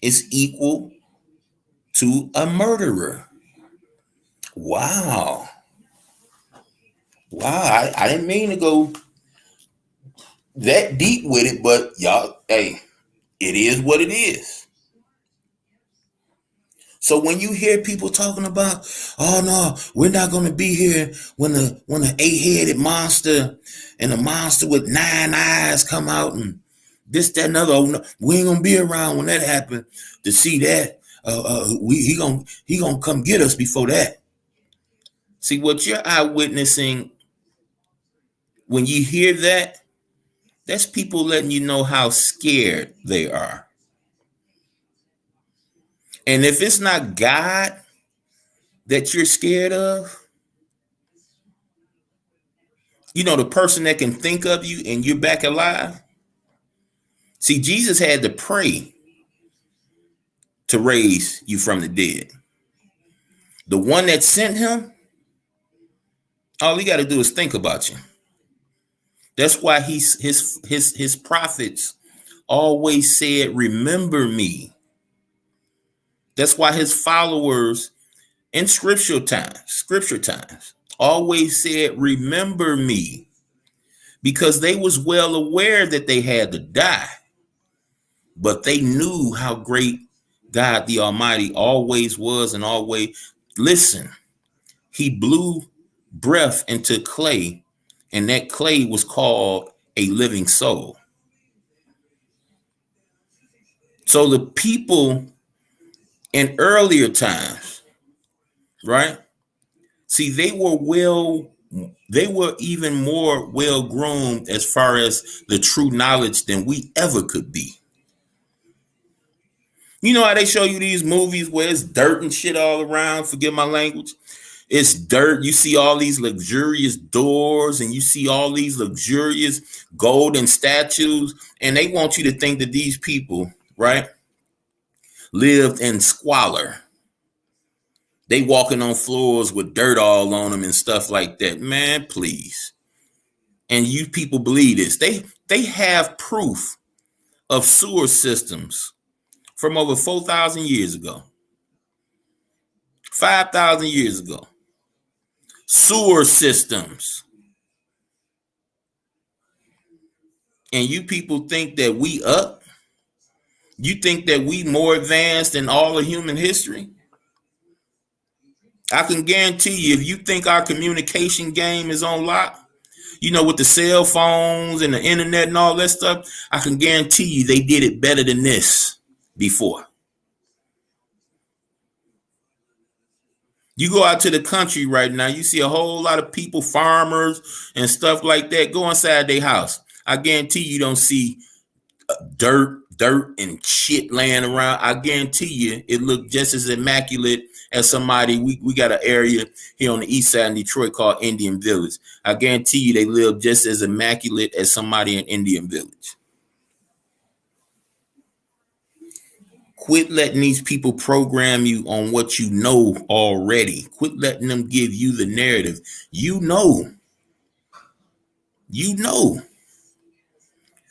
is equal to a murderer. Wow. Wow. I didn't mean to go that deep with it, but y'all, hey, it is what it is. So when you hear people talking about, oh no, we're not gonna be here when the eight-headed monster and the monster with 9 eyes come out and this, that, and other, oh, no, we ain't gonna be around when that happens to see that. He gonna come get us before that. See what you're eyewitnessing when you hear that. That's people letting you know how scared they are. And if it's not God that you're scared of, the person that can think of you and you're back alive. See, Jesus had to pray to raise you from the dead. The one that sent him, all he got to do is think about you. That's why his prophets always said, remember me. That's why his followers in scripture times always said, remember me, because they was well aware that they had to die, but they knew how great God the Almighty always was and always. Listen, he blew breath into clay, and that clay was called a living soul. So the people in earlier times, right? See, they were even more well groomed as far as the true knowledge than we ever could be. You know how they show you these movies where it's dirt and shit all around? Forgive my language. It's dirt. You see all these luxurious doors and you see all these luxurious golden statues. And they want you to think that these people, right, lived in squalor. They walking on floors with dirt all on them and stuff like that. Man, please. And you people believe this. They have proof of sewer systems from over 4,000 years ago. 5,000 years ago. Sewer systems. And you people think that we up? You think that we more advanced than all of human history? I can guarantee you, if you think our communication game is on lock, with the cell phones and the internet and all that stuff, I can guarantee you they did it better than this before. You go out to the country right now, you see a whole lot of people, farmers and stuff like that, go inside their house. I guarantee you don't see dirt and shit laying around. I guarantee you it looked just as immaculate as somebody. We got an area here on the east side in Detroit called Indian Village. I guarantee you they live just as immaculate as somebody in Indian Village. Quit letting these people program you on what you know already. Quit letting them give you the narrative. You know.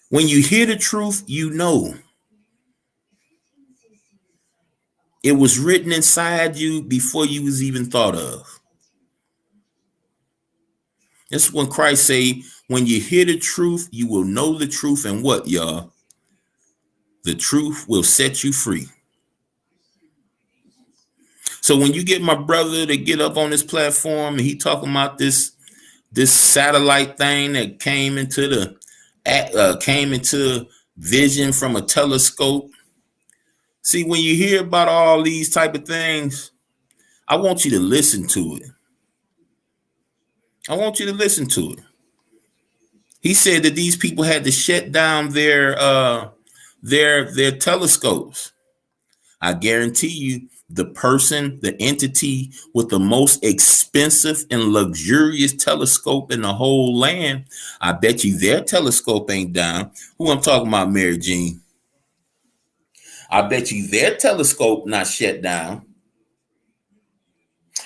When you hear the truth, you know. It was written inside you before you was even thought of. That's when Christ say, when you hear the truth, you will know the truth. And what, y'all? The truth will set you free. So when you get my brother to get up on this platform and he talking about this satellite thing that came into vision from a telescope. See, when you hear about all these type of things, I want you to listen to it. I want you to listen to it. He said that these people had to shut down their telescopes. I guarantee you, the entity with the most expensive and luxurious telescope in the whole land, I bet you their telescope ain't down. Who I'm talking about, Mary Jean? I bet you their telescope not shut down.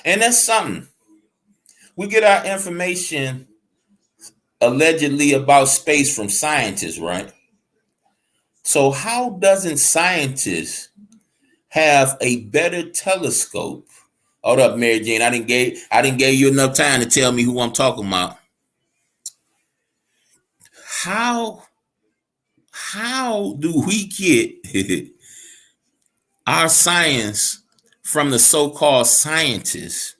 And that's something. We get our information allegedly about space from scientists, right? So how doesn't scientists have a better telescope? Hold up, Mary Jane. I didn't give you enough time to tell me who I'm talking about. How how do we get our science from the so-called scientists,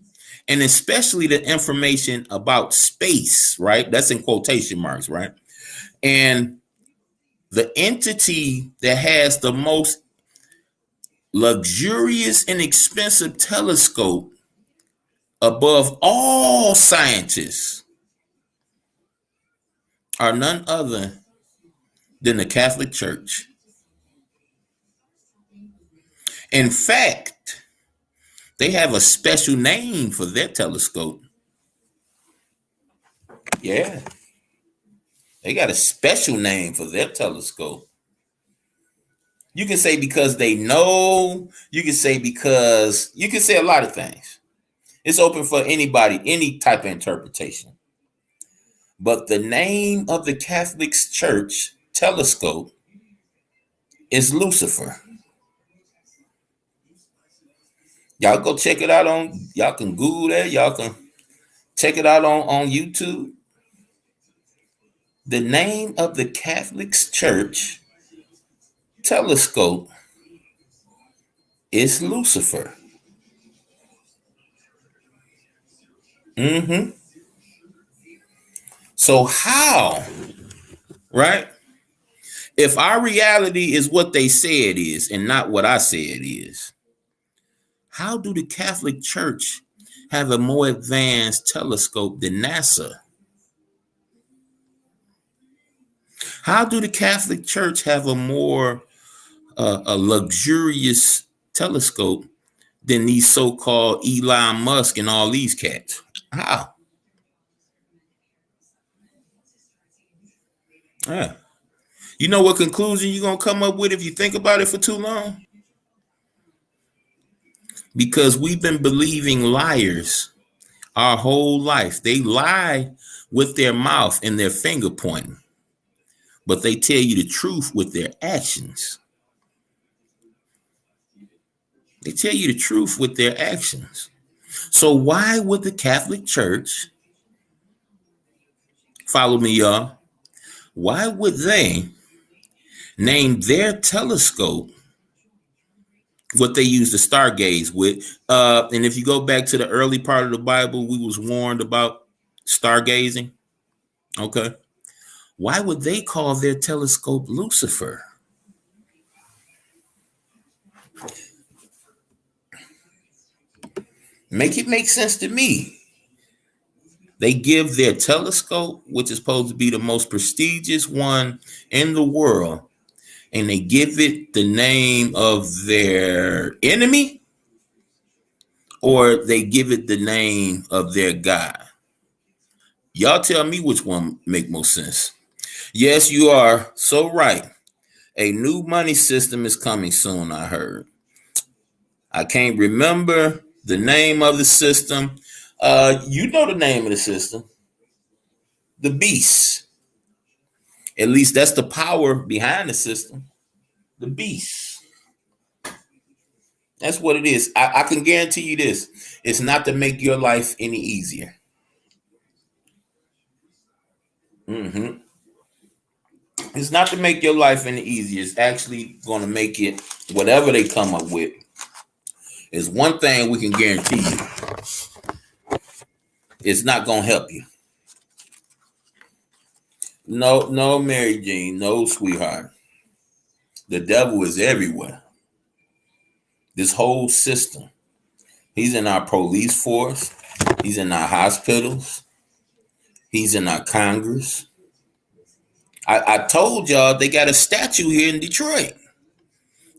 and especially the information about space, right? That's in quotation marks, right? And the entity that has the most luxurious and expensive telescope above all scientists are none other than the Catholic Church. In fact, they have a special name for their telescope. Yeah, they got a special name for their telescope. You can say because they know, you can say because, you can say a lot of things. It's open for anybody, any type of interpretation. But the name of the Catholic Church telescope is Lucifer. Y'all go check it out y'all can Google that. Y'all can check it out on YouTube. The name of the Catholic Church telescope is Lucifer. Mm-hmm. So how, right? If our reality is what they say it is and not what I say it is, how do the Catholic Church have a more advanced telescope than NASA? How do the Catholic Church have a more a luxurious telescope than these so-called Elon Musk and all these cats? How? Yeah. You know what conclusion you're gonna come up with if you think about it for too long? Because we've been believing liars our whole life. They lie with their mouth and their finger pointing, but they tell you the truth with their actions. They tell you the truth with their actions. So why would the Catholic Church, follow me, y'all, why would they name their telescope what they use to stargaze with? And if you go back to the early part of the Bible, we was warned about stargazing. Okay. Why would they call their telescope Lucifer? Make it make sense to me. They give their telescope, which is supposed to be the most prestigious one in the world, and they give it the name of their enemy, or they give it the name of their God. Y'all tell me which one make more sense. Yes, you are so right. A new money system is coming soon, I heard. I can't remember the name of the system. You know the name of the system. The beast. At least that's the power behind the system. The beast. That's what it is. I can guarantee you this. It's not to make your life any easier. Mm-hmm. It's not to make your life any easier. It's actually going to make it, whatever they come up with, is one thing we can guarantee you. It's not going to help you. No, no, Mary Jane. No, sweetheart. The devil is everywhere. This whole system. He's in our police force. He's in our hospitals. He's in our Congress. I told y'all they got a statue here in Detroit.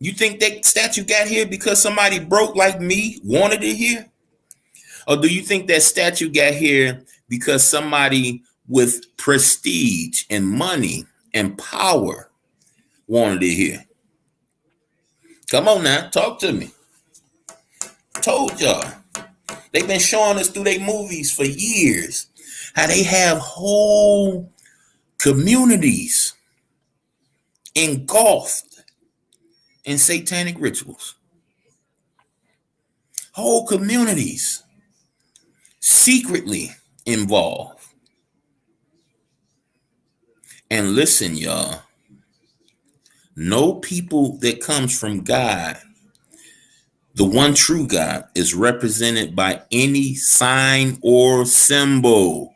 You think that statue got here because somebody broke like me wanted it here? Or do you think that statue got here because somebody with prestige and money and power wanted it here? Come on now, talk to me. Told y'all. They've been showing us through their movies for years how they have whole communities engulfed in satanic rituals. Whole communities secretly involved. And listen, y'all, no people that comes from God, the one true God, is represented by any sign or symbol.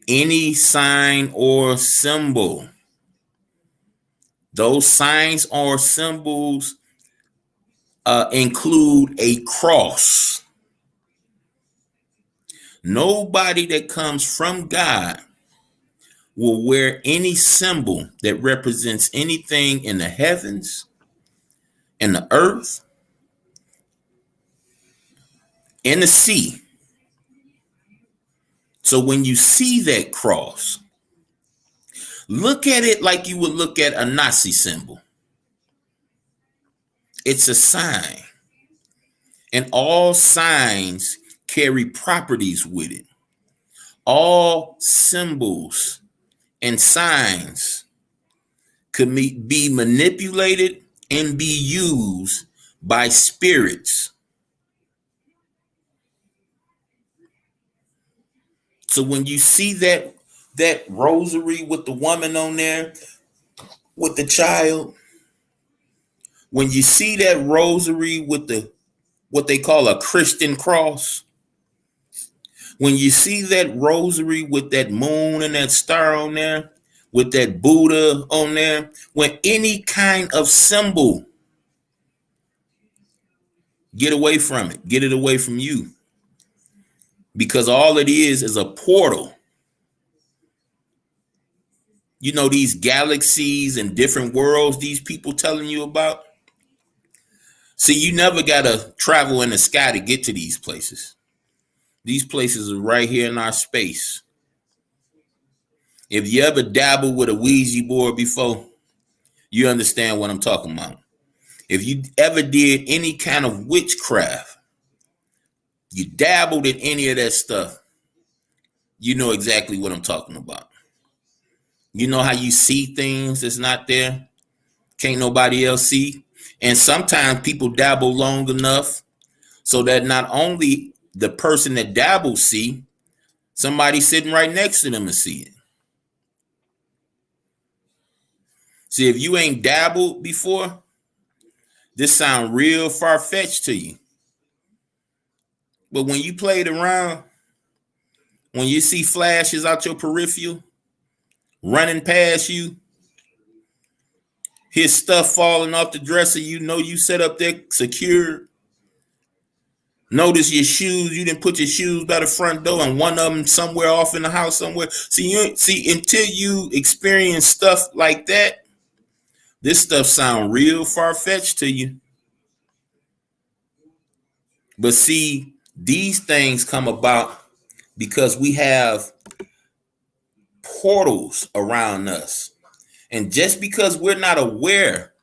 Any sign or symbol. Those signs or symbols include a cross. Nobody that comes from God will wear any symbol that represents anything in the heavens, in the earth, in the sea. So when you see that cross, look at it like you would look at a Nazi symbol. It's a sign, and all signs carry properties with it. All symbols and signs could be manipulated and be used by spirits. So when you see that rosary with the woman on there with the child, when you see that rosary with the what they call a Christian cross, when you see that rosary with that moon and that star on there, with that Buddha on there, when any kind of symbol, get away from it. Get it away from you. Because all it is a portal. You know, these galaxies and different worlds these people telling you about. See, you never got to travel in the sky to get to these places. These places are right here in our space. If you ever dabble with a Ouija board before, you understand what I'm talking about. If you ever did any kind of witchcraft, you dabbled in any of that stuff, you know exactly what I'm talking about. You know how you see things that's not there, can't nobody else see. And sometimes people dabble long enough so that not only the person that dabbles see, somebody sitting right next to them and see it. See, if you ain't dabbled before, this sound real far-fetched to you. But when you played around, when you see flashes out your peripheral, running past you, his stuff falling off the dresser, you know you set up there secure. Notice your shoes, you didn't put your shoes by the front door and one of them somewhere off in the house somewhere. See, until you experience stuff like that, this stuff sound real far-fetched to you. But see, these things come about because we have portals around us. And just because we're not aware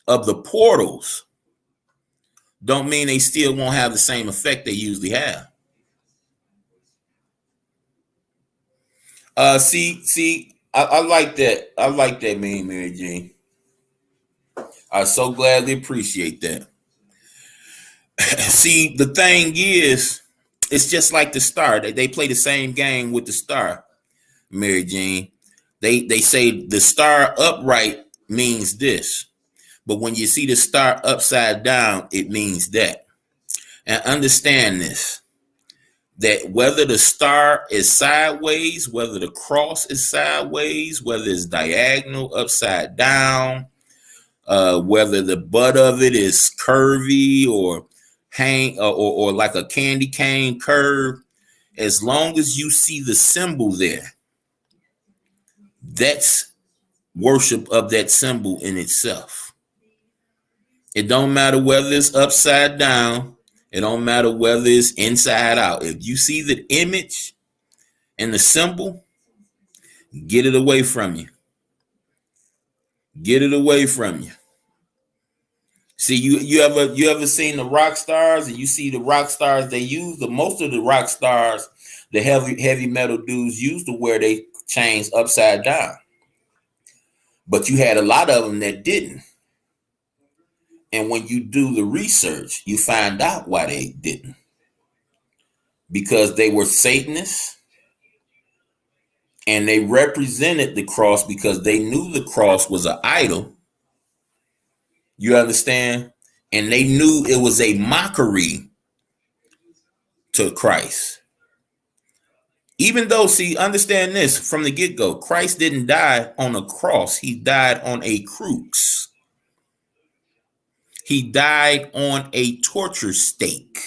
of the portals, don't mean they still won't have the same effect they usually have. I like that. I like that, Mary Jane. I so gladly appreciate that. See, the thing is, it's just like the star. They play the same game with the star, Mary Jane. They say the star upright means this, but when you see the star upside down, it means that. And understand this, that whether the star is sideways, whether the cross is sideways, whether it's diagonal, upside down, whether the butt of it is curvy or or like a candy cane curve, as long as you see the symbol there, that's worship of that symbol in itself. It don't matter whether it's upside down. It don't matter whether it's inside out. If you see the image and the symbol, get it away from you. Get it away from you. See, you ever seen the rock stars, and you see the rock stars they use, most of the rock stars, the heavy metal dudes use to wear their chains upside down. But you had a lot of them that didn't. And when you do the research, you find out why they didn't. Because they were Satanists and they represented the cross because they knew the cross was an idol. You understand? And they knew it was a mockery to Christ. Even though, see, understand this from the get-go, Christ didn't die on a cross. He died on a crux. He died on a torture stake.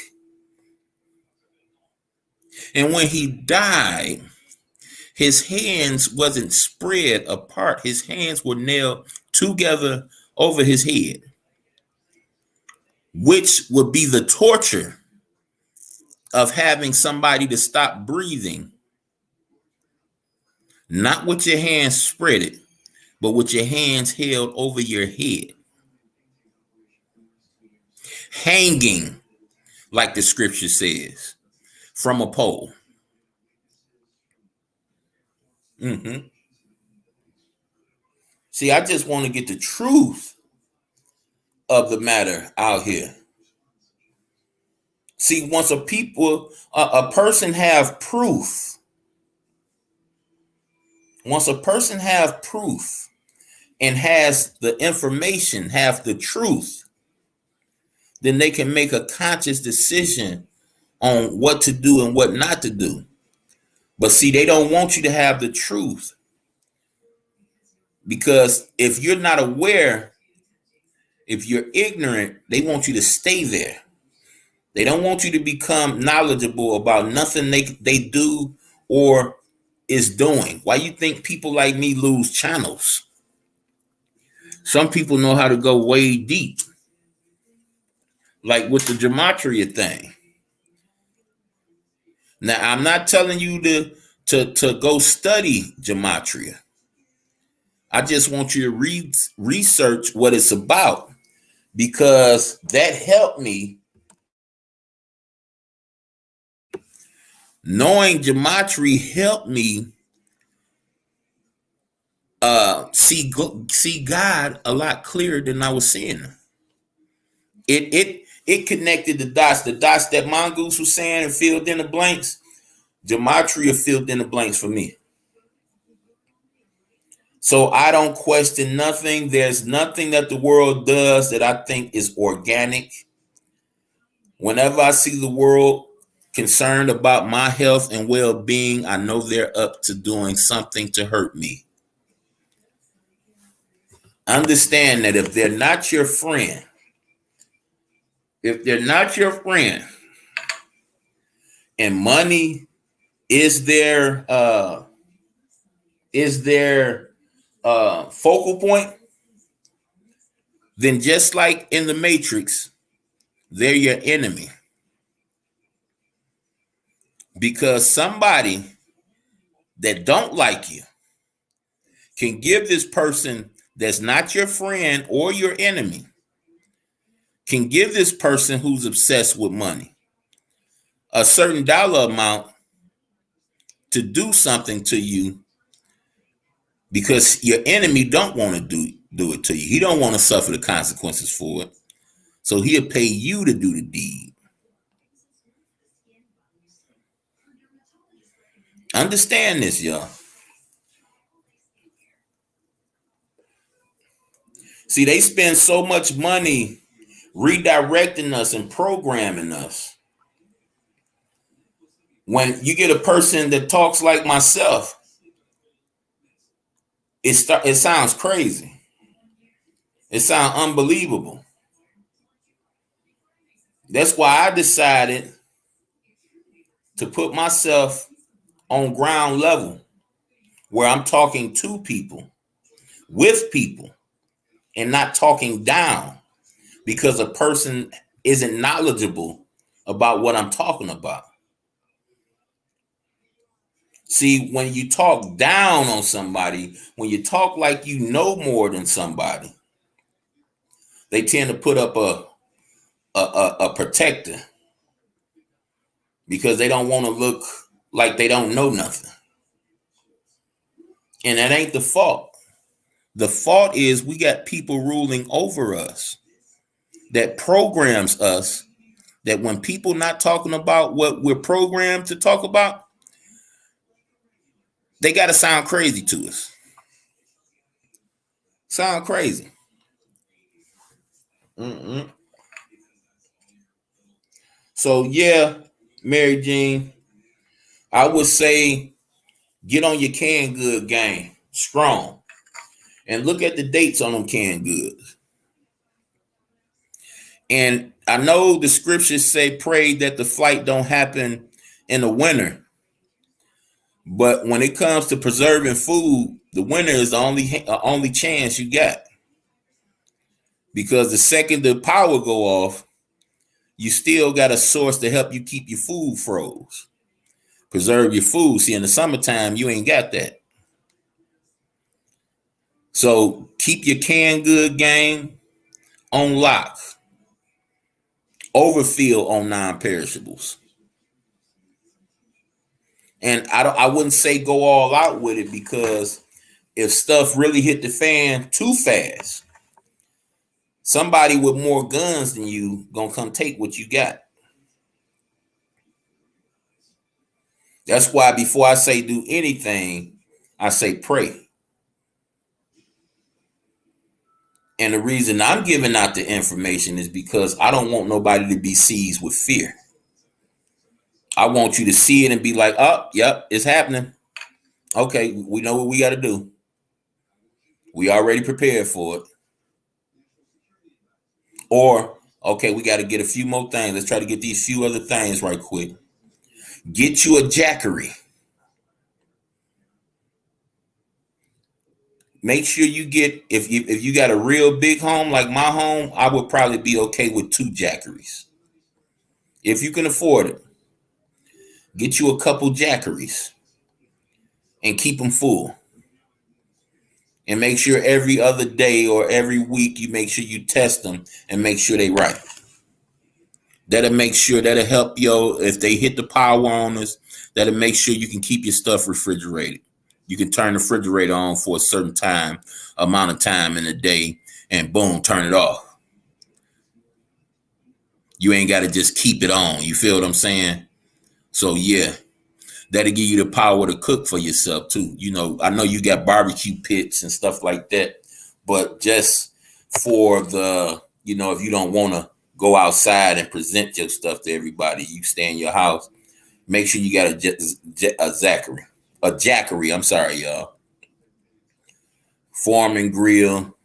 And when he died, his hands wasn't spread apart. His hands were nailed together over his head, which would be the torture of having somebody to stop breathing, not with your hands spread it, but with your hands held over your head, hanging, like the scripture says, from a pole. See, I just want to get the truth of the matter out here. See, once a person have proof, once a person have proof and has the information, have the truth, then they can make a conscious decision on what to do and what not to do. But see, they don't want you to have the truth, because if you're not aware, if you're ignorant, they want you to stay there. They don't want you to become knowledgeable about nothing they do or is doing. Why you think people like me lose channels? Some people know how to go way deep, like with the gematria thing. Now, I'm not telling you to go study gematria. I just want you to research what it's about, because that helped me. Knowing gematria helped me see God a lot clearer than I was seeing him. It connected the dots that Mongoose was saying and filled in the blanks. Gematria filled in the blanks for me. So I don't question nothing. There's nothing that the world does that I think is organic. Whenever I see the world concerned about my health and well-being, I know they're up to doing something to hurt me. Understand that if they're not your friend, and money is their focal point, then just like in the Matrix, they're your enemy. Because somebody that don't like you can give this person that's not your friend or your enemy, can give this person who's obsessed with money a certain dollar amount to do something to you, because your enemy don't want to do it to you. He don't want to suffer the consequences for it. So he'll pay you to do the deed. Understand this, y'all. See, they spend so much money redirecting us and programming us. When you get a person that talks like myself, it sounds crazy. It sounds unbelievable. That's why I decided to put myself on ground level, where I'm talking to people, with people, and not talking down because a person isn't knowledgeable about what I'm talking about. See, when you talk down on somebody, when you talk like you know more than somebody, they tend to put up a protector, because they don't want to look like they don't know nothing. And that ain't the fault. The fault is we got people ruling over us that programs us, that when people not talking about what we're programmed to talk about, they got to sound crazy to us. Sound crazy. Mm-mm. So yeah, Mary Jean, I would say get on your canned good game strong and look at the dates on them canned goods. And I know the scriptures say pray that the flight don't happen in the winter, but when it comes to preserving food, the winter is the only chance you got, because the second the power go off, you still got a source to help you keep your food froze, preserve your food. See, in the summertime, you ain't got that. So keep your canned good game on lock. Overfill on non-perishables. And I wouldn't say go all out with it, because if stuff really hit the fan too fast, somebody with more guns than you gonna come take what you got. That's why before I say do anything, I say pray. And the reason I'm giving out the information is because I don't want nobody to be seized with fear. I want you to see it and be like, oh, yep, it's happening. Okay, we know what we got to do. We already prepared for it. Or, okay, we got to get a few more things. Let's try to get these few other things right quick. Get you a jackery. Make sure you get, if you got a real big home like my home, I would probably be okay with 2 jackeries. If you can afford it, get you a couple jackeries and keep them full. And make sure every other day or every week you make sure you test them and make sure they right. That'll help if they hit the power on us, that'll make sure you can keep your stuff refrigerated. You can turn the refrigerator on for a certain amount of time in the day, and boom, turn it off. You ain't got to just keep it on. You feel what I'm saying? So yeah, that'll give you the power to cook for yourself too. I know you got barbecue pits and stuff like that, but just for if you don't want to go outside and present your stuff to everybody, you stay in your house. Make sure you got a jackery. I'm sorry, y'all. Form and grill.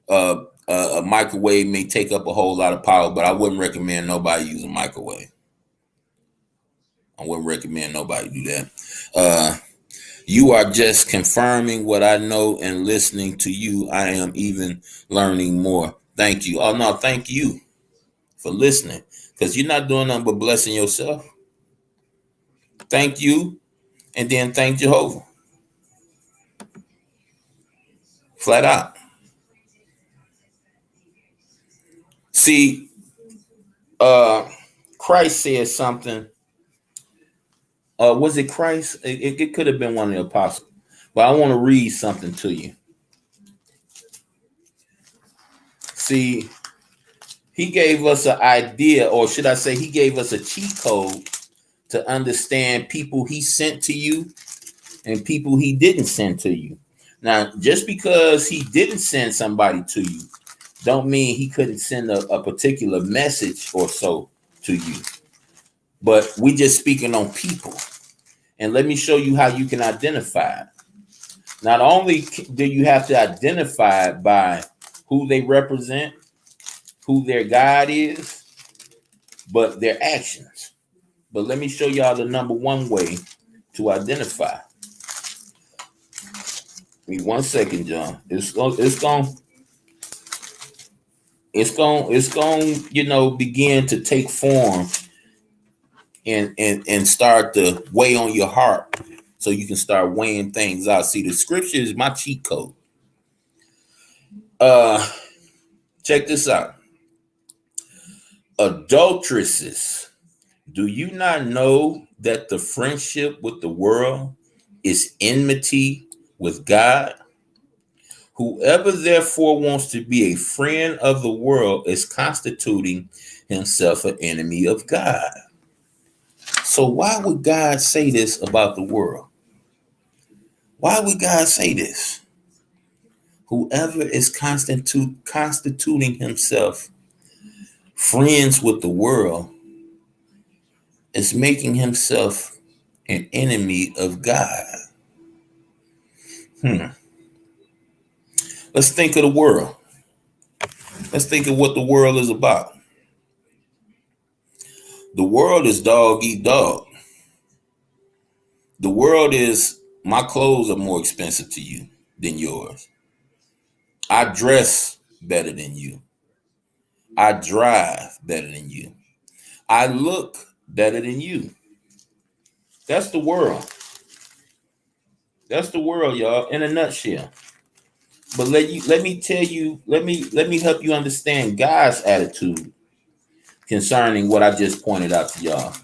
A microwave may take up a whole lot of power, but I wouldn't recommend nobody use a microwave. I wouldn't recommend nobody do that. You are just confirming what I know, and listening to you, I am even learning more. Thank you. Oh no, thank you for listening, because you're not doing nothing but blessing yourself. Thank you, and then thank Jehovah. Flat out. See, Christ said something. Was it Christ? It could have been one of the apostles. But I want to read something to you. See, he gave us an idea, or should I say, he gave us a cheat code to understand people he sent to you and people he didn't send to you. Now, just because he didn't send somebody to you, don't mean he couldn't send a particular message or so to you. But we just speaking on people. And let me show you how you can identify it. Not only do you have to identify it by who they represent, who their God is, but their actions. But let me show y'all the number one way to identify. Give me 1 second, John. It's going begin to take form and start to weigh on your heart, so you can start weighing things out. See, the scripture is my cheat code. Check this out. Adulteresses, do you not know that the friendship with the world is enmity with God? Whoever therefore wants to be a friend of the world is constituting himself an enemy of God. So why would God say this about the world? Why would God say this? Whoever is constituting himself friends with the world is making himself an enemy of God. Hmm. Let's think of the world. Let's think of what the world is about. The world is dog eat dog. The world is my clothes are more expensive to you than yours. I dress better than you. I drive better than you. I look better than you. That's the world. That's the world, y'all, in a nutshell. But let me tell you, let me help you understand God's attitude concerning what I just pointed out to y'all.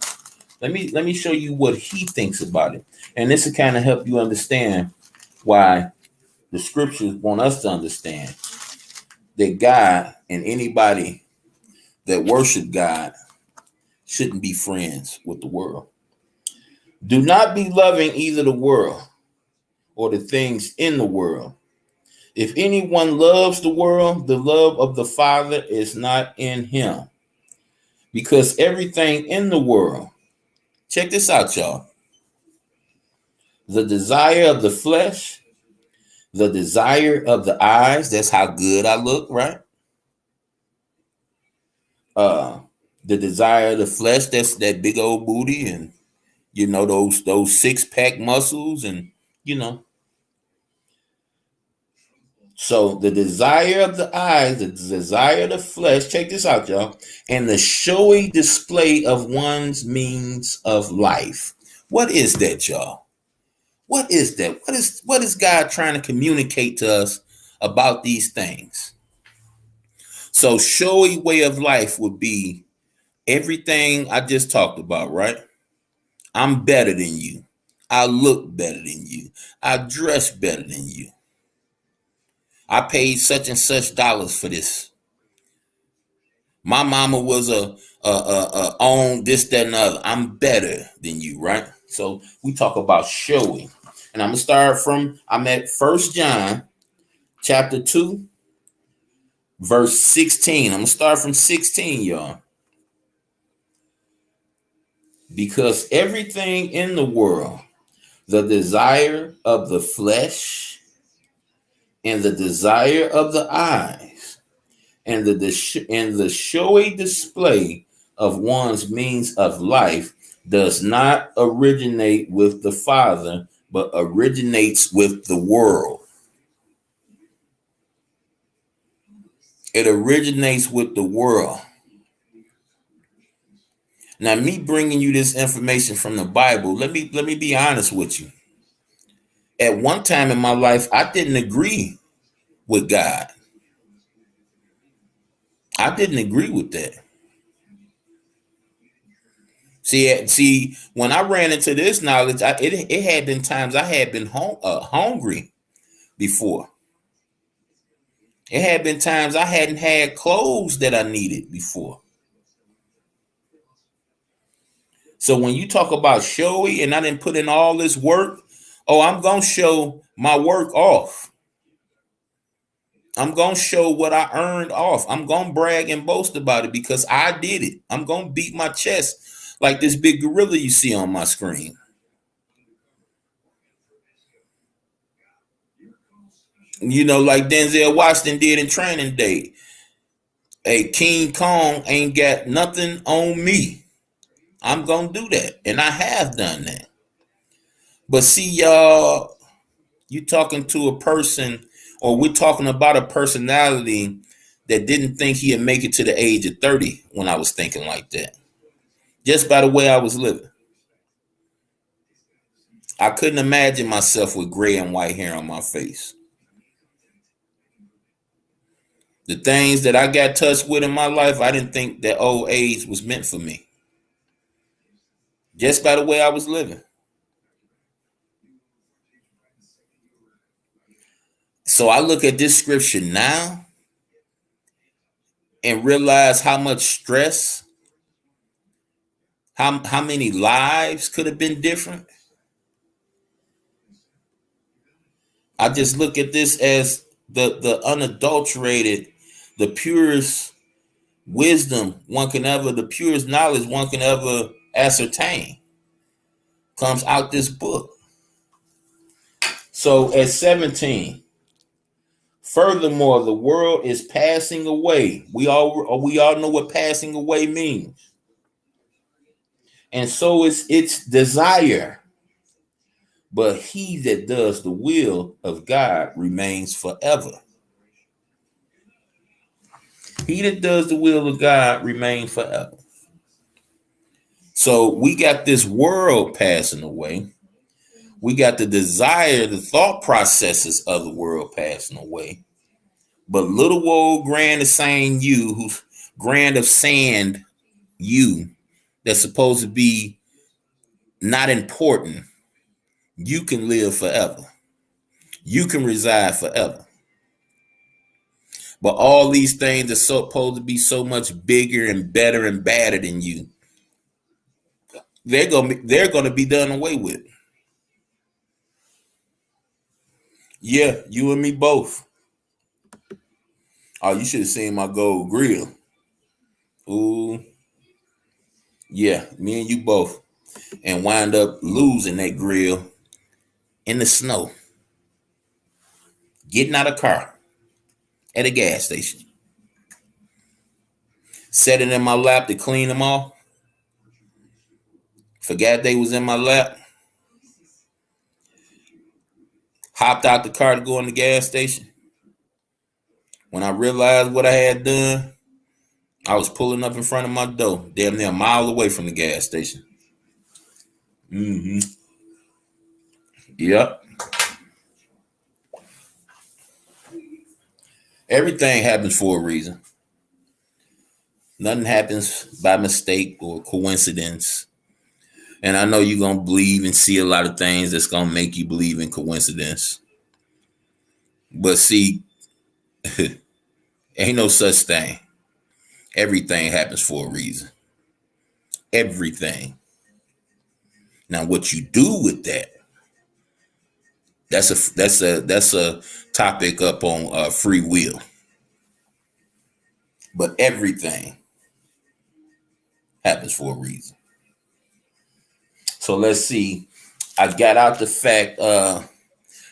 Let me show you what he thinks about it. And this will kind of help you understand why the scriptures want us to understand that God and anybody that worship God shouldn't be friends with the world. Do not be loving either the world or the things in the world. If anyone loves the world, the love of the Father is not in him. Because everything in the world, check this out, y'all. The desire of the flesh, the desire of the eyes, that's how good I look, right? Uh, the desire of the flesh, that's that big old booty and those six-pack muscles and you know. So the desire of the eyes, the desire of the flesh, check this out, y'all, and the showy display of one's means of life. What is that, y'all? What is that? What is God trying to communicate to us about these things? So showy way of life would be everything I just talked about, right? I'm better than you. I look better than you. I dress better than you. I paid such and such dollars for this. My mama was a on this, that, and the other. I'm better than you, right? So we talk about showy. And I'm at First John chapter 2, verse 16. I'm gonna start from 16, y'all. Because everything in the world, the desire of the flesh and the desire of the eyes and the showy display of one's means of life does not originate with the Father, but originates with the world. It originates with the world. Now, me bringing you this information from the Bible, let me be honest with you. At one time in my life, I didn't agree with God. I didn't agree with that. See, when I ran into this knowledge, it had been times I had been hungry before. It had been times I hadn't had clothes that I needed before. So when you talk about showy and I didn't put in all this work, oh, I'm going to show my work off. I'm going to show what I earned off. I'm going to brag and boast about it because I did it. I'm going to beat my chest like this big gorilla you see on my screen. Like Denzel Washington did in Training Day. Hey, King Kong ain't got nothing on me. I'm going to do that. And I have done that. But see, y'all, you talking to a person, or we're talking about a personality that didn't think he'd make it to the age of 30 when I was thinking like that. Just by the way I was living. I couldn't imagine myself with gray and white hair on my face. The things that I got touched with in my life, I didn't think that old age was meant for me. Just by the way I was living. So I look at this scripture now and realize how much stress, how many lives could have been different. I just look at this as the unadulterated, the purest wisdom one can ever, the purest knowledge one can ever ascertain comes out this book. So at 17, furthermore, the world is passing away. We all know what passing away means. And so is its desire. But he that does the will of God remains forever. He that does the will of God remains forever. So we got this world passing away. We got the desire, the thought processes of the world passing away. But little old grain of sand you, who's grain of sand you, that's supposed to be not important, you can live forever. You can reside forever. But all these things are supposed to be so much bigger and better and badder than you. They're gonna be done away with. Yeah, you and me both. Oh, you should have seen my gold grill. Ooh, yeah, me and you both. And wind up losing that grill in the snow. Getting out of car at a gas station. Set it in my lap to clean them off. Forgot they was in my lap. Hopped out the car to go in the gas station. When I realized what I had done, I was pulling up in front of my door, damn near a mile away from the gas station. Mm-hmm. Yep. Everything happens for a reason. Nothing happens by mistake or coincidence. And I know you're going to believe and see a lot of things that's going to make you believe in coincidence. But see, ain't no such thing. Everything happens for a reason. Everything. Now, what you do with that, that's a topic up on free will. But everything happens for a reason. So let's see. I got out the fact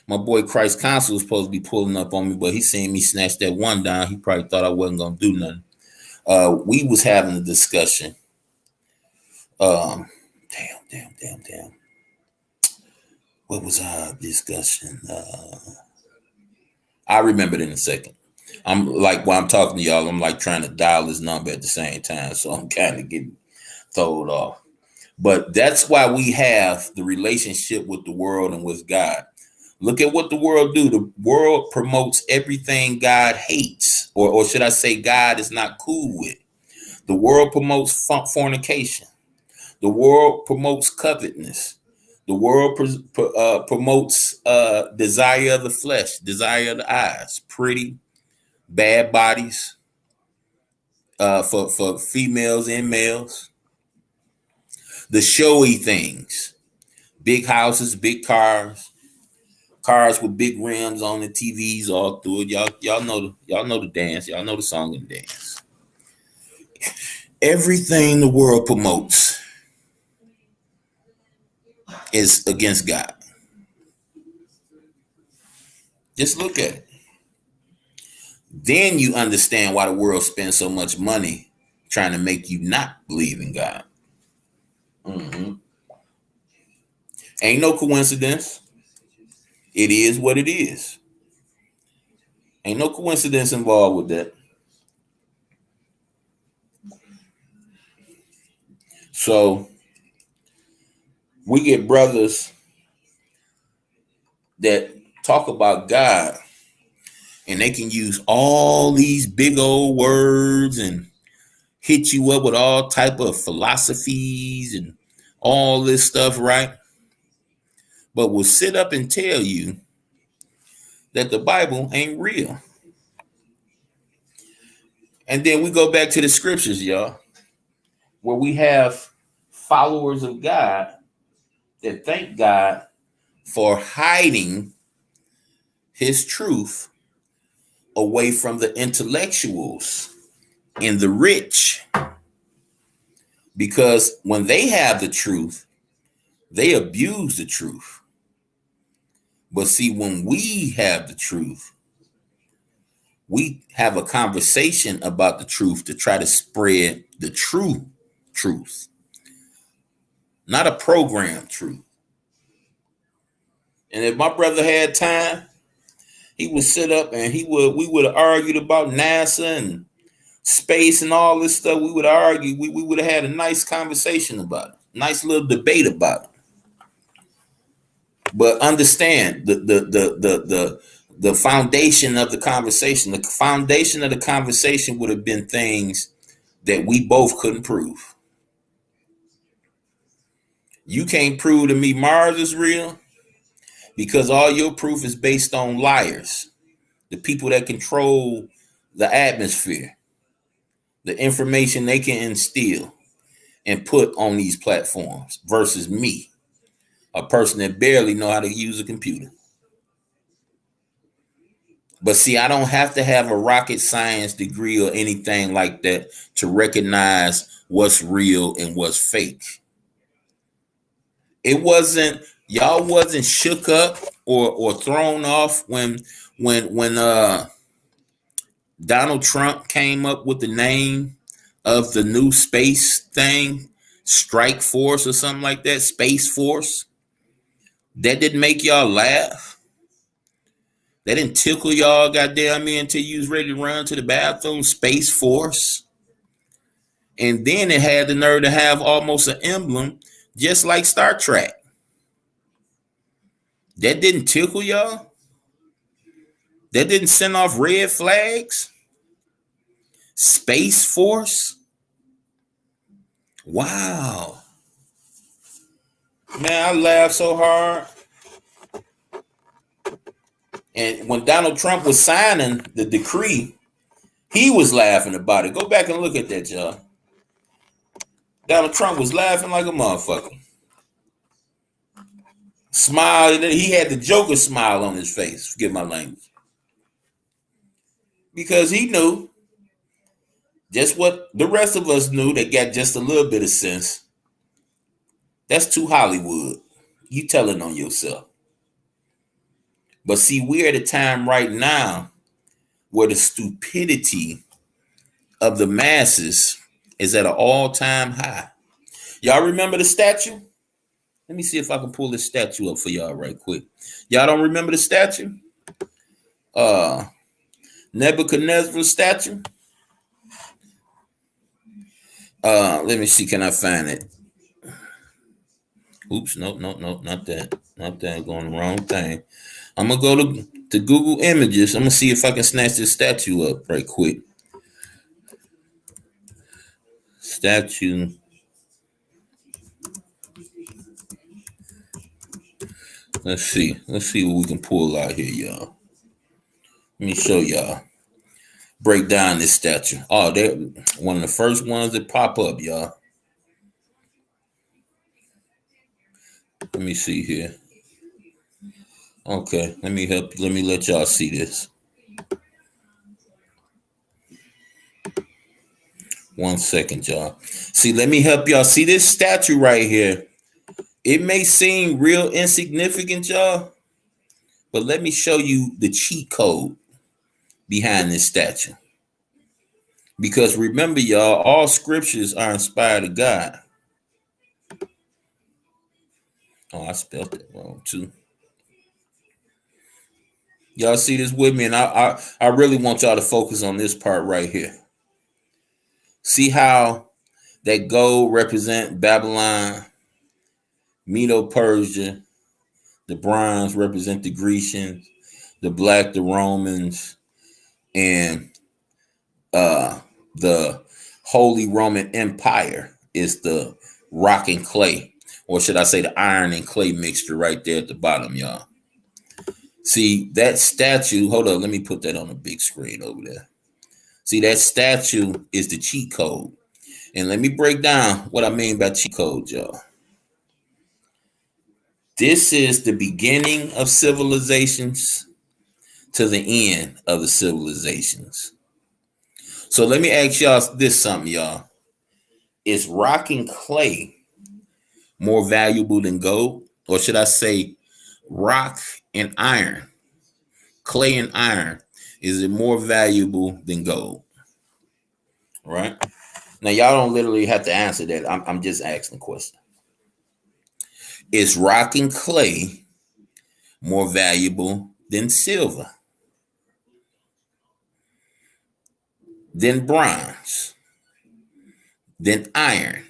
my boy Christ Consul was supposed to be pulling up on me, but he seen me snatch that one down. He probably thought I wasn't gonna do nothing. We was having a discussion. Damn. What was our discussion? I remember it in a second. I'm like, while I'm talking to y'all, I'm like trying to dial this number at the same time. So I'm kind of getting thrown off. But that's why we have the relationship with the world and with God. Look at what the world do. The world promotes everything God hates, or should I say God is not cool with. The world promotes fornication. The world promotes covetousness. The world promotes desire of the flesh, desire of the eyes, pretty, bad bodies for females and males. The showy things, big houses, big cars, cars with big rims on the TVs all through it. Y'all know the dance. Y'all know the song and dance. Everything the world promotes is against God. Just look at it. Then you understand why the world spends so much money trying to make you not believe in God. Mm-hmm. Ain't no coincidence. It is what it is. Ain't no coincidence involved with that. So we get brothers that talk about God and they can use all these big old words and hit you up with all type of philosophies and all this stuff, right? But will sit up and tell you that the Bible ain't real. And then we go back to the scriptures, y'all, where we have followers of God that thank God for hiding his truth away from the intellectuals and the rich. Because when they have the truth, they abuse the truth. But see, when we have the truth, we have a conversation about the truth to try to spread the true truth, not a programmed truth. And if my brother had time, he would sit up and we would have argued about NASA and space and all this stuff. We would argue. We would have had a nice conversation about it, nice little debate about it. But understand the foundation of the conversation. The foundation of the conversation would have been things that we both couldn't prove. You can't prove to me Mars is real because all your proof is based on liars, the people that control the atmosphere, the information they can instill and put on these platforms versus me, a person that barely know how to use a computer. But see, I don't have to have a rocket science degree or anything like that to recognize what's real and what's fake. It wasn't, y'all wasn't shook up or thrown off when Donald Trump came up with the name of the new space thing, Strike Force or something like that, Space Force. That didn't make y'all laugh. That didn't tickle y'all, goddamn me, until you was ready to run to the bathroom. Space Force. And then it had the nerve to have almost an emblem, just like Star Trek. That didn't tickle y'all. That didn't send off red flags. Space Force. Wow. Man, I laughed so hard. And when Donald Trump was signing the decree, he was laughing about it. Go back and look at that, y'all. Donald Trump was laughing like a motherfucker. Smile. He had the Joker smile on his face. Forgive my language. Because he knew just what the rest of us knew that got just a little bit of sense. That's too Hollywood. You telling on yourself. But see, we're at a time right now where the stupidity of the masses is at an all-time high. Y'all remember the statue? Let me see if I can pull this statue up for y'all right quick. Y'all don't remember the statue? Nebuchadnezzar's statue? Let me see, can I find it? Oops, no, not that. Not that, going the wrong thing. I'm gonna go to Google Images. I'm gonna see if I can snatch this statue up right quick. Statue. Let's see what we can pull out here, y'all. Let me show y'all. Break down this statue. Oh, they're one of the first ones that pop up, y'all. Let me see here. Okay, let me let y'all see this. 1 second, y'all. See, let me help y'all. See this statue right here. It may seem real insignificant, y'all, but let me show you the cheat code behind this statue. Because remember, y'all, all scriptures are inspired of God. Oh, I spelled it wrong too. Y'all see this with me? And I really want y'all to focus on this part right here. See how that gold represent Babylon, Medo-Persia, the bronze represent the Grecians, the black the Romans, and the Holy Roman Empire is the rock and clay, or should I say the iron and clay mixture right there at the bottom, y'all. See that statue. Hold on, let me put that on a big screen over there. See that statue is the cheat code. And let me break down what I mean by cheat code, y'all. This is the beginning of civilizations to the end of the civilizations. So let me ask y'all this something, y'all. Is rock and clay more valuable than gold? Or should I say rock and iron? Clay and iron, is it more valuable than gold? Right? Now, y'all don't literally have to answer that. I'm just asking a question. Is rock and clay more valuable than silver, than bronze, than iron?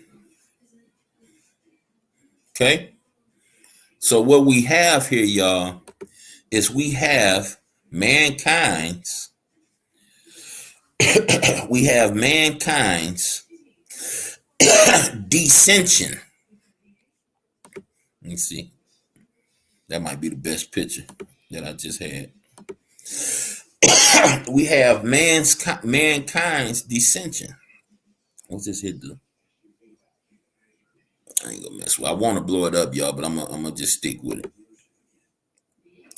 Okay. So what we have here, y'all, is we have mankind's we have mankind's dissension. Let me see. That might be the best picture that I just had. We have mankind's dissension. What's this here do? I ain't gonna mess with it. I want to blow it up, y'all, but I'm gonna just stick with it.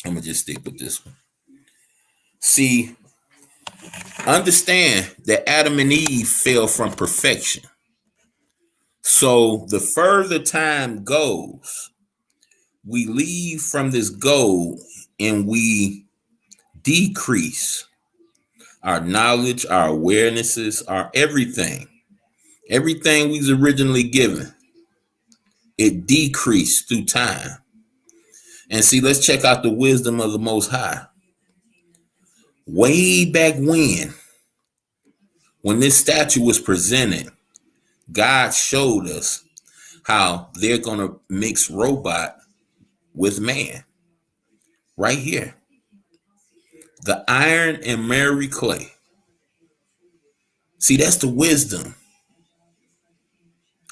I'm gonna just stick with this one. See, understand that Adam and Eve fell from perfection. So the further time goes, we leave from this goal and we decrease our knowledge, our awarenesses, our everything. Everything we was originally given, it decreased through time. And see, let's check out the wisdom of the Most High. Way back when this statue was presented, God showed us how they're going to mix robot with man. Right here. The iron and Mary clay. See, that's the wisdom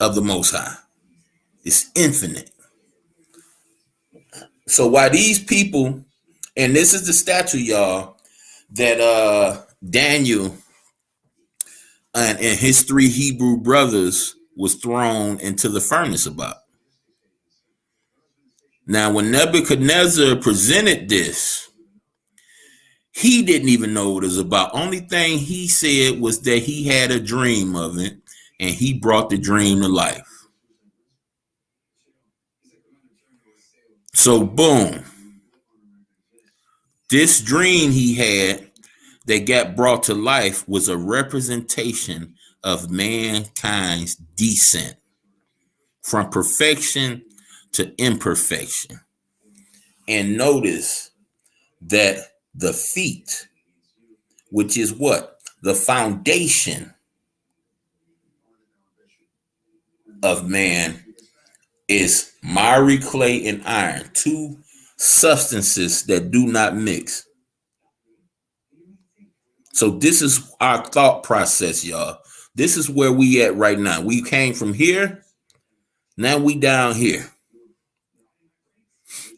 of the Most High. It's infinite. So while these people, and this is the statue, y'all, that Daniel and his 3 Hebrew brothers was thrown into the furnace about. Now, when Nebuchadnezzar presented this, he didn't even know what it was about. Only thing he said was that he had a dream of it, and he brought the dream to life. So, boom. This dream he had that got brought to life was a representation of mankind's descent from perfection to imperfection. And notice that the feet, which is what? The foundation of man, is miry clay and iron, 2 substances that do not mix. So this is our thought process, y'all. This is where we at right now. We came from here. Now we down here.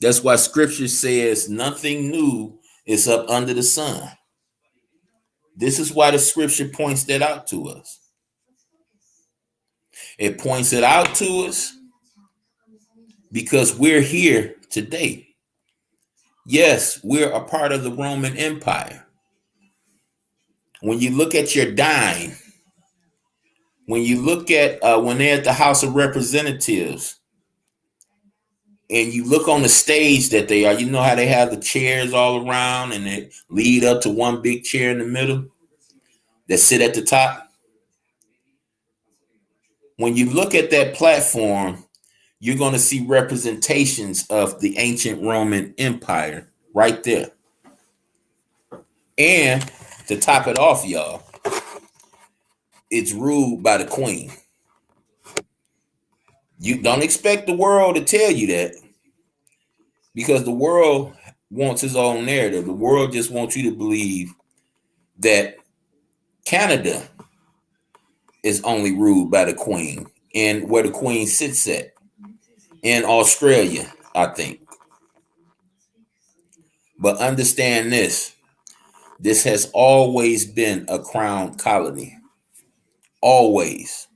That's why scripture says nothing new is up under the sun. This is why the scripture points that out to us. It points it out to us because we're here today. Yes, we're a part of the Roman Empire. When you look at your dime, when you look at when they're at the House of Representatives, and you look on the stage that they are, you know how they have the chairs all around and they lead up to one big chair in the middle that sit at the top. When you look at that platform, you're going to see representations of the ancient Roman Empire right there. And to top it off, y'all, it's ruled by the queen. You don't expect the world to tell you that, because the world wants its own narrative. The world just wants you to believe that Canada is only ruled by the queen, and where the queen sits at in Australia, I think. But understand this: this has always been a crown colony. Always.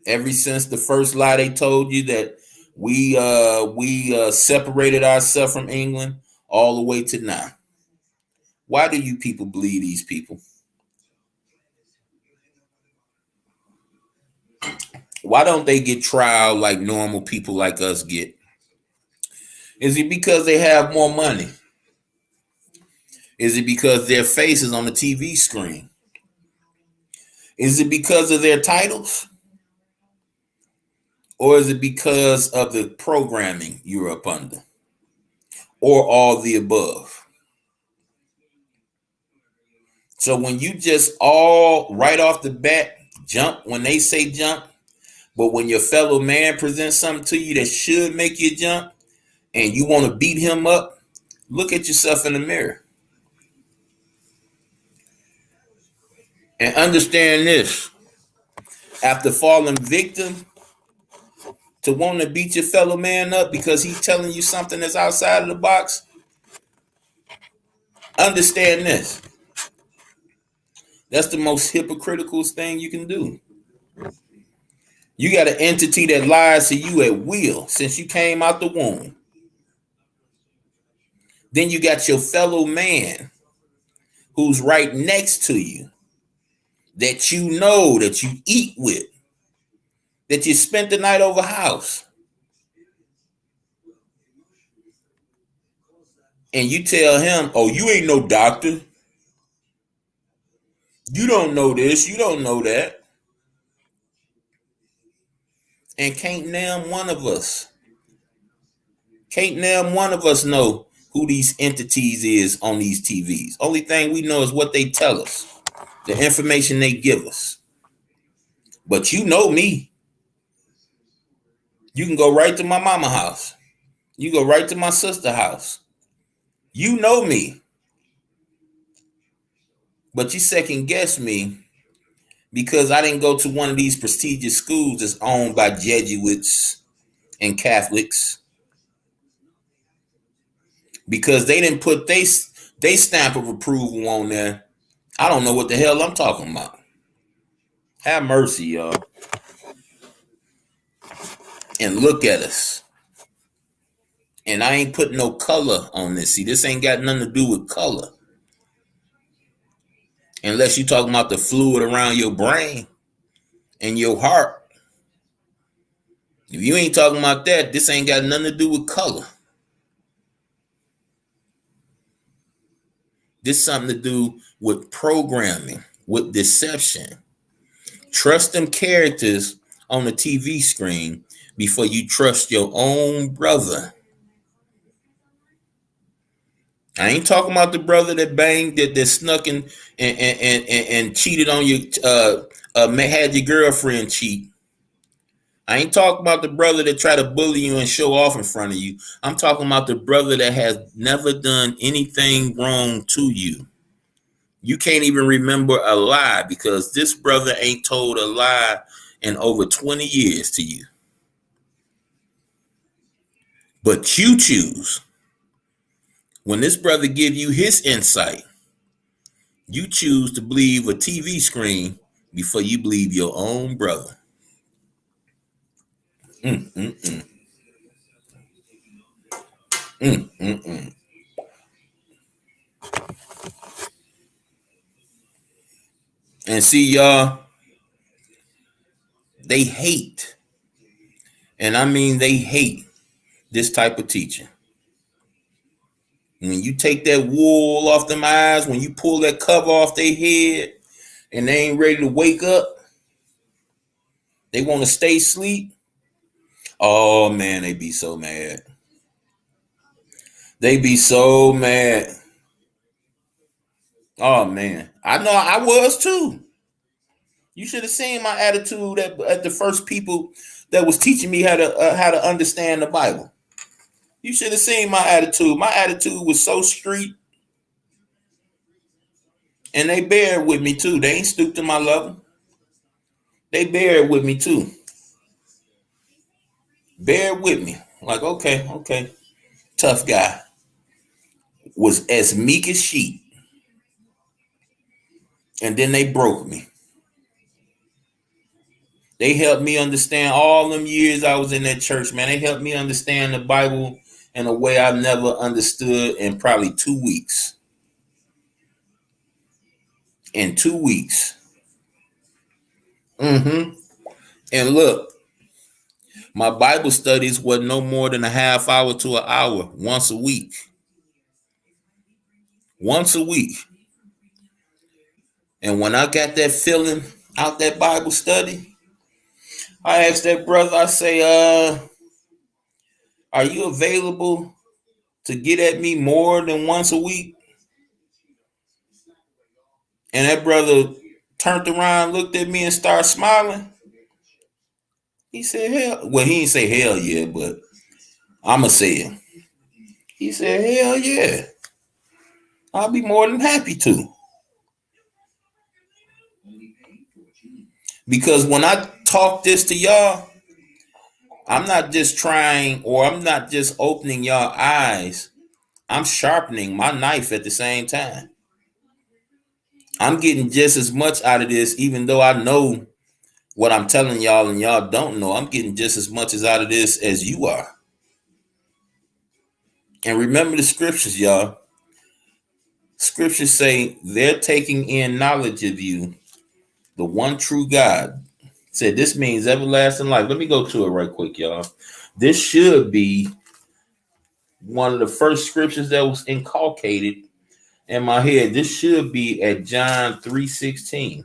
Ever since the first lie they told you that we separated ourselves from England, all the way to now. Why do you people believe these people? Why don't they get trial like normal people like us get? Is it because they have more money? Is it because their face is on the TV screen? Is it because of their titles? Or is it because of the programming you're up under? Or all the above? So when you just all right off the bat jump when they say jump, but when your fellow man presents something to you that should make you jump and you want to beat him up, look at yourself in the mirror and understand this. After falling victim to wanting to beat your fellow man up because he's telling you something that's outside of the box, understand this. That's the most hypocritical thing you can do. You got an entity that lies to you at will since you came out the womb. Then you got your fellow man who's right next to you that you know, that you eat with, that you spent the night over house. And you tell him, oh, you ain't no doctor. You don't know this. You don't know that. And can't name one of us know who these entities is on these TVs. Only thing we know is what they tell us, the information they give us. But you know me. You can go right to my mama house. You go right to my sister house. You know me. But you second guess me because I didn't go to one of these prestigious schools that's owned by Jesuits and Catholics. Because they didn't put they stamp of approval on there. I don't know what the hell I'm talking about. Have mercy, y'all. And look at us. And I ain't putting no color on this. See, this ain't got nothing to do with color. Unless you're talking about the fluid around your brain and your heart. If you ain't talking about that, this ain't got nothing to do with color. This something to do with programming, with deception. Trust them characters on the TV screen before you trust your own brother. I ain't talking about the brother that banged, that snuck and cheated on you, had your girlfriend cheat. I ain't talking about the brother that tried to bully you and show off in front of you. I'm talking about the brother that has never done anything wrong to you. You can't even remember a lie because this brother ain't told a lie in over 20 years to you. But you choose. When this brother give you his insight, you choose to believe a TV screen before you believe your own brother. Mm, mm, mm. Mm, mm, mm. And see, y'all, they hate, and I mean they hate this type of teaching. When you take that wool off them eyes, when you pull that cover off their head, and they ain't ready to wake up, they want to stay asleep. Oh man, they be so mad. They be so mad. Oh man, I know I was too. You should have seen my attitude at the first people that was teaching me how to understand the Bible. You should have seen my attitude. My attitude was so street, and they bear with me too. They ain't stooped to my level. They bear with me too. Bear with me. Like, okay, tough guy. was as meek as sheep, and then they broke me. They helped me understand all them years I was in that church, man. They helped me understand the Bible in a way I've never understood in probably 2 weeks. In 2 weeks. Mm-hmm. And look, my Bible studies were no more than a half hour to an hour once a week. Once a week. And when I got that feeling out that Bible study, I asked that brother, I say, are you available to get at me more than once a week? And that brother turned around, looked at me, and started smiling. He said, hell. Well, he didn't say hell yeah, but I'ma say it. He said, hell yeah. I'll be more than happy to. Because when I talk this to y'all, I'm not just trying, or I'm not just opening y'all eyes. I'm sharpening my knife at the same time. I'm getting just as much out of this, even though I know what I'm telling y'all and y'all don't know. I'm getting just as much as out of this as you are. And remember the scriptures, y'all. Scriptures say they're taking in knowledge of you, the one true God. Said this means everlasting life. Let me go to it right quick, y'all. This should be one of the first scriptures that was inculcated in my head. This should be at John 3:16.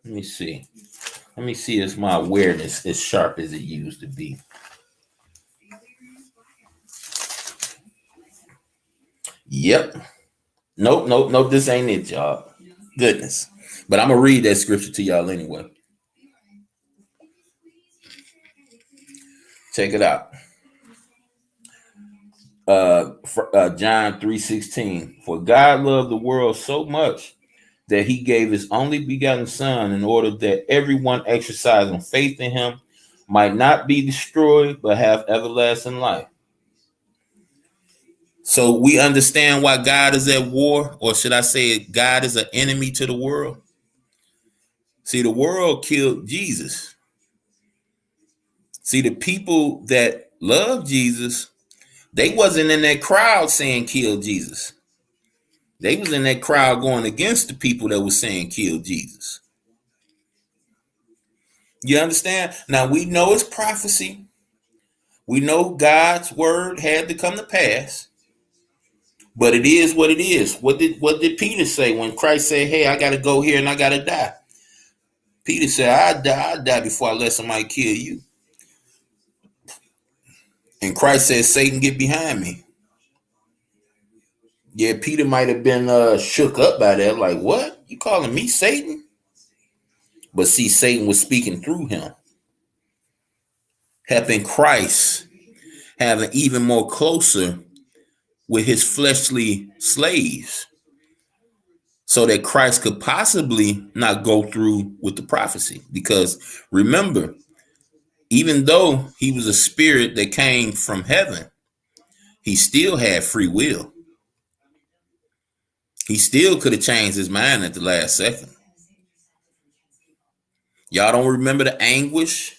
Let me see. Let me see if my awareness is sharp as it used to be. Yep. Nope. This ain't it, y'all. Goodness. But I'm going to read that scripture to y'all anyway. Check it out. John 3:16. For God loved the world so much that he gave his only begotten son in order that everyone exercising faith in him might not be destroyed but have everlasting life. So we understand why God is at war, or should I say God is an enemy to the world? See, the world killed Jesus. See, the people that love Jesus, they wasn't in that crowd saying kill Jesus. They was in that crowd going against the people that was saying kill Jesus. You understand? Now we know it's prophecy. We know God's word had to come to pass. But it is what it is. What did Peter say when Christ said, hey, I gotta go here and I gotta die? Peter said, I'll die before I let somebody kill you. And Christ said, Satan, get behind me. Yeah, Peter might have been shook up by that. Like, what? You calling me Satan? But see, Satan was speaking through him, helping Christ have an even more closer with his fleshly slaves so that Christ could possibly not go through with the prophecy. Because remember, even though he was a spirit that came from heaven, he still had free will. He still could have changed his mind at the last second. Y'all don't remember the anguish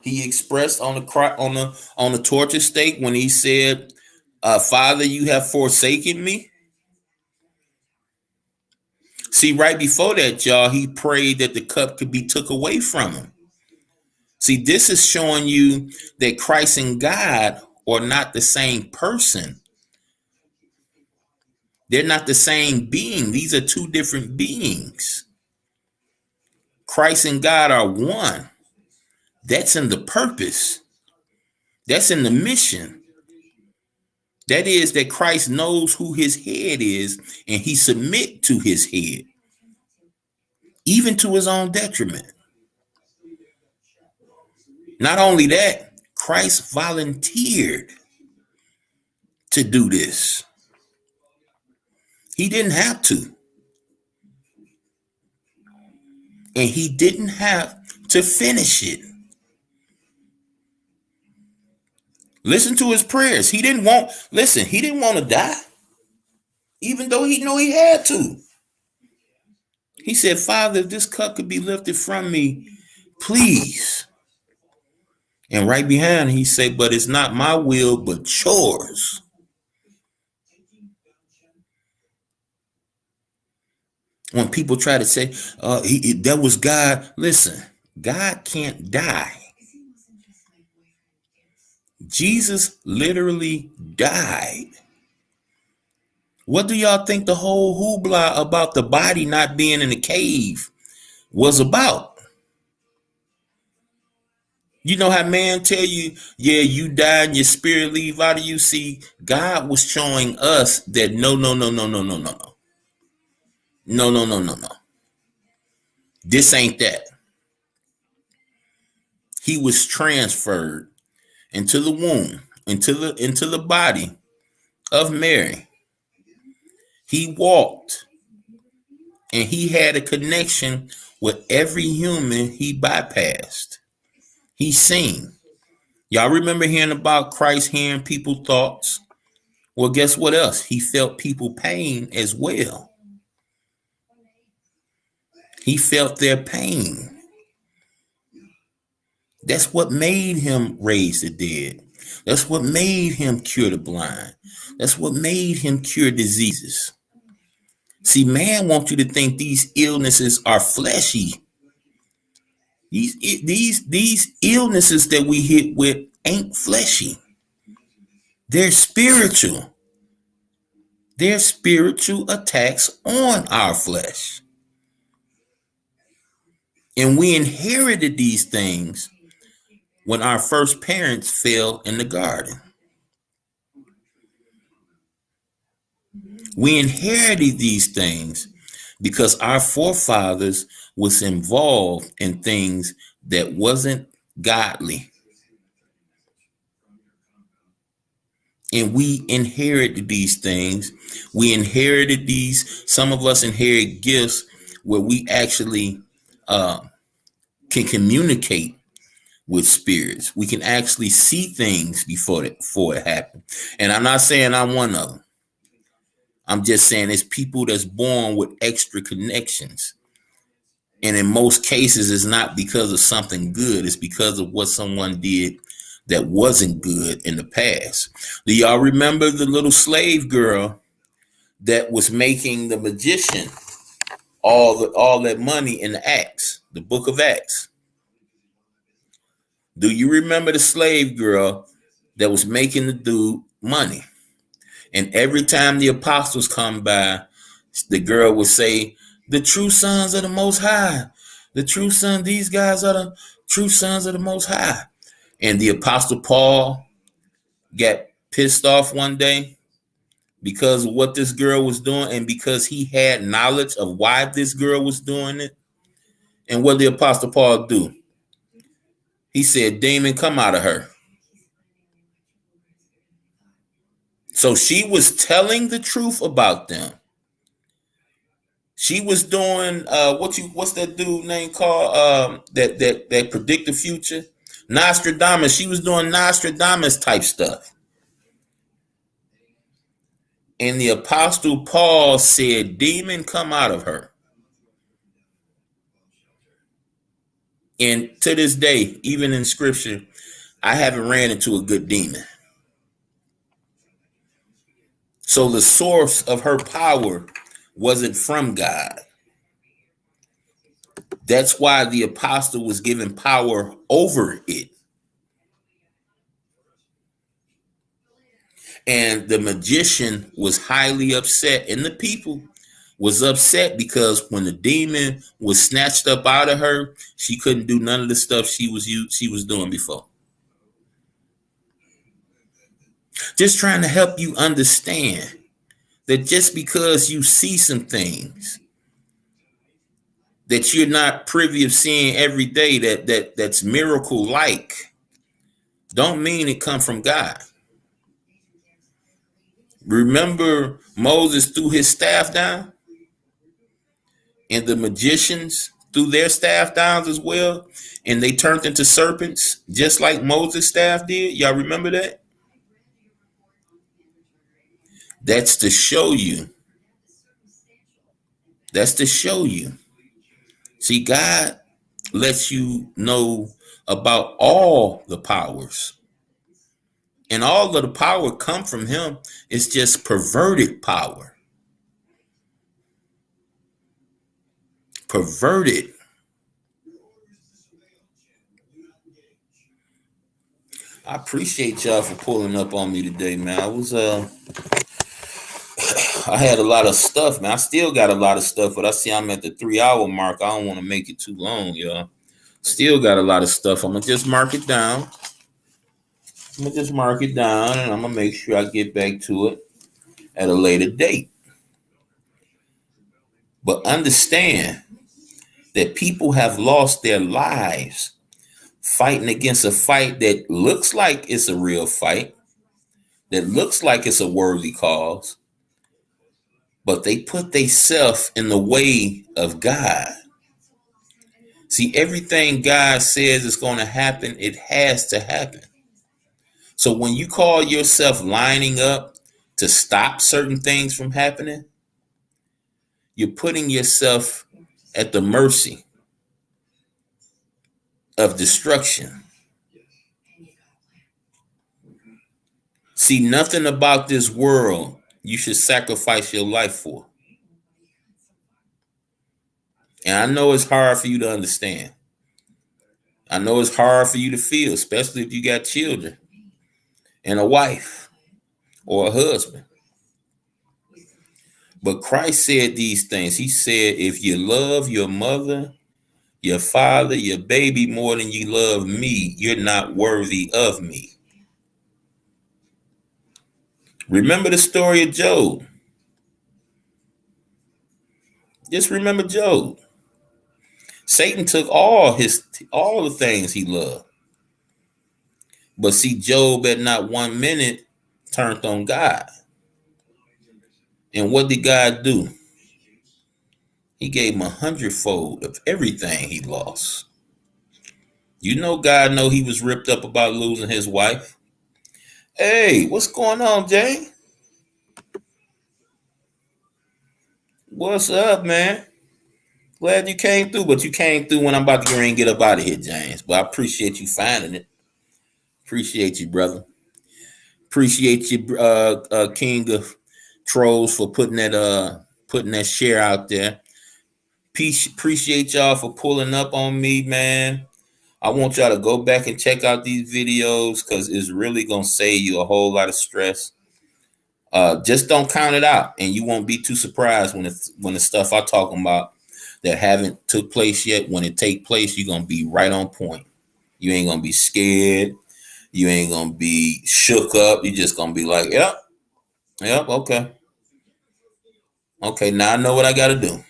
he expressed on the torture stake when he said, Father, you have forsaken me? See, right before that, y'all, he prayed that the cup could be took away from him. See, this is showing you that Christ and God are not the same person. They're not the same being. These are two different beings. Christ and God are one. That's in the purpose. That's in the mission. That is that Christ knows who his head is and he submit to his head, even to his own detriment. Not only that, Christ volunteered to do this. He didn't have to. And he didn't have to finish it. Listen to his prayers. He didn't want to die, even though he knew he had to. He said, Father, if this cup could be lifted from me, please. And right behind, he said, but it's not my will, but yours. When people try to say, that was God, listen, God can't die. Jesus literally died. What do y'all think the whole hoopla about the body not being in the cave was about? You know how man tell you, yeah, you die and your spirit leave out of you. See, God was showing us that no, no, no, no, no, no, no, no. No, no, no, no, no. This ain't that. He was transferred into the womb, into the body of Mary. He walked and he had a connection with every human he bypassed. He seen. Y'all remember hearing about Christ hearing people's thoughts? Well, guess what else? He felt people pain as well. He felt their pain. That's what made him raise the dead. That's what made him cure the blind. That's what made him cure diseases. See, man wants you to think these illnesses are fleshy. These illnesses that we hit with ain't fleshy. They're spiritual. They're spiritual attacks on our flesh. And we inherited these things when our first parents fell in the garden. We inherited these things because our forefathers was involved in things that wasn't godly. And we inherited these things. We inherited these. Some of us inherit gifts where we actually can communicate with spirits. We can actually see things before it happened. And I'm not saying I'm one of them. I'm just saying it's people that's born with extra connections. And in most cases, it's not because of something good. It's because of what someone did that wasn't good in the past. Do y'all remember the little slave girl that was making the magician all that money in the Acts, the book of Acts? Do you remember the slave girl that was making the dude money? And every time the apostles come by, the girl would say, the true sons of the Most High. The true son, these guys are the true sons of the Most High. And the apostle Paul got pissed off one day because of what this girl was doing and because he had knowledge of why this girl was doing it. And what did the apostle Paul do? He said, Demon, come out of her. So she was telling the truth about them. She was doing what's that dude name called that predict the future? Nostradamus. She was doing Nostradamus type stuff. And the apostle Paul said, Demon, come out of her. And to this day, even in scripture, I haven't ran into a good demon. So the source of her power wasn't from God. That's why the apostle was given power over it. And the magician was highly upset, and the people was upset because when the demon was snatched up out of her, she couldn't do none of the stuff she was doing before. Just trying to help you understand that just because you see some things that you're not privy of seeing every day that's miracle like, don't mean it come from God. Remember Moses threw his staff down, and the magicians threw their staff down as well, and they turned into serpents just like Moses' staff did. Y'all remember that? That's to show you. That's to show you. See, God lets you know about all the powers. And all of the power come from him. It's just perverted power. Perverted. I appreciate y'all for pulling up on me today, man. I had a lot of stuff, man. I still got a lot of stuff, but I see I'm at the 3 hour mark. I don't want to make it too long, y'all. Still got a lot of stuff. I'm gonna just mark it down. And I'm gonna make sure I get back to it at a later date. But understand that people have lost their lives fighting against a fight that looks like it's a real fight, that looks like it's a worthy cause, but they put themselves in the way of God. See, everything God says is going to happen, it has to happen. So when you call yourself lining up to stop certain things from happening, you're putting yourself at the mercy of destruction. See, nothing about this world you should sacrifice your life for. And I know it's hard for you to understand. I know it's hard for you to feel, especially if you got children and a wife or a husband. But Christ said these things. He said, if you love your mother, your father, your baby more than you love me, you're not worthy of me. Remember the story of Job. Just remember Job. Satan took all the things he loved. But see, Job at not 1 minute turned on God. And what did God do? He gave him 100-fold of everything he lost. You know, God know he was ripped up about losing his wife. Hey, what's going on, Jane? What's up, man? Glad you came through, but you came through when I'm about to get up out of here, James. But I appreciate you finding it. Appreciate you, brother. Appreciate you, King of Trolls, for putting that share out there. Appreciate y'all for pulling up on me, man. I want y'all to go back and check out these videos because it's really gonna save you a whole lot of stress. Just don't count it out, and you won't be too surprised when the stuff I'm talking about that haven't took place yet. When it take place, you're gonna be right on point. You ain't gonna be scared. You ain't gonna be shook up. You're just gonna be like, yep, okay. Okay, now I know what I gotta do.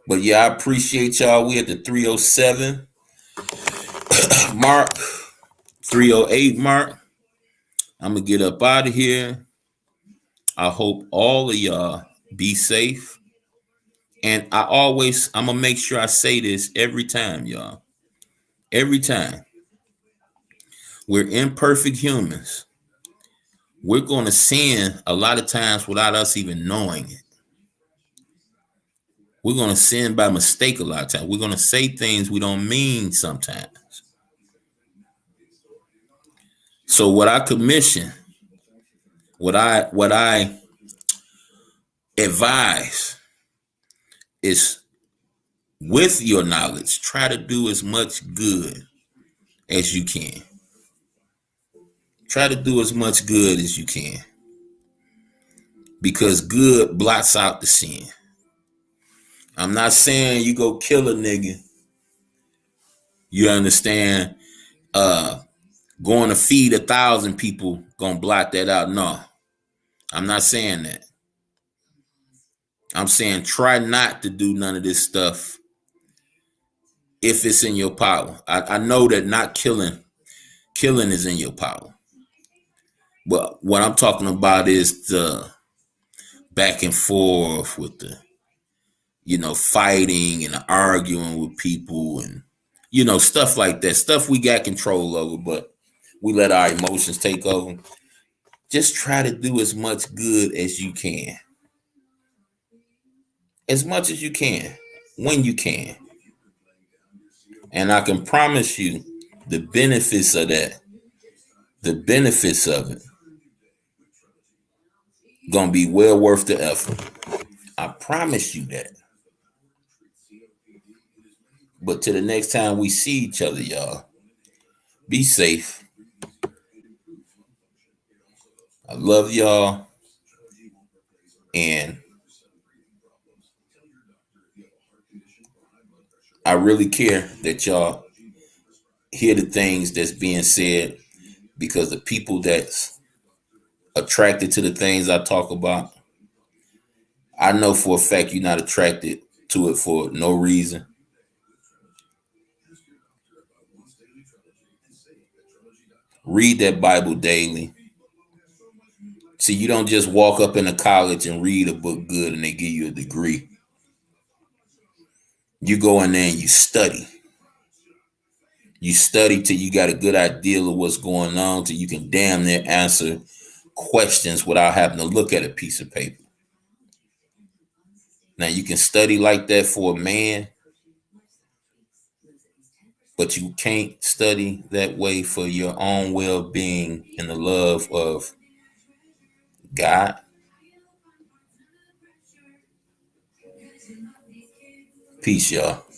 But yeah, I appreciate y'all. We at the 307 mark, 308 mark. I'm gonna get up out of here. I hope all of y'all be safe. And I'm gonna make sure I say this every time, y'all. Every time. We're imperfect humans. We're gonna sin a lot of times without us even knowing it. We're gonna sin by mistake a lot of times. We're gonna say things we don't mean sometimes. So what I commission, what I advise is, with your knowledge, try to do as much good as you can. Try to do as much good as you can. Because good blots out the sin. I'm not saying you go kill a nigga. You understand? Going to feed 1,000 people gonna blot that out. No, I'm not saying that. I'm saying try not to do none of this stuff if it's in your power. I know that not killing is in your power. But what I'm talking about is the back and forth with the, fighting and arguing with people and, stuff like that. Stuff we got control over, but we let our emotions take over. Just try to do as much good as you can, as much as you can, when you can. And I can promise you the benefits of that, the benefits of it, gonna be well worth the effort. I promise you that. But till the next time we see each other, y'all, be safe. I love y'all. And I really care that y'all hear the things that's being said, because the people that's attracted to the things I talk about, I know for a fact you're not attracted to it for no reason. Read that Bible daily. See, you don't just walk up in a college and read a book good and they give you a degree. You go in there and you study. You study till you got a good idea of what's going on, till you can damn near answer questions without having to look at a piece of paper. Now, you can study like that for a man, but you can't study that way for your own well-being and the love of God. Peace, y'all.